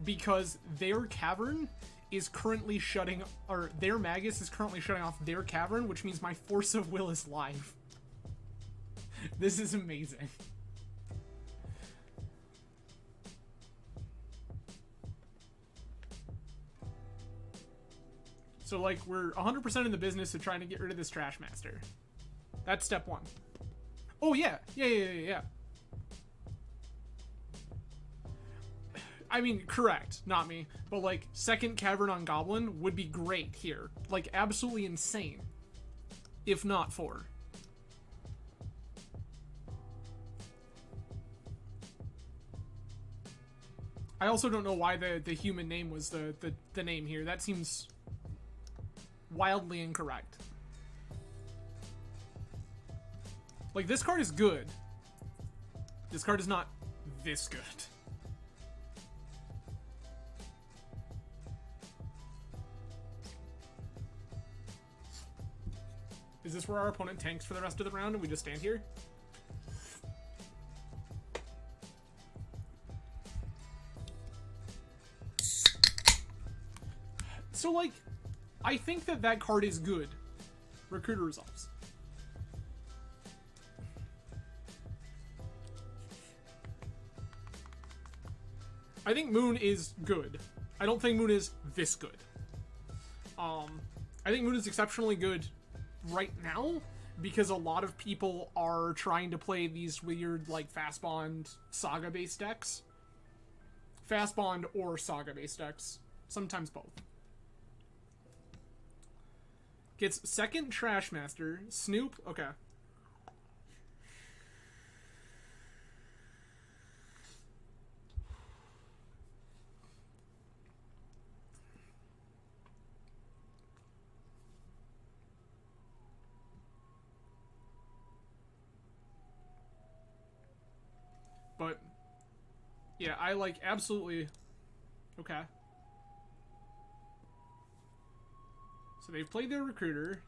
because their cavern is currently shutting, or their Magus is currently shutting off their cavern, which means my Force of Will is live. This is amazing. So, like, we're 100% in the business of trying to get rid of this Trash Master. That's step one. Oh, yeah. Yeah. I mean, correct. Not me. But, like, second Cavern on Goblin would be great here. Like, absolutely insane. If not for. I also don't know why the human name was the name here. That seems wildly incorrect. Like, this card is good. This card is not this good. Is this where our opponent tanks for the rest of the round and we just stand here? So, like, I think that that card is good. Recruiter Resolves. I think Moon is good. I don't think Moon is this good. I think Moon is exceptionally good right now because a lot of people are trying to play these weird, like, Fast Bond Saga-based decks. Fast Bond or Saga-based decks. Sometimes both. Gets second Trash Master. Snoop. Okay. But, yeah, I, like, absolutely... Okay. So they've played their Recruiter.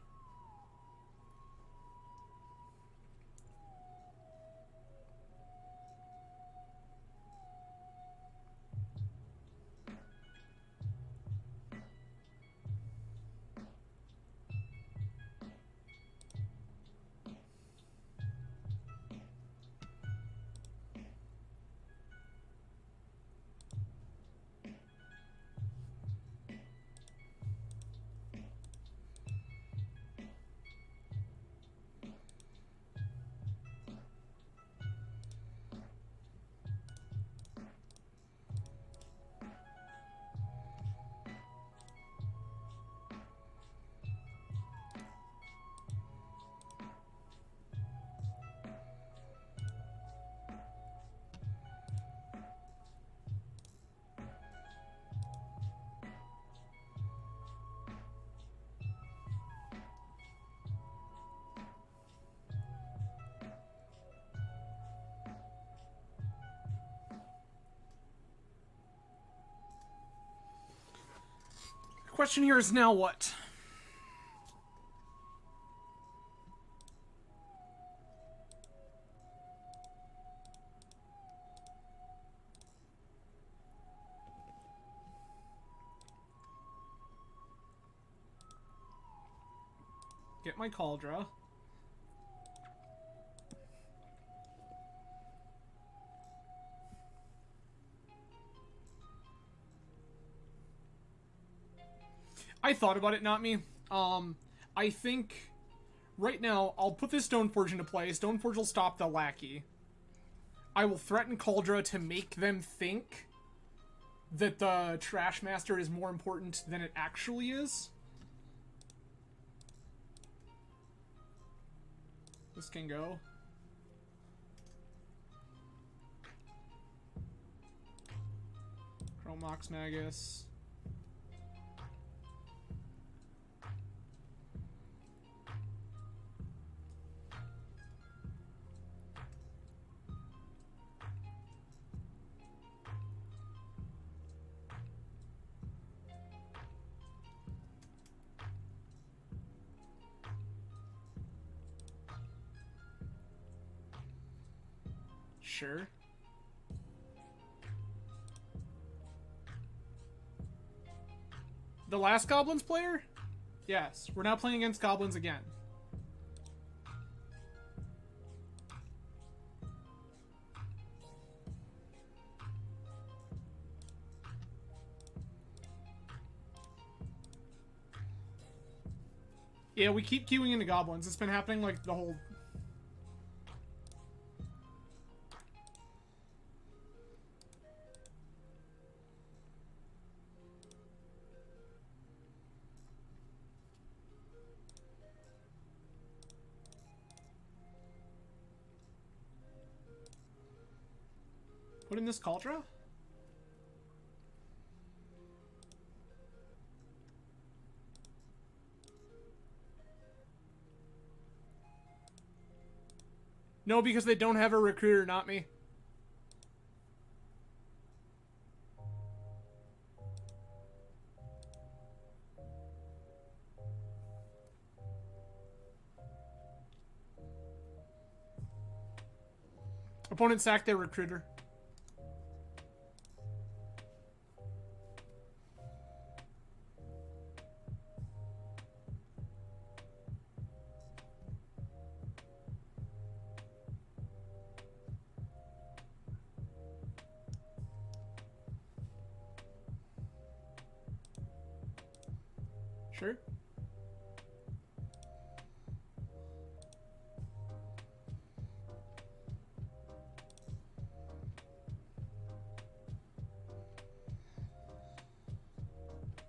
Question here is now what? Get my Cauldra. I thought about it, not me. I think right now I'll put this Stoneforge into play. Stoneforge will stop the Lackey. I will threaten Cauldra to make them think that the Trash Master is more important than it actually is. This can go. Chromox Magus. Sure. The last Goblins player? Yes, we're now playing against Goblins again. Yeah, we keep queuing into Goblins. It's been happening like the whole... Put in this Cauldra? No, because they don't have a Recruiter, not me. Opponent sacked their Recruiter. Sure.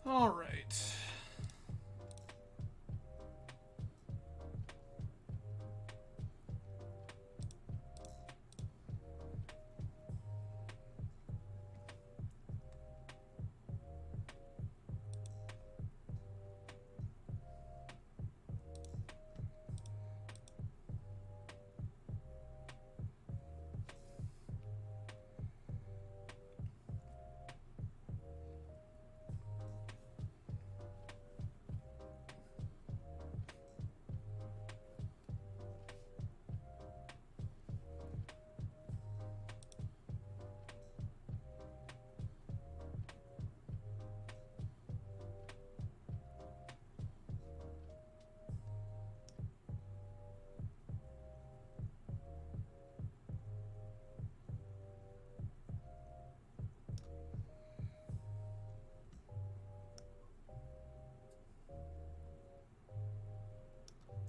All right.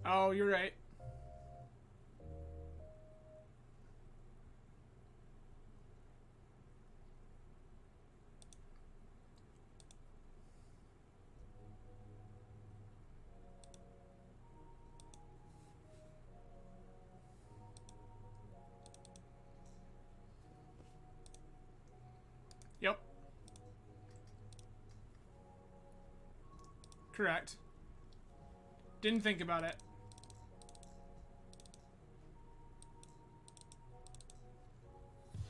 Oh, you're right. Yep. Correct. Didn't think about it.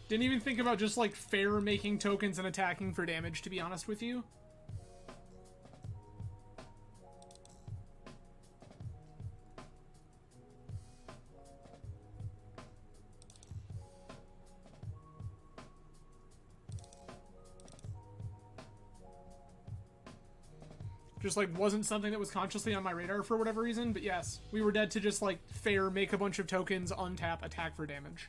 Didn't even think about just, like, fair making tokens and attacking for damage, to be honest with you. Just, like, wasn't something that was consciously on my radar for whatever reason, but yes, we were dead to just, like, fair make a bunch of tokens, untap, attack for damage.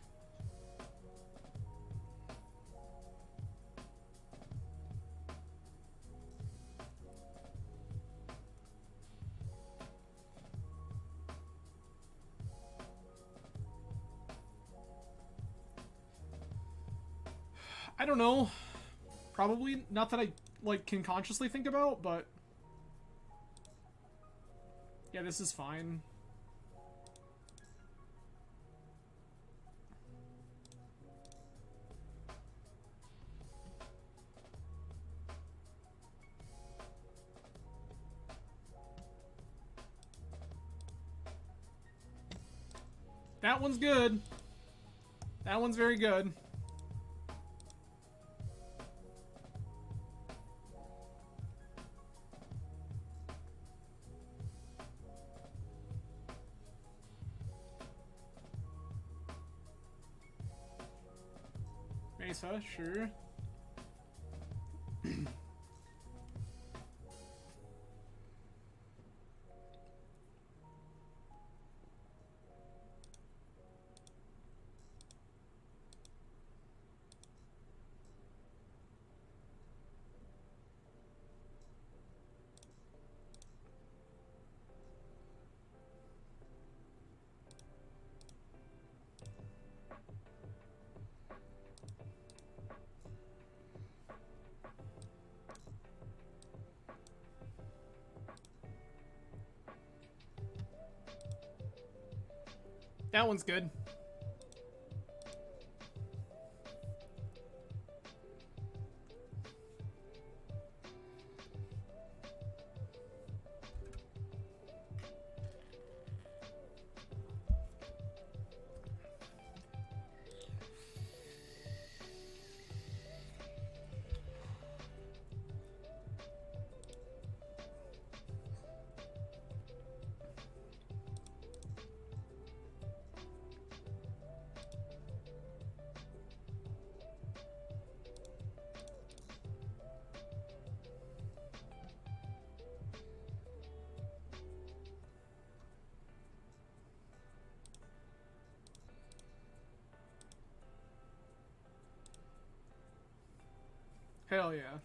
I don't know. Probably not that I, like, can consciously think about, but yeah, this is fine. That one's good. That one's very good. Mesa, sure. That one's good. Hell yeah.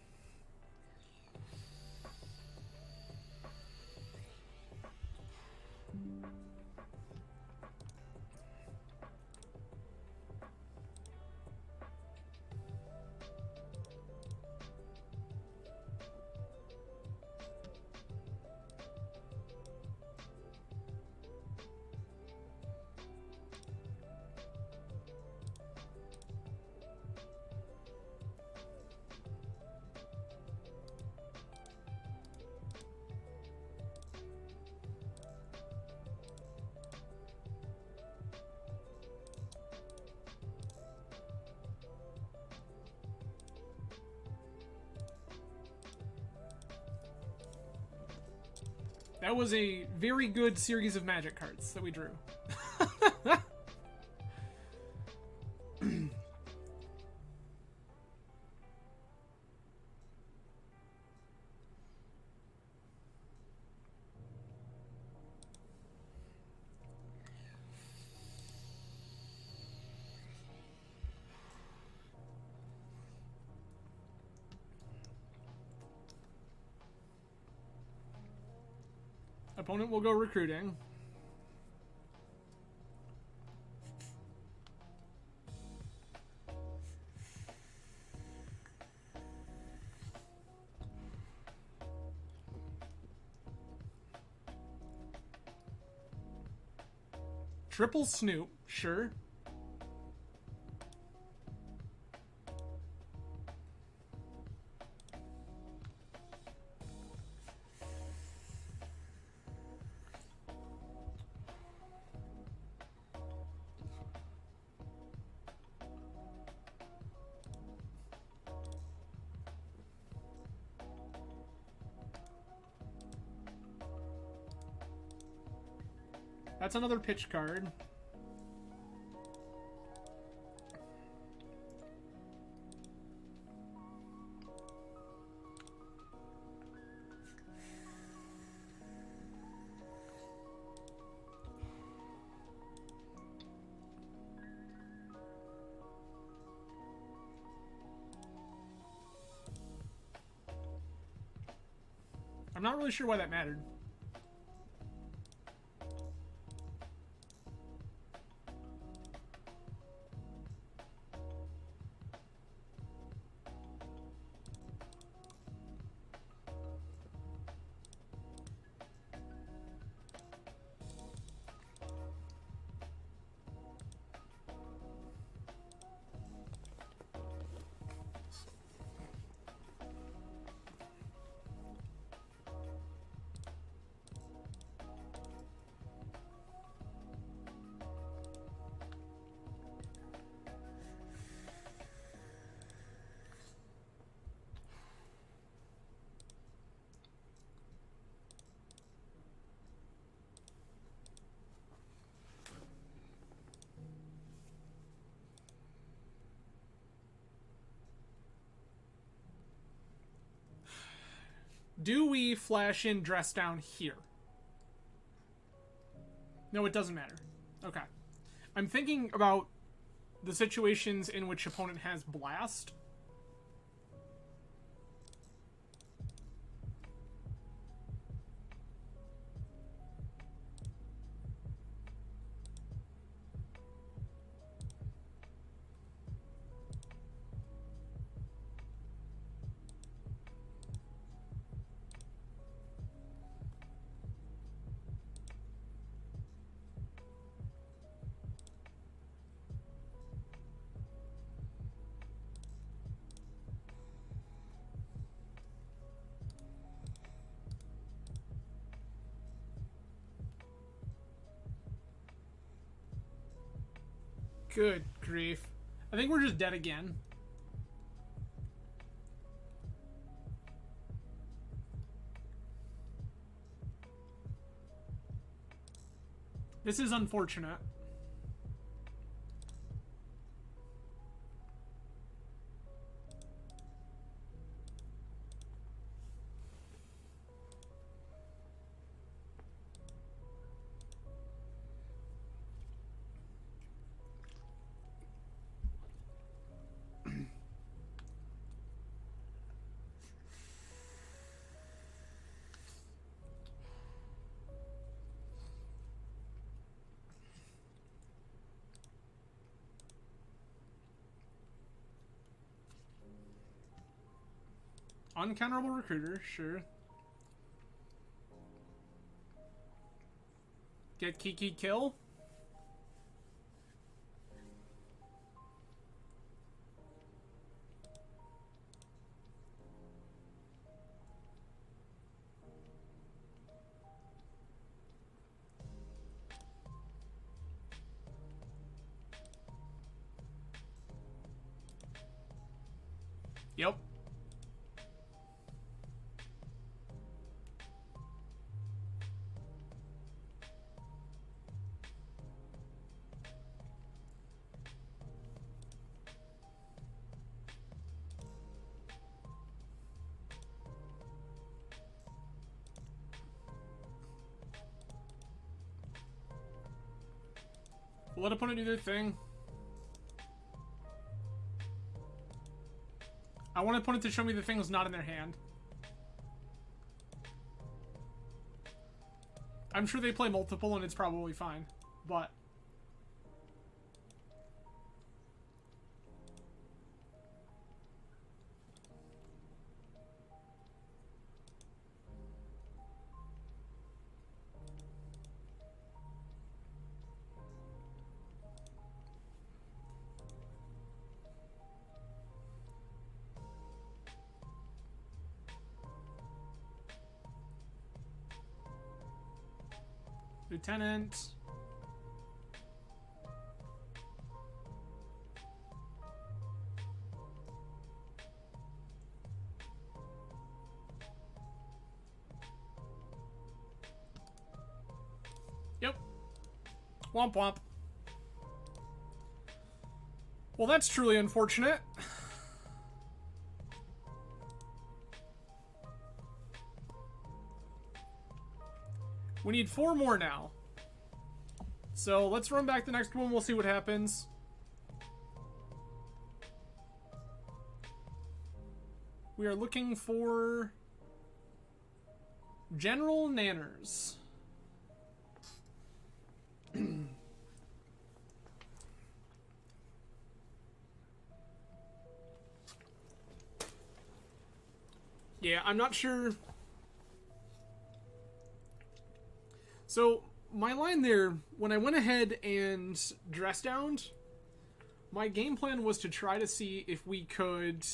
That was a very good series of magic cards that we drew. Opponent will go recruiting. Triple Snoop, sure. That's another pitch card. I'm not really sure why that mattered. Do we flash in dress down here? No, it doesn't matter. Okay. I'm thinking about the situations in which opponent has blast. Good grief. I think we're just dead again. This is unfortunate. Uncounterable recruiter, sure. Get Kiki kill. Yep. We'll let opponent do their thing. I want opponent to show me the thing was not in their hand. I'm sure they play multiple and it's probably fine, but... Lieutenant. Yep. Womp womp. Well, that's truly unfortunate. We need 4 more now. So let's run back the next one. We'll see what happens. We are looking for General Nanners. Yeah, I'm not sure. So, my line there, when I went ahead and dress downed, my game plan was to try to see if we could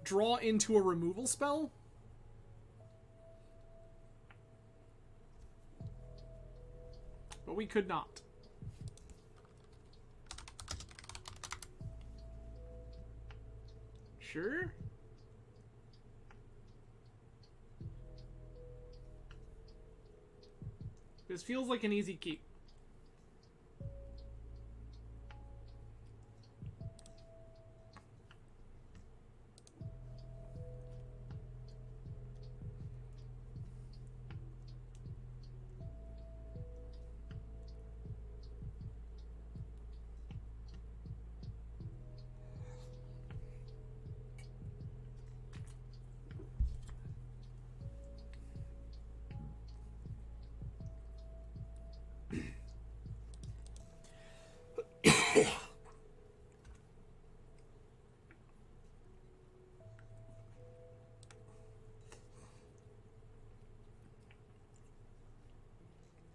draw into a removal spell. But we could not. Sure. This feels like an easy keep.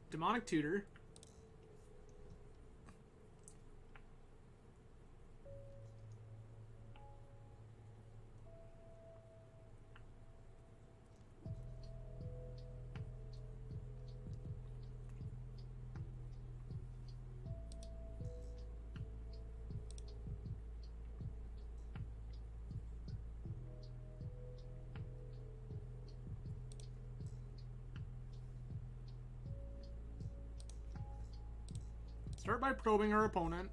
Demonic Tutor. Start by probing our opponent.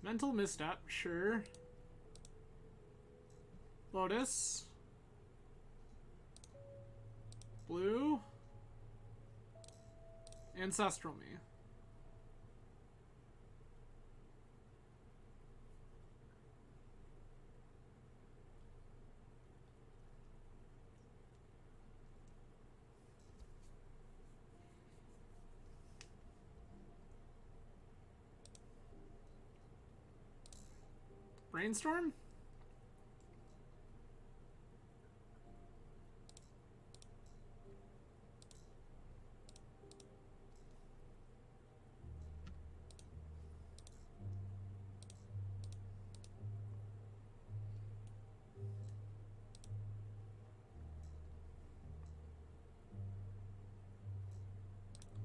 Mental misstep, sure. Lotus. Blue. Ancestral Me. Brainstorm?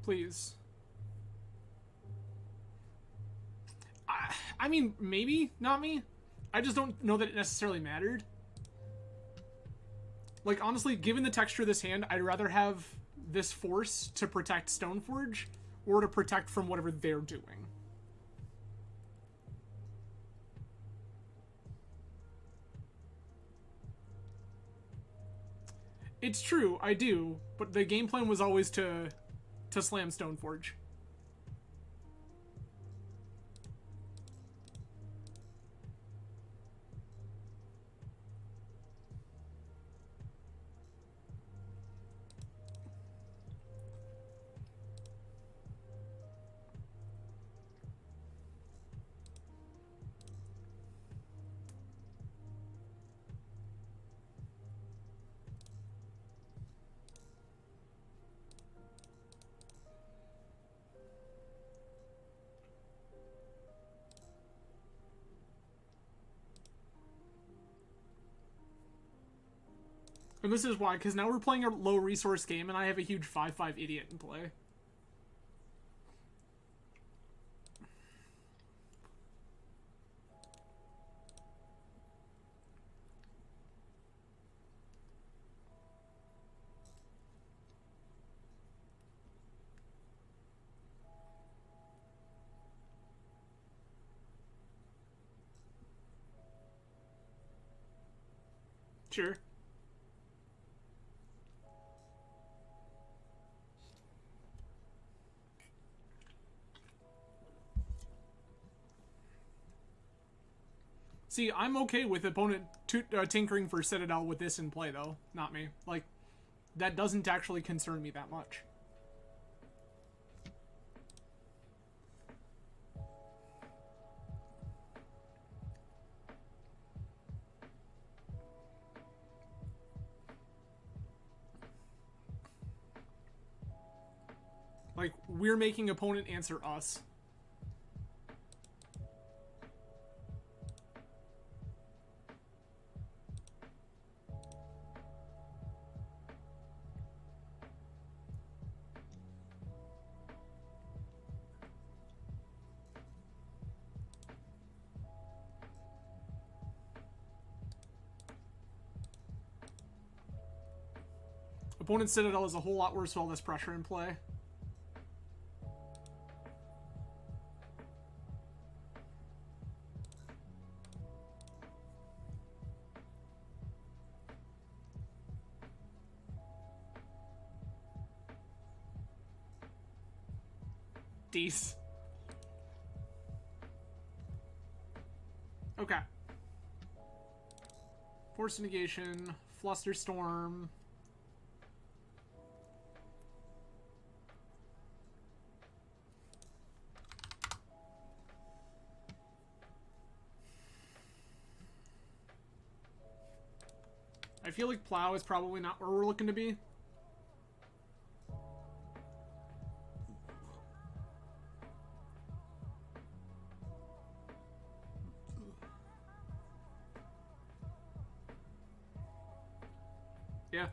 Please. I mean, maybe, not me. I just don't know that it necessarily mattered. Like, honestly, given the texture of this hand, I'd rather have this force to protect Stoneforge or to protect from whatever they're doing. It's true, I do, but the game plan was always to slam Stoneforge. And this is why, because now we're playing a low resource game and I have a huge 5/5 idiot in play. Sure. See, I'm okay with opponent tinkering for Citadel with this in play, though. Not me. Like, that doesn't actually concern me that much. Like, we're making opponent answer us. Opponent's Citadel is a whole lot worse with all this pressure in play. Dece. Okay. Force negation, Flusterstorm. I feel like Plow is probably not where we're looking to be. Yeah.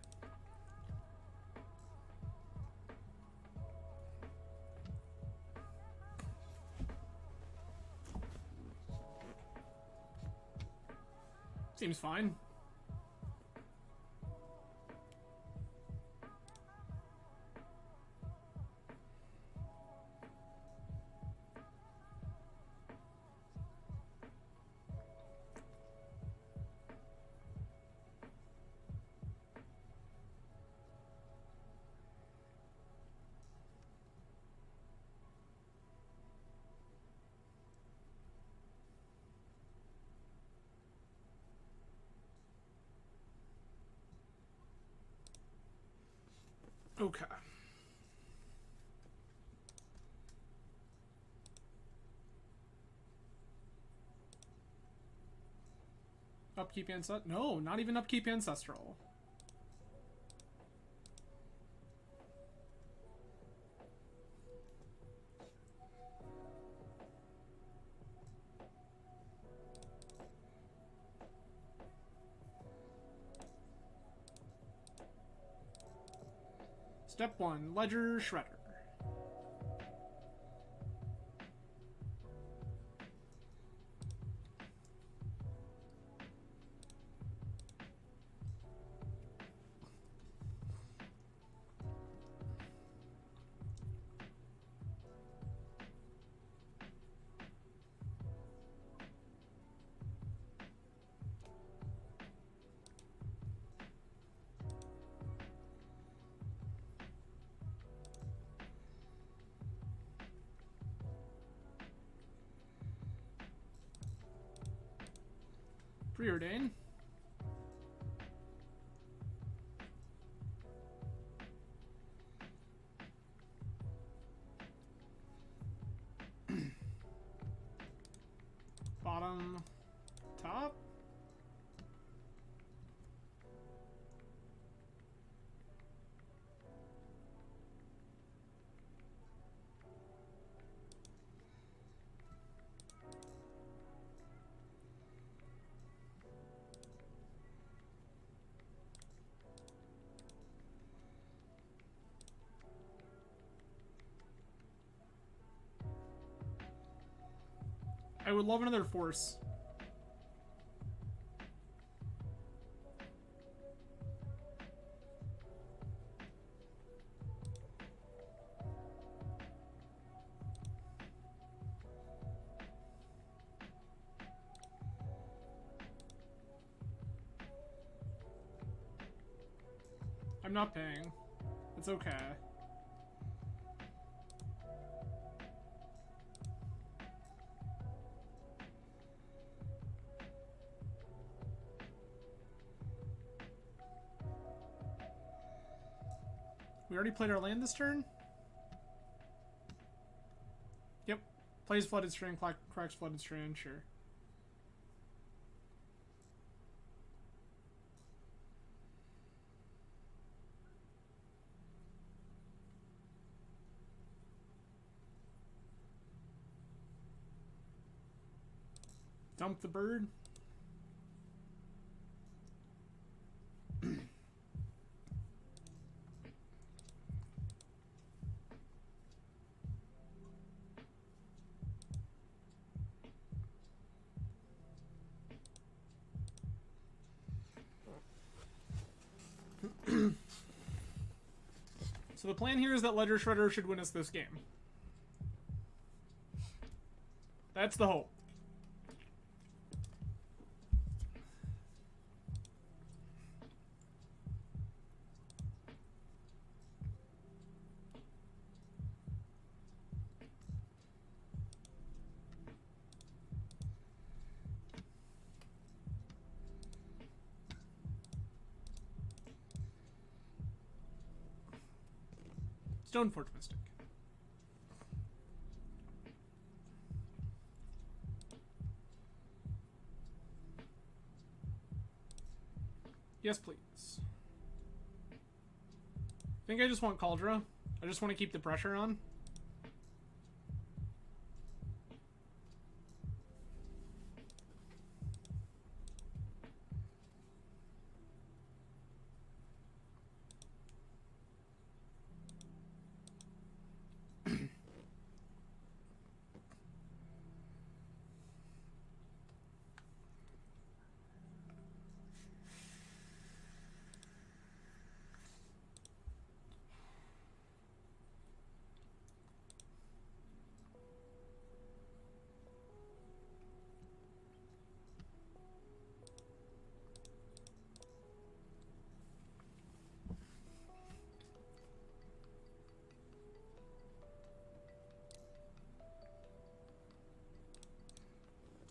Seems fine. Okay. Upkeep Ancestral? No, not even Upkeep Ancestral. Step 1, Ledger Shredder. Preordain. Bottom, top. I would love another force. I'm not paying. It's okay. We already played our land this turn? Yep. Plays Flooded Strand, cracks Flooded Strand, sure. Dump the bird. So the plan here is that Ledger Shredder should win us this game. That's the hope. Stoneforge Mystic. Yes, please. I think I just want Cauldra. I just want to keep the pressure on.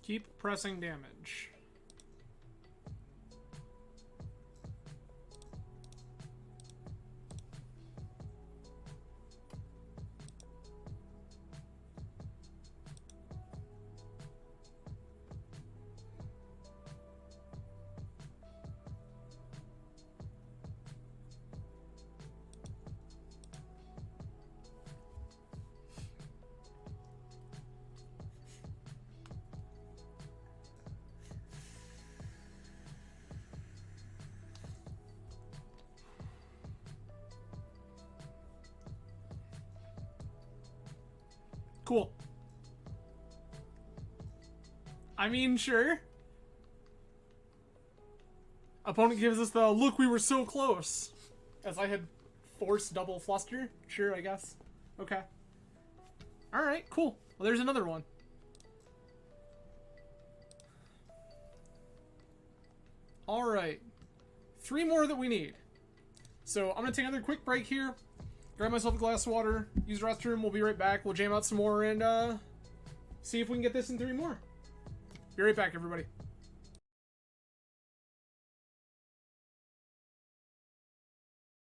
Keep pressing damage. Cool. I mean, sure. Opponent gives us the, look, we were so close. As I had forced double fluster. Sure, I guess. Okay. Alright, cool. Well, there's another one. Alright. 3 more that we need. So, I'm going to take another quick break here. Grab myself a glass of water, use the restroom, we'll be right back. We'll jam out some more and see if we can get this in 3 more. Be right back, everybody.